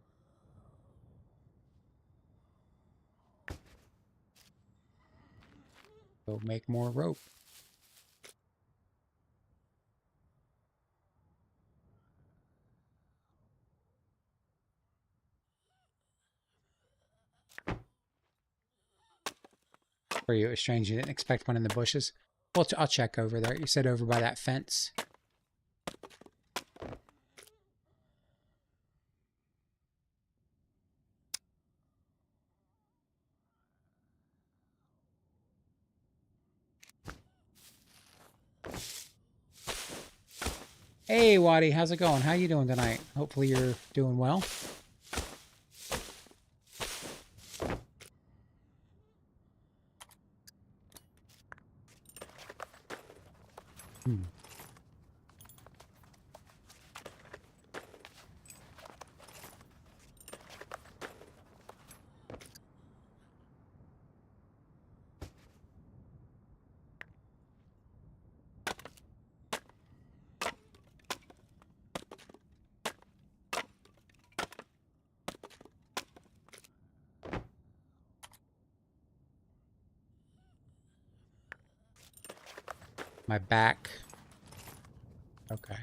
Go make more rope. For you, it was strange you didn't expect one in the bushes. Well, I'll check over there. You said over by that fence. Hey, Waddy, how's it going? How you doing tonight? Hopefully you're doing well. My back. Okay.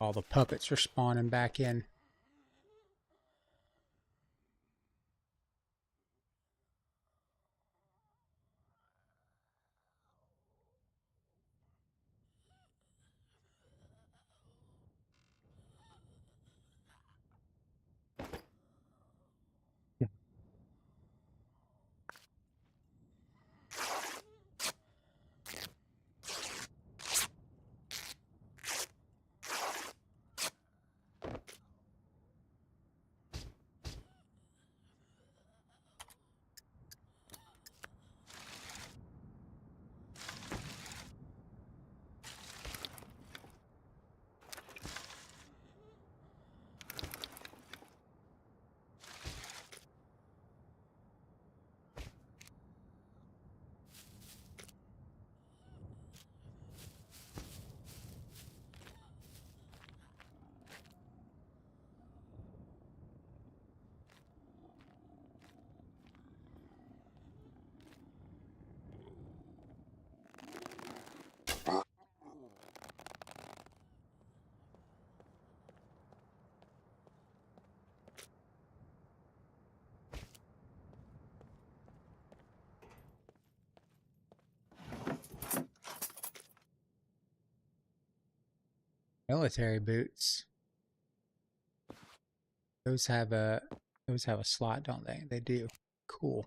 All the puppets are spawning back in. Military boots. Those have a slot, don't they? They do. Cool.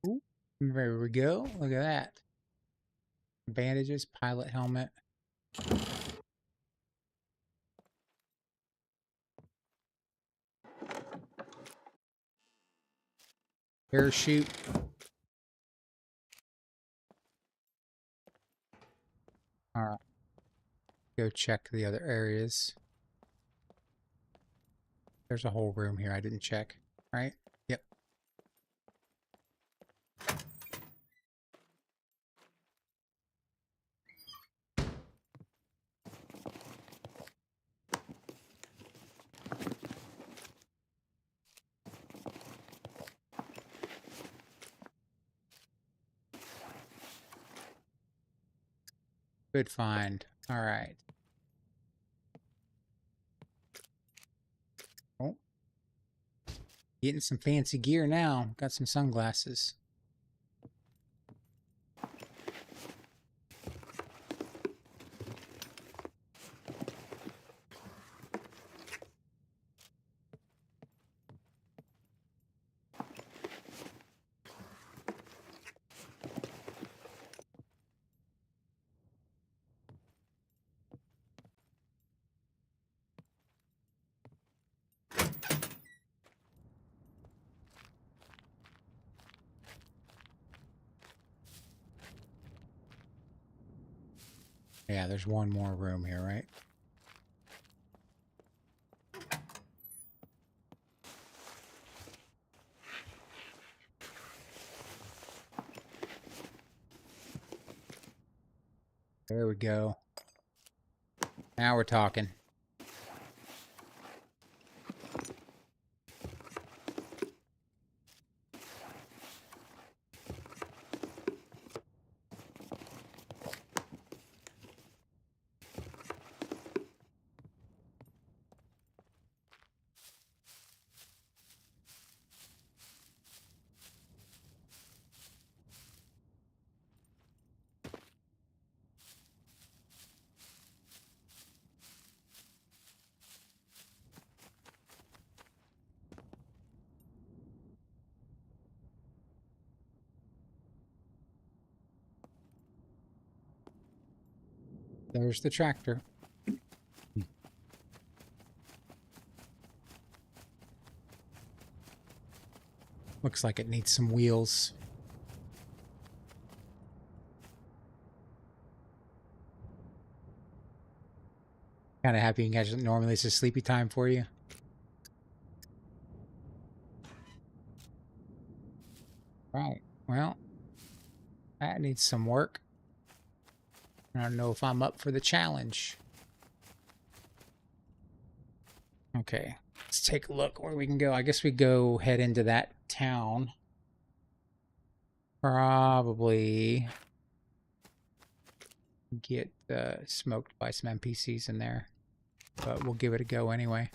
Ooh, there we go. Look at that. Bandages, pilot helmet. Parachute. Alright. Go check the other areas. There's a whole room here I didn't check, right? Yep. Good find. Alright. Oh. Getting some fancy gear now. Got some sunglasses. Yeah, there's one more room here, right? There we go. Now we're talking. There's the tractor. Looks like it needs some wheels. Kind of happy you guys. Normally it's a sleepy time for you. Right. Well, that needs some work. I don't know if I'm up for the challenge. Okay. Let's take a look where we can go. I guess we go head into that town. Probably get smoked by some NPCs in there. but we'll give it a go anyway.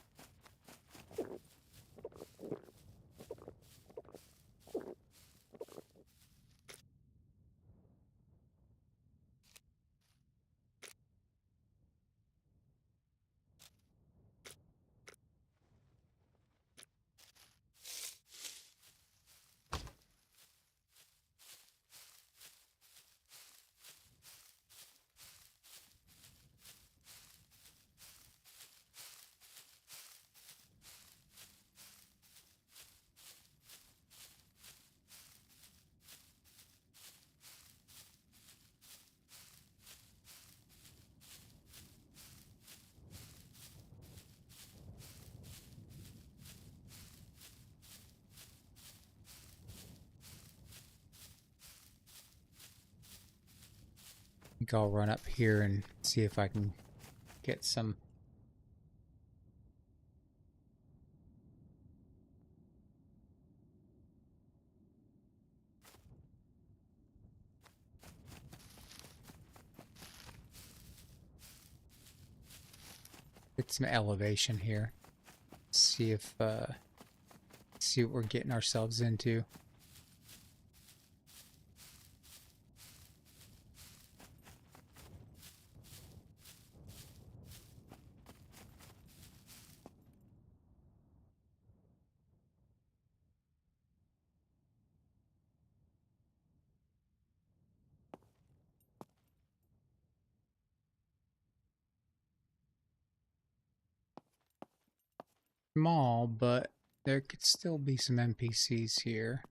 I think I'll run up here and see if I can get some. Get some elevation here. See if see what we're getting ourselves into. Small, but there could still be some NPCs here.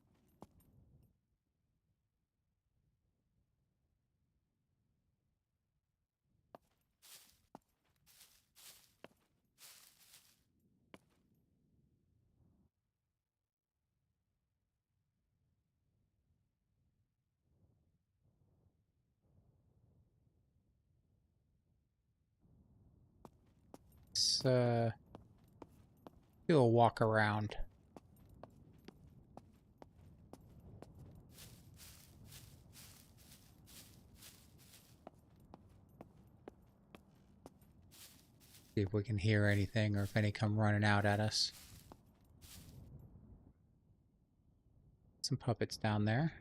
Let's do a walk around. See if we can hear anything or if any come running out at us. Some puppets down there.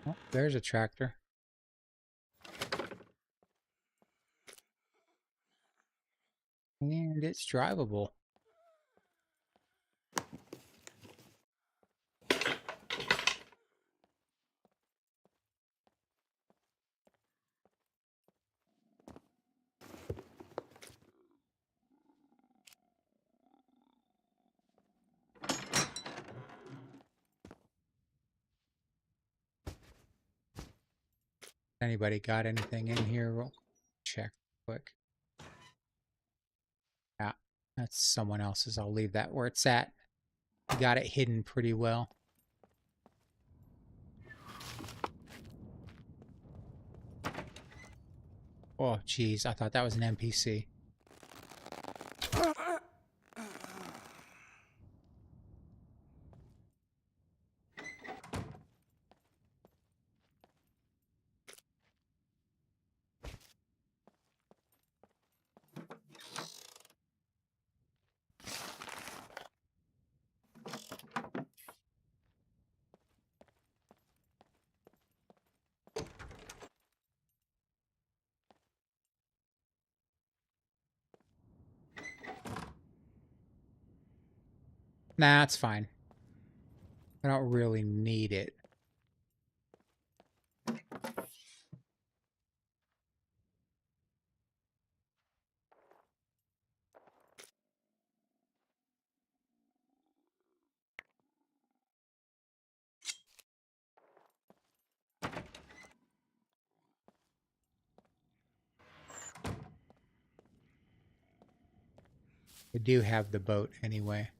Oh, there's a tractor. And it's drivable. Anybody got anything in here? We'll check quick. Yeah, that's someone else's. I'll leave that where it's at. Got it hidden pretty well. Oh, geez. I thought that was an NPC. Nah, it's fine. I don't really need it. We do have the boat anyway.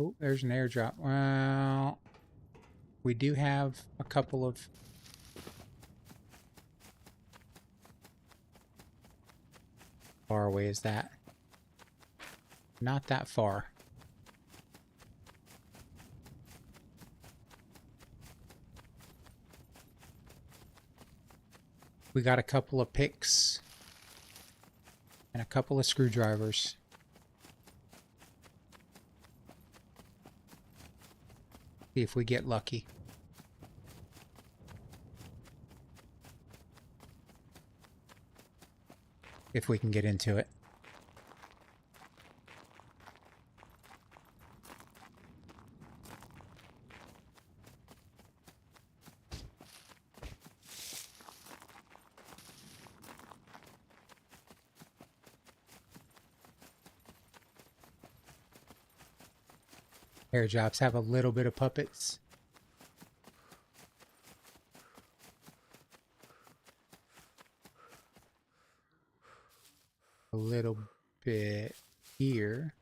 Oh, there's an airdrop. Well, we do have a couple of... How far away is that? Not that far. We got a couple of picks and a couple of screwdrivers. See if we get lucky. If we can get into it. Airdrops have a little bit of puppets. A little bit here.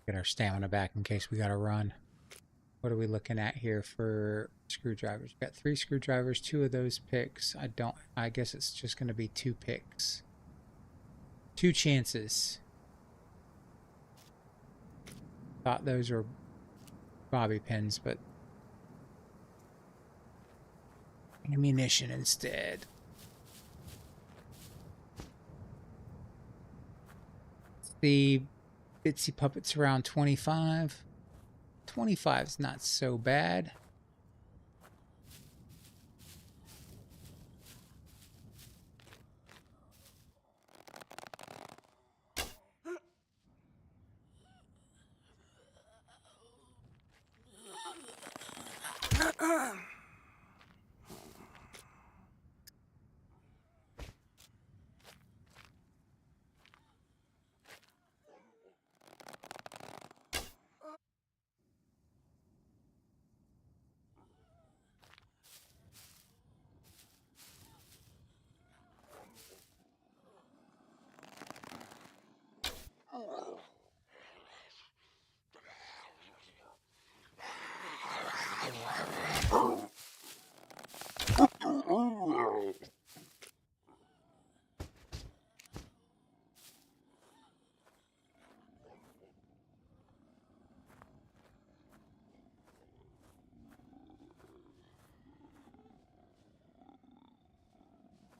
Get our stamina back in case we gotta run. What are we looking at here for screwdrivers? We've got 3 screwdrivers, 2 of those picks. I guess it's just gonna be 2 picks. 2 chances. Thought those were bobby pins, but ammunition instead. The Bitsy puppets around 25. 25 is not so bad.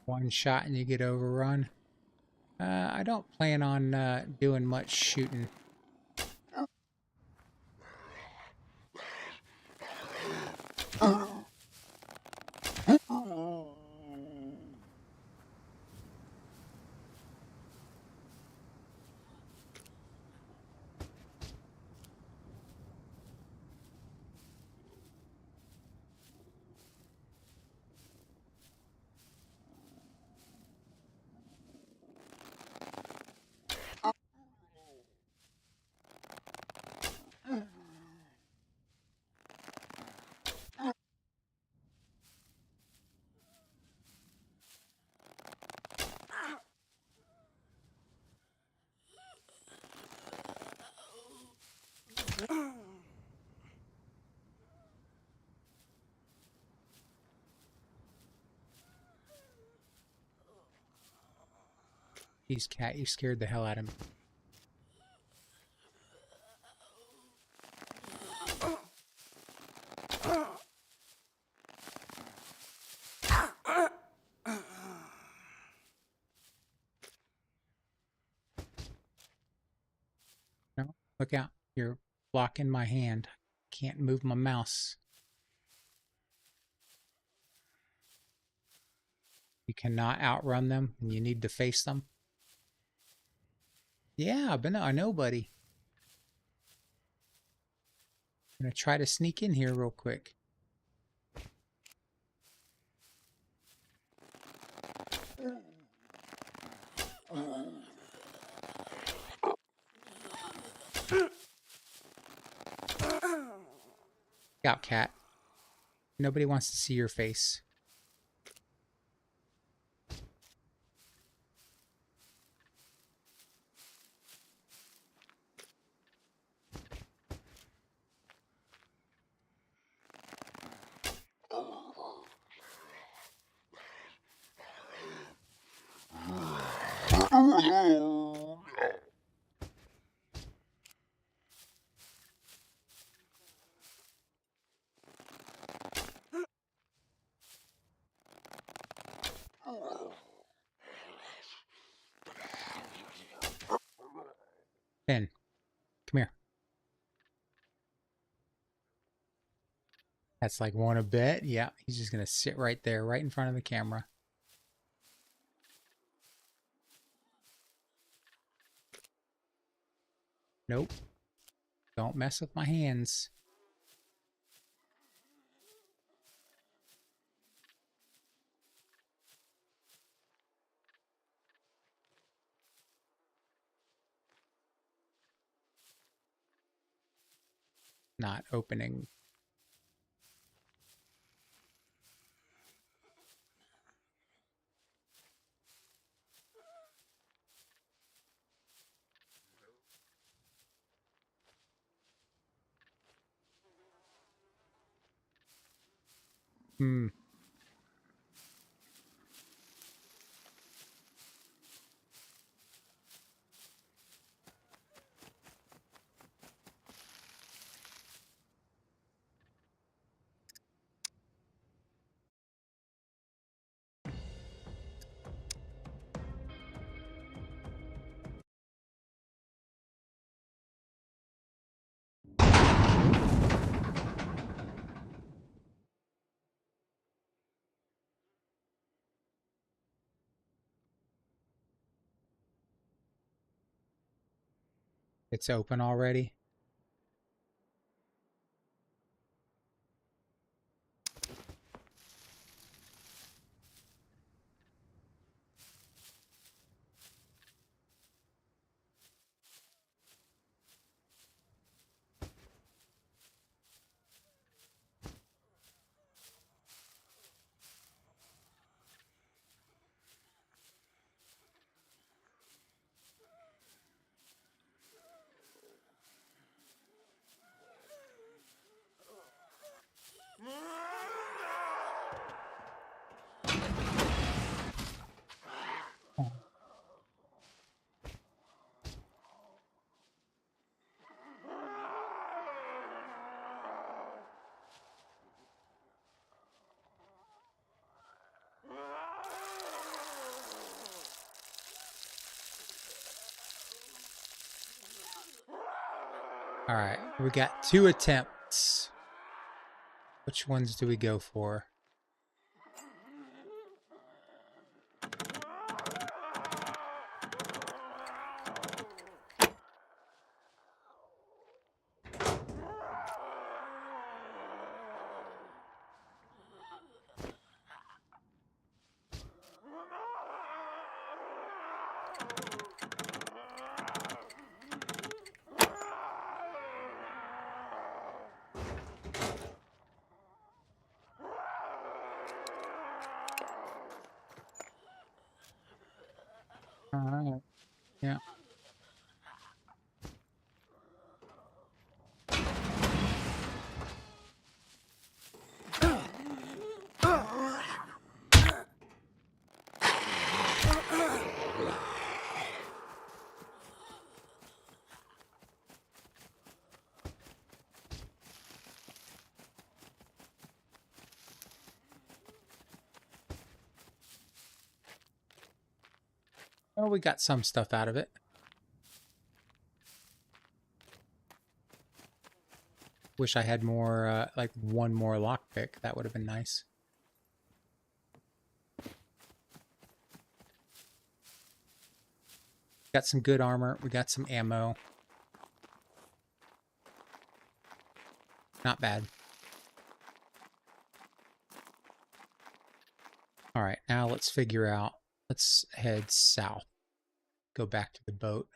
One shot and you get overrun. I don't plan on doing much shooting. Jeez, cat, you scared the hell out of me. No, look out. You're blocking my hand. Can't move my mouse. You cannot outrun them, and you need to face them. Yeah, but no, I know, buddy. I'm gonna try to sneak in here real quick. Out, cat. Nobody wants to see your face. Ben, come here. That's like one a bet. Yeah, he's just gonna sit right there, right in front of the camera. Nope. Don't mess with my hands. Not opening. Hmm. It's open already. All right, we got 2 attempts. Which ones do we go for? All right. Yeah. Well, we got some stuff out of it. Wish I had more, like one more lockpick. That would have been nice. Got some good armor. We got some ammo. Not bad. All right, now let's figure out. Let's head south. Go back to the boat.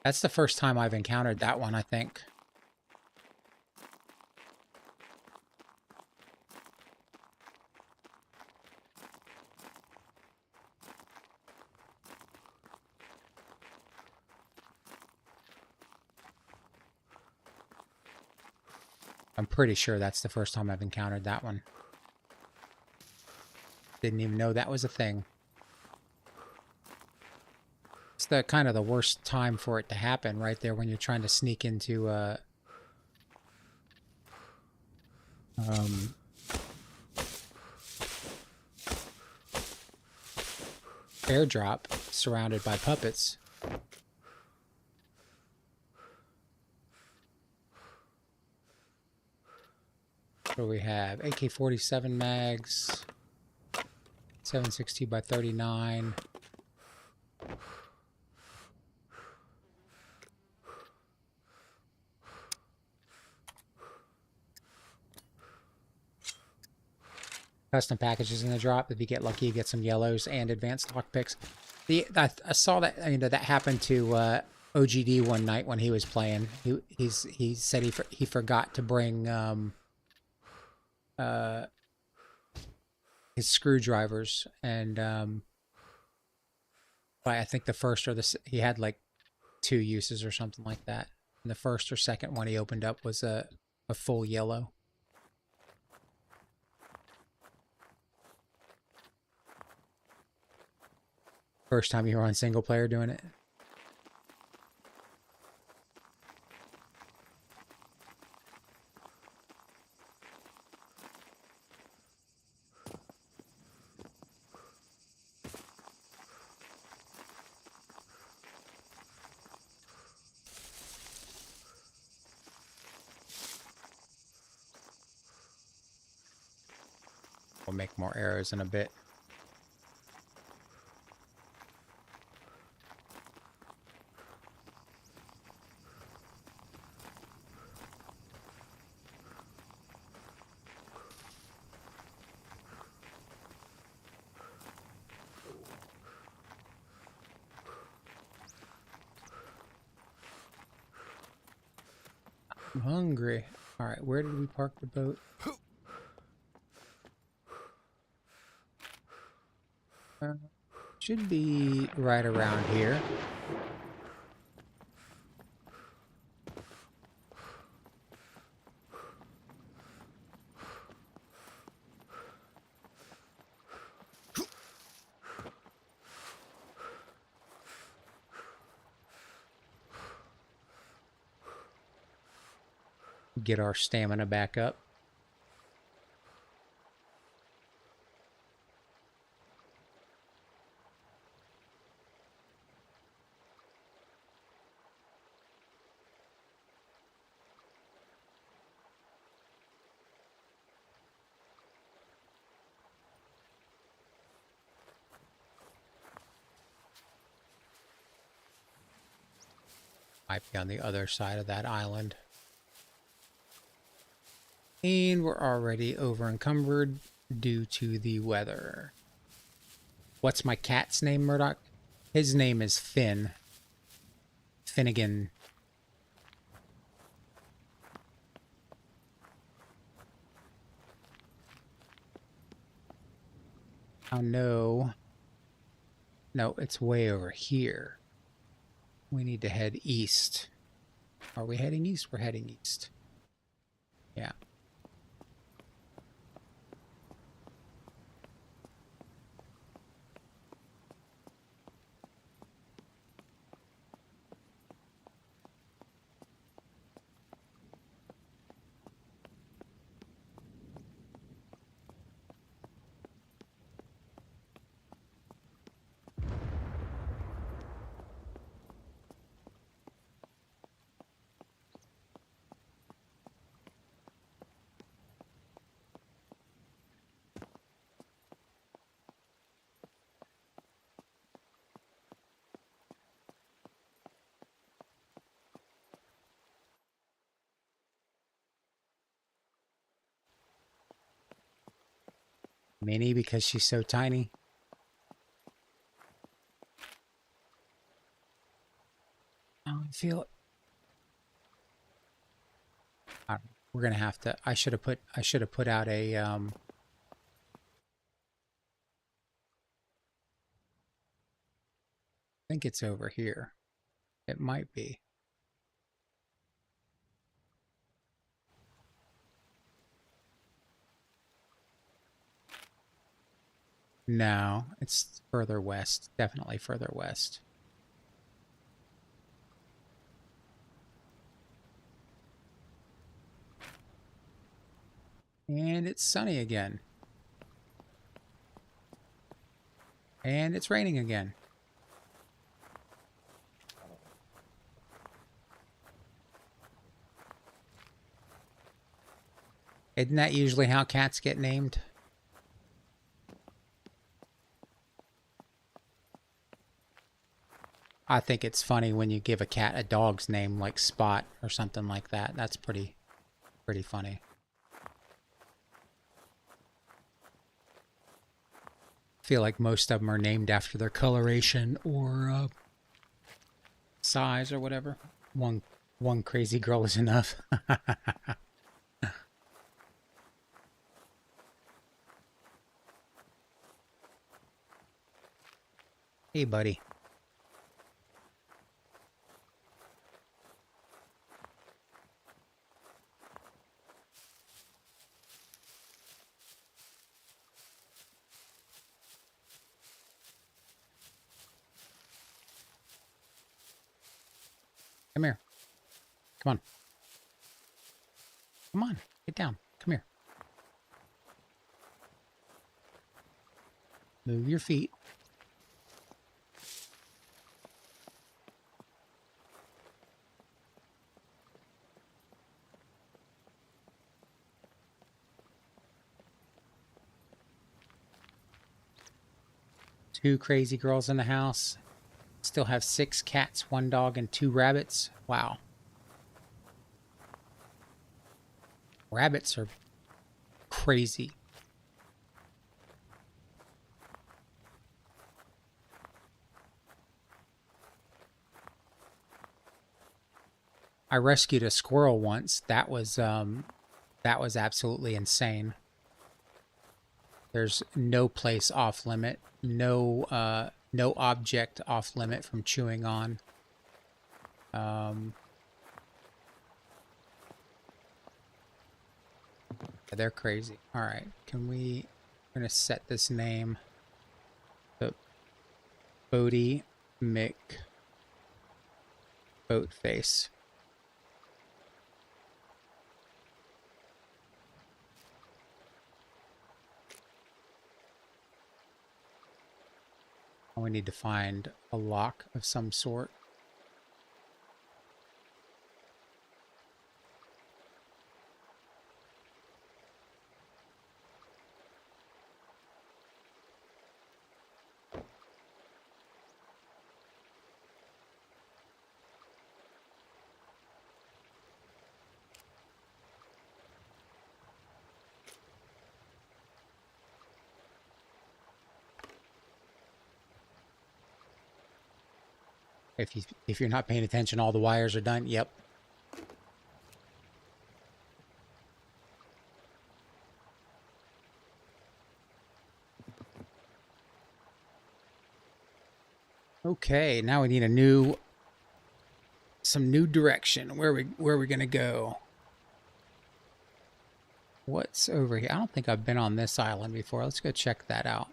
That's the first time I've encountered that one, I think. I'm pretty sure that's the first time I've encountered that one. Didn't even know that was a thing. It's the kind of the worst time for it to happen right there when you're trying to sneak into airdrop surrounded by puppets. What do we have? AK-47 mags, 7.62 by 39. Custom packages in the drop. If you get lucky, you get some yellows and advanced lockpicks. I saw that, you know, that happened to OGD one night when he was playing. He said he forgot to bring his screwdrivers, and I think the first or he had like 2 uses or something like that. And the first or second one he opened up was a full yellow. First time you were on single player doing it? We'll make more arrows in a bit. I'm hungry. All right, where did we park the boat? Should be right around here. Get our stamina back up. Might be on the other side of that island. And we're already over encumbered due to the weather. What's my cat's name, Murdock? His name is Finn. Finnegan. Oh no. No, it's way over here. We need to head east. Are we heading east? We're heading east. Yeah. Minnie because she's so tiny. I don't feel it. We're gonna have to. I should have put out a I think it's over here. It might be. No, it's further west. Definitely further west. And it's sunny again. And it's raining again. Isn't that usually how cats get named? I think it's funny when you give a cat a dog's name like Spot or something like that. That's pretty funny. I feel like most of them are named after their coloration or size or whatever. One crazy girl is enough. Hey, buddy. Come here. Come on. Come on. Get down. Come here. Move your feet. Two crazy girls in the house. Still have 6 cats, 1 dog, and 2 rabbits. Wow. Rabbits are crazy. I rescued a squirrel once. That was absolutely insane. There's no place off limit, no object off limit from chewing on. They're crazy. All right, we're gonna set this name. The Bodie Mick Boatface. We need to find a lock of some sort. If you're not paying attention, all the wires are done. Yep. Okay, now we need some new direction. Where are we gonna go? What's over here? I don't think I've been on this island before. Let's go check that out.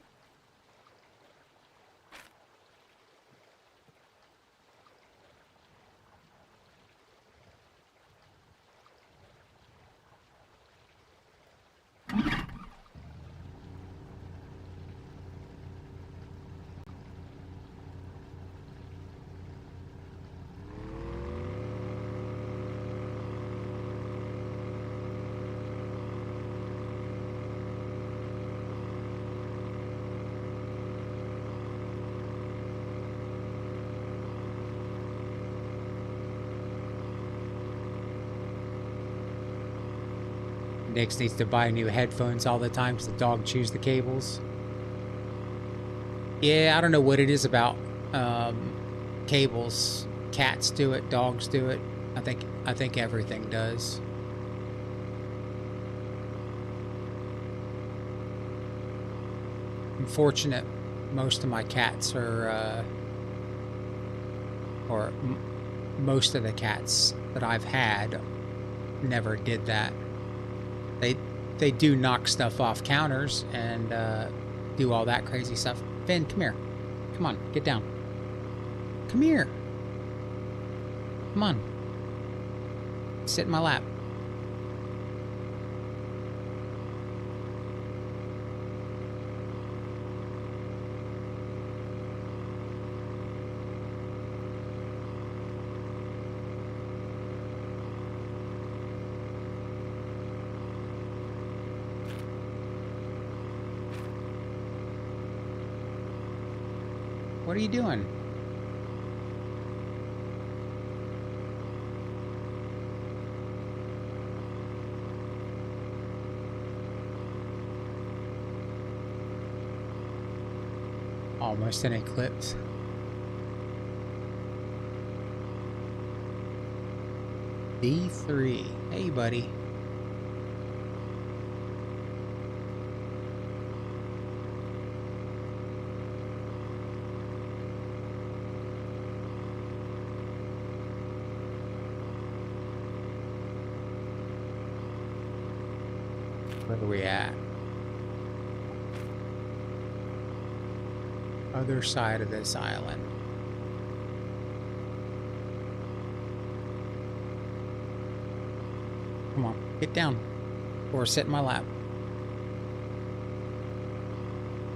Nix needs to buy new headphones all the time because the dog chews the cables. Yeah, I don't know what it is about cables. Cats do it, dogs do it. I think everything does. I'm fortunate most of my cats are most of the cats that I've had never did that. They do knock stuff off counters and do all that crazy stuff. Finn, come here. Come on, get down. Come here. Come on. Sit in my lap. What are you doing? Almost an eclipse. D3. Hey, buddy. Where are we at? Other side of this island. Come on, get down. Or sit in my lap.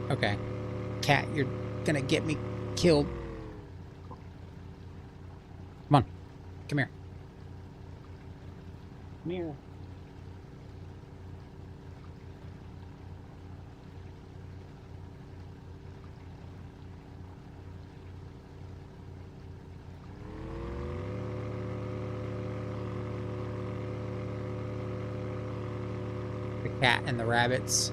Okay. Cat, you're gonna get me killed. Come on. Come here. Come here. Cat and the rabbits.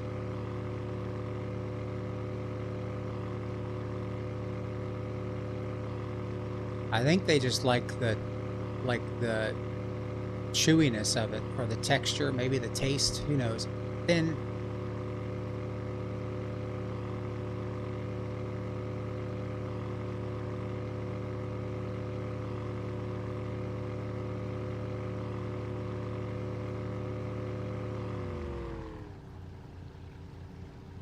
I think they just like the chewiness of it, or the texture, maybe the taste, who knows. Then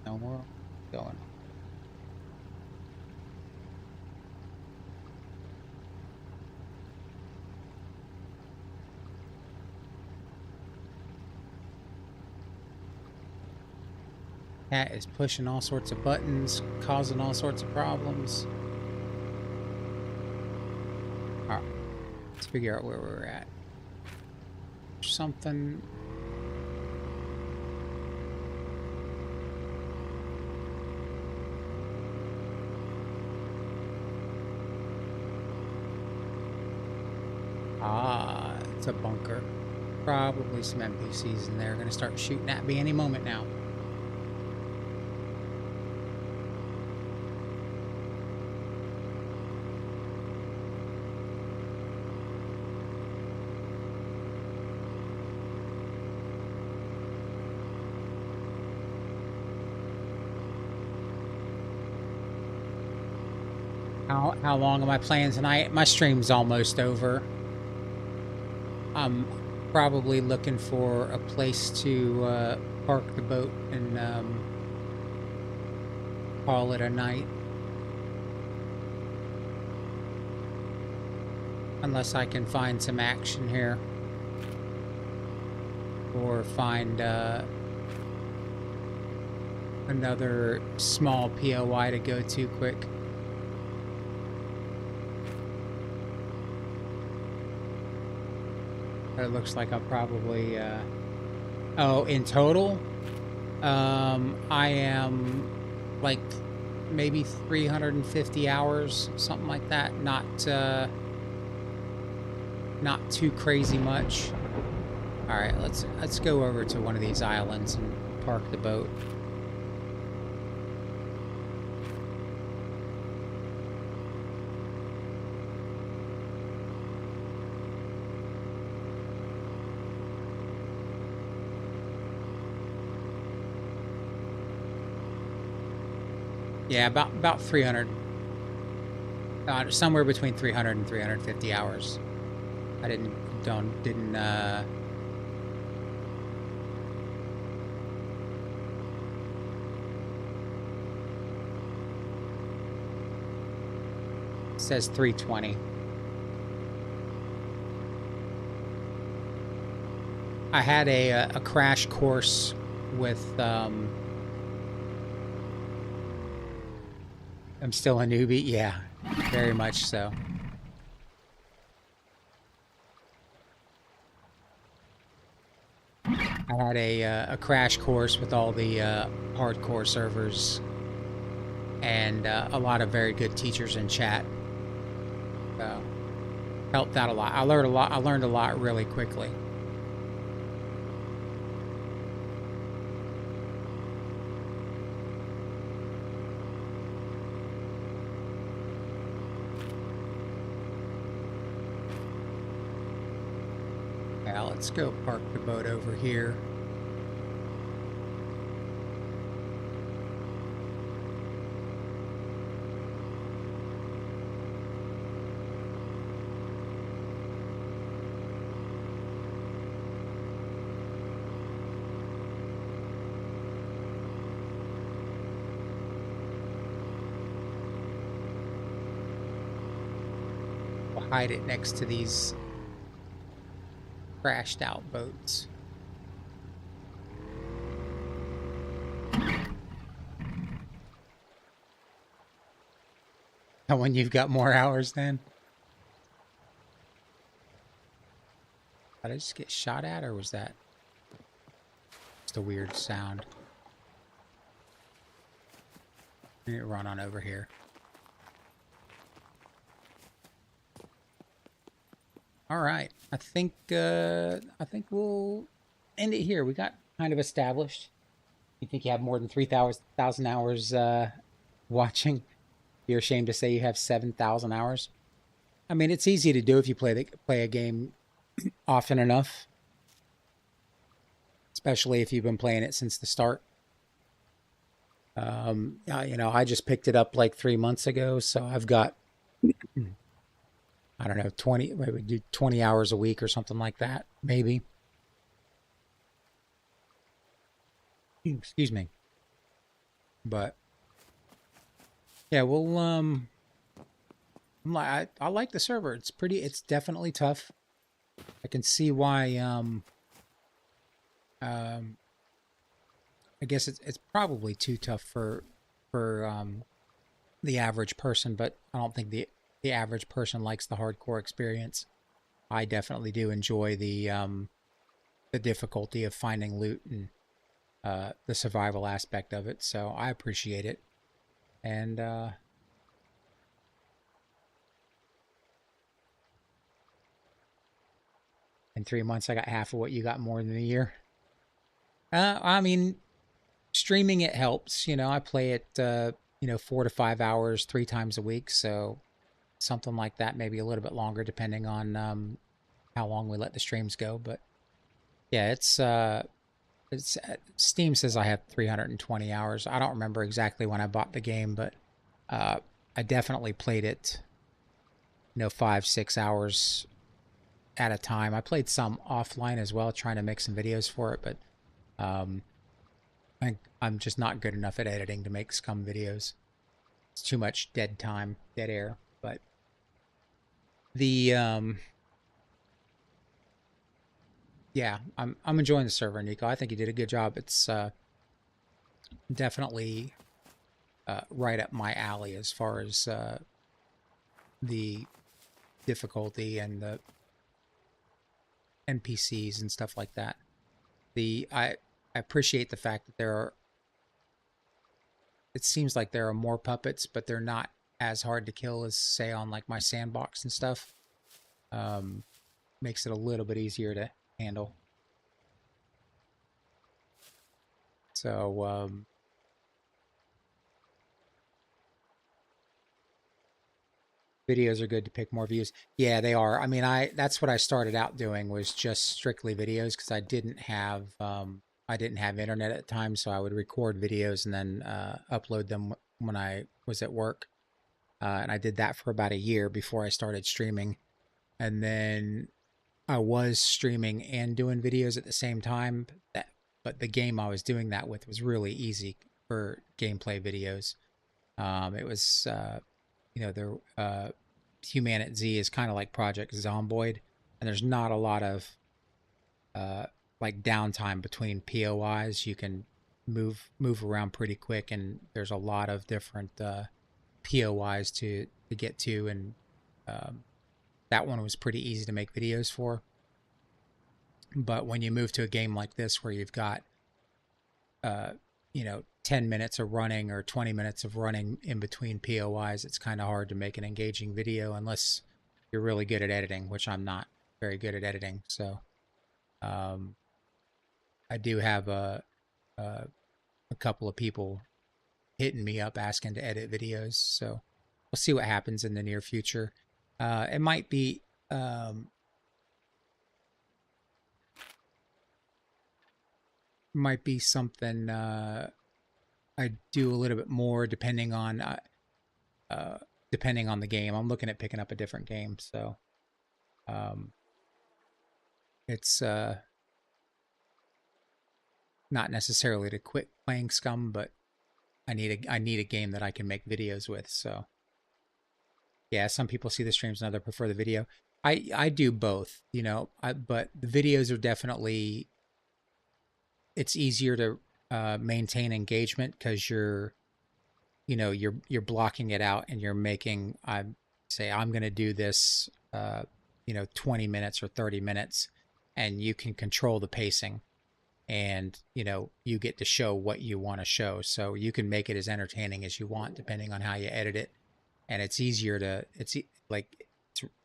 no more going. Cat is pushing all sorts of buttons, causing all sorts of problems. Alright, let's figure out where we're at. Something. Ah, it's a bunker. Probably some NPCs in there. Gonna start shooting at me any moment now. How long am I playing tonight? My stream's almost over. I'm probably looking for a place to park the boat and call it a night. Unless I can find some action here. Or find another small POI to go to quick. It looks like I'll probably, oh, in total, I am like maybe 350 hours, something like that. Not too crazy much. All right, let's go over to one of these islands and park the boat. Yeah, about 300, somewhere between 300 and 350 hours. I didn't it says 320. I had a crash course with I'm still a newbie. Yeah, very much so. I had a crash course with all the hardcore servers and a lot of very good teachers in chat. So helped out a lot. I learned a lot really quickly. Now let's go park the boat over here. We'll hide it next to these crashed out boats. And when you've got more hours then? Did I just get shot at, or was that just a weird sound? Let me run on over here. All right, I think we'll end it here. We got kind of established. You think you have more than 3,000 hours watching? You're ashamed to say you have 7,000 hours. I mean, it's easy to do if you play a game often enough, especially if you've been playing it since the start. You know, I just picked it up like 3 months ago, so I've got, I don't know, 20, maybe do 20 hours a week or something like that, maybe. Excuse me. But yeah, we'll I like the server. It's definitely tough. I can see why I guess it's probably too tough for the average person, but I don't think the average person likes the hardcore experience. I definitely do enjoy the difficulty of finding loot and the survival aspect of it, so I appreciate it. And in 3 months, I got half of what you got more than a year. I mean, streaming it helps. You know, I play it, 4 to 5 hours 3 times a week, so something like that, maybe a little bit longer, depending on how long we let the streams go. But yeah, it's Steam says I have 320 hours. I don't remember exactly when I bought the game, but I definitely played it, 5-6 hours at a time. I played some offline as well, trying to make some videos for it, but I'm just not good enough at editing to make SCUM videos. It's too much dead time, dead air. But the yeah, I'm enjoying the server, Nico. I think you did a good job. It's definitely right up my alley as far as the difficulty and the NPCs and stuff like that. I appreciate the fact that it seems like there are more puppets, but they're not as hard to kill as, say, on like my sandbox and stuff. Makes it a little bit easier to handle. So videos are good to pick more views. Yeah, they are. I mean, that's what I started out doing, was just strictly videos, because I didn't have internet at the time, so I would record videos and then upload them when I was at work. And I did that for about a year before I started streaming. And then I was streaming and doing videos at the same time. But the game I was doing that with was really easy for gameplay videos. It was, Human at Z is kind of like Project Zomboid, and there's not a lot of like downtime between POIs. You can move around pretty quick, and there's a lot of different POIs to get to, and that one was pretty easy to make videos for. But when you move to a game like this, where you've got 10 minutes of running or 20 minutes of running in between POIs, it's kind of hard to make an engaging video unless you're really good at editing, which I'm not very good at editing. So I do have a couple of people hitting me up asking to edit videos. So we'll see what happens in the near future. It might be something I do a little bit more depending on the game. I'm looking at picking up a different game, so it's not necessarily to quit playing SCUM, but I need a game that I can make videos with. So yeah, some people see the streams and others prefer the video. I do both, but the videos are definitely, it's easier to maintain engagement, because you're blocking it out, and you're making, I'm going to do this 20 minutes or 30 minutes, and you can control the pacing, and you get to show what you want to show, so you can make it as entertaining as you want depending on how you edit it. And it's easier to, it's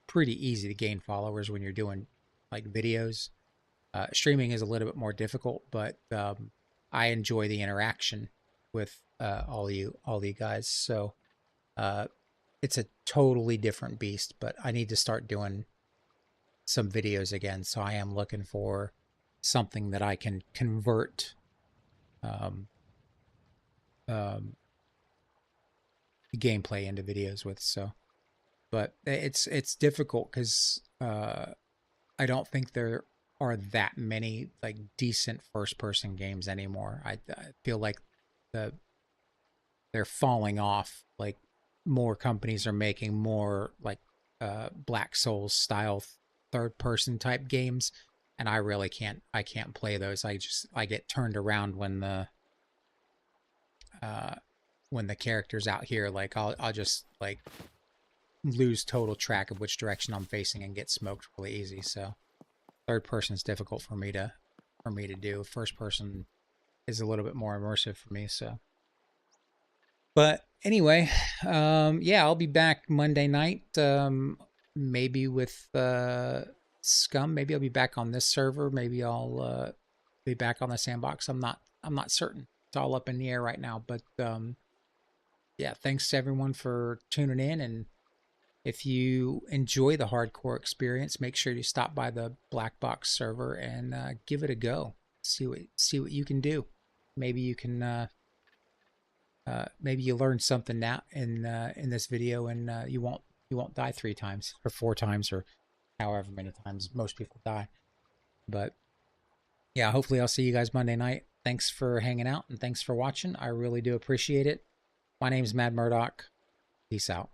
pretty easy to gain followers when you're doing like videos. Streaming is a little bit more difficult, but I enjoy the interaction with all you guys. So it's a totally different beast, but I need to start doing some videos again. So I am looking for something that I can convert gameplay into videos with. So, but it's difficult, because I don't think there are that many like decent first person games anymore. I feel like they're falling off. Like, more companies are making more like Black Souls style third person type games, and I really can't play those. I get turned around when the character's out here. Like, I'll just like lose total track of which direction I'm facing and get smoked really easy. So third person is difficult for me to do. First person is a little bit more immersive for me. So, but anyway, yeah, I'll be back Monday night, maybe with SCUM. Maybe I'll be back on this server. Maybe I'll be back on the sandbox. I'm not certain. It's all up in the air right now. But yeah, thanks to everyone for tuning in. And if you enjoy the hardcore experience, make sure you stop by the Blackbox server and give it a go. See what you can do. Maybe you can maybe you learn something now in this video, and you won't die 3 times or 4 times or however many times most people die. But yeah, hopefully I'll see you guys Monday night. Thanks for hanging out, and thanks for watching. I really do appreciate it. My name's Mad Murdock. Peace out.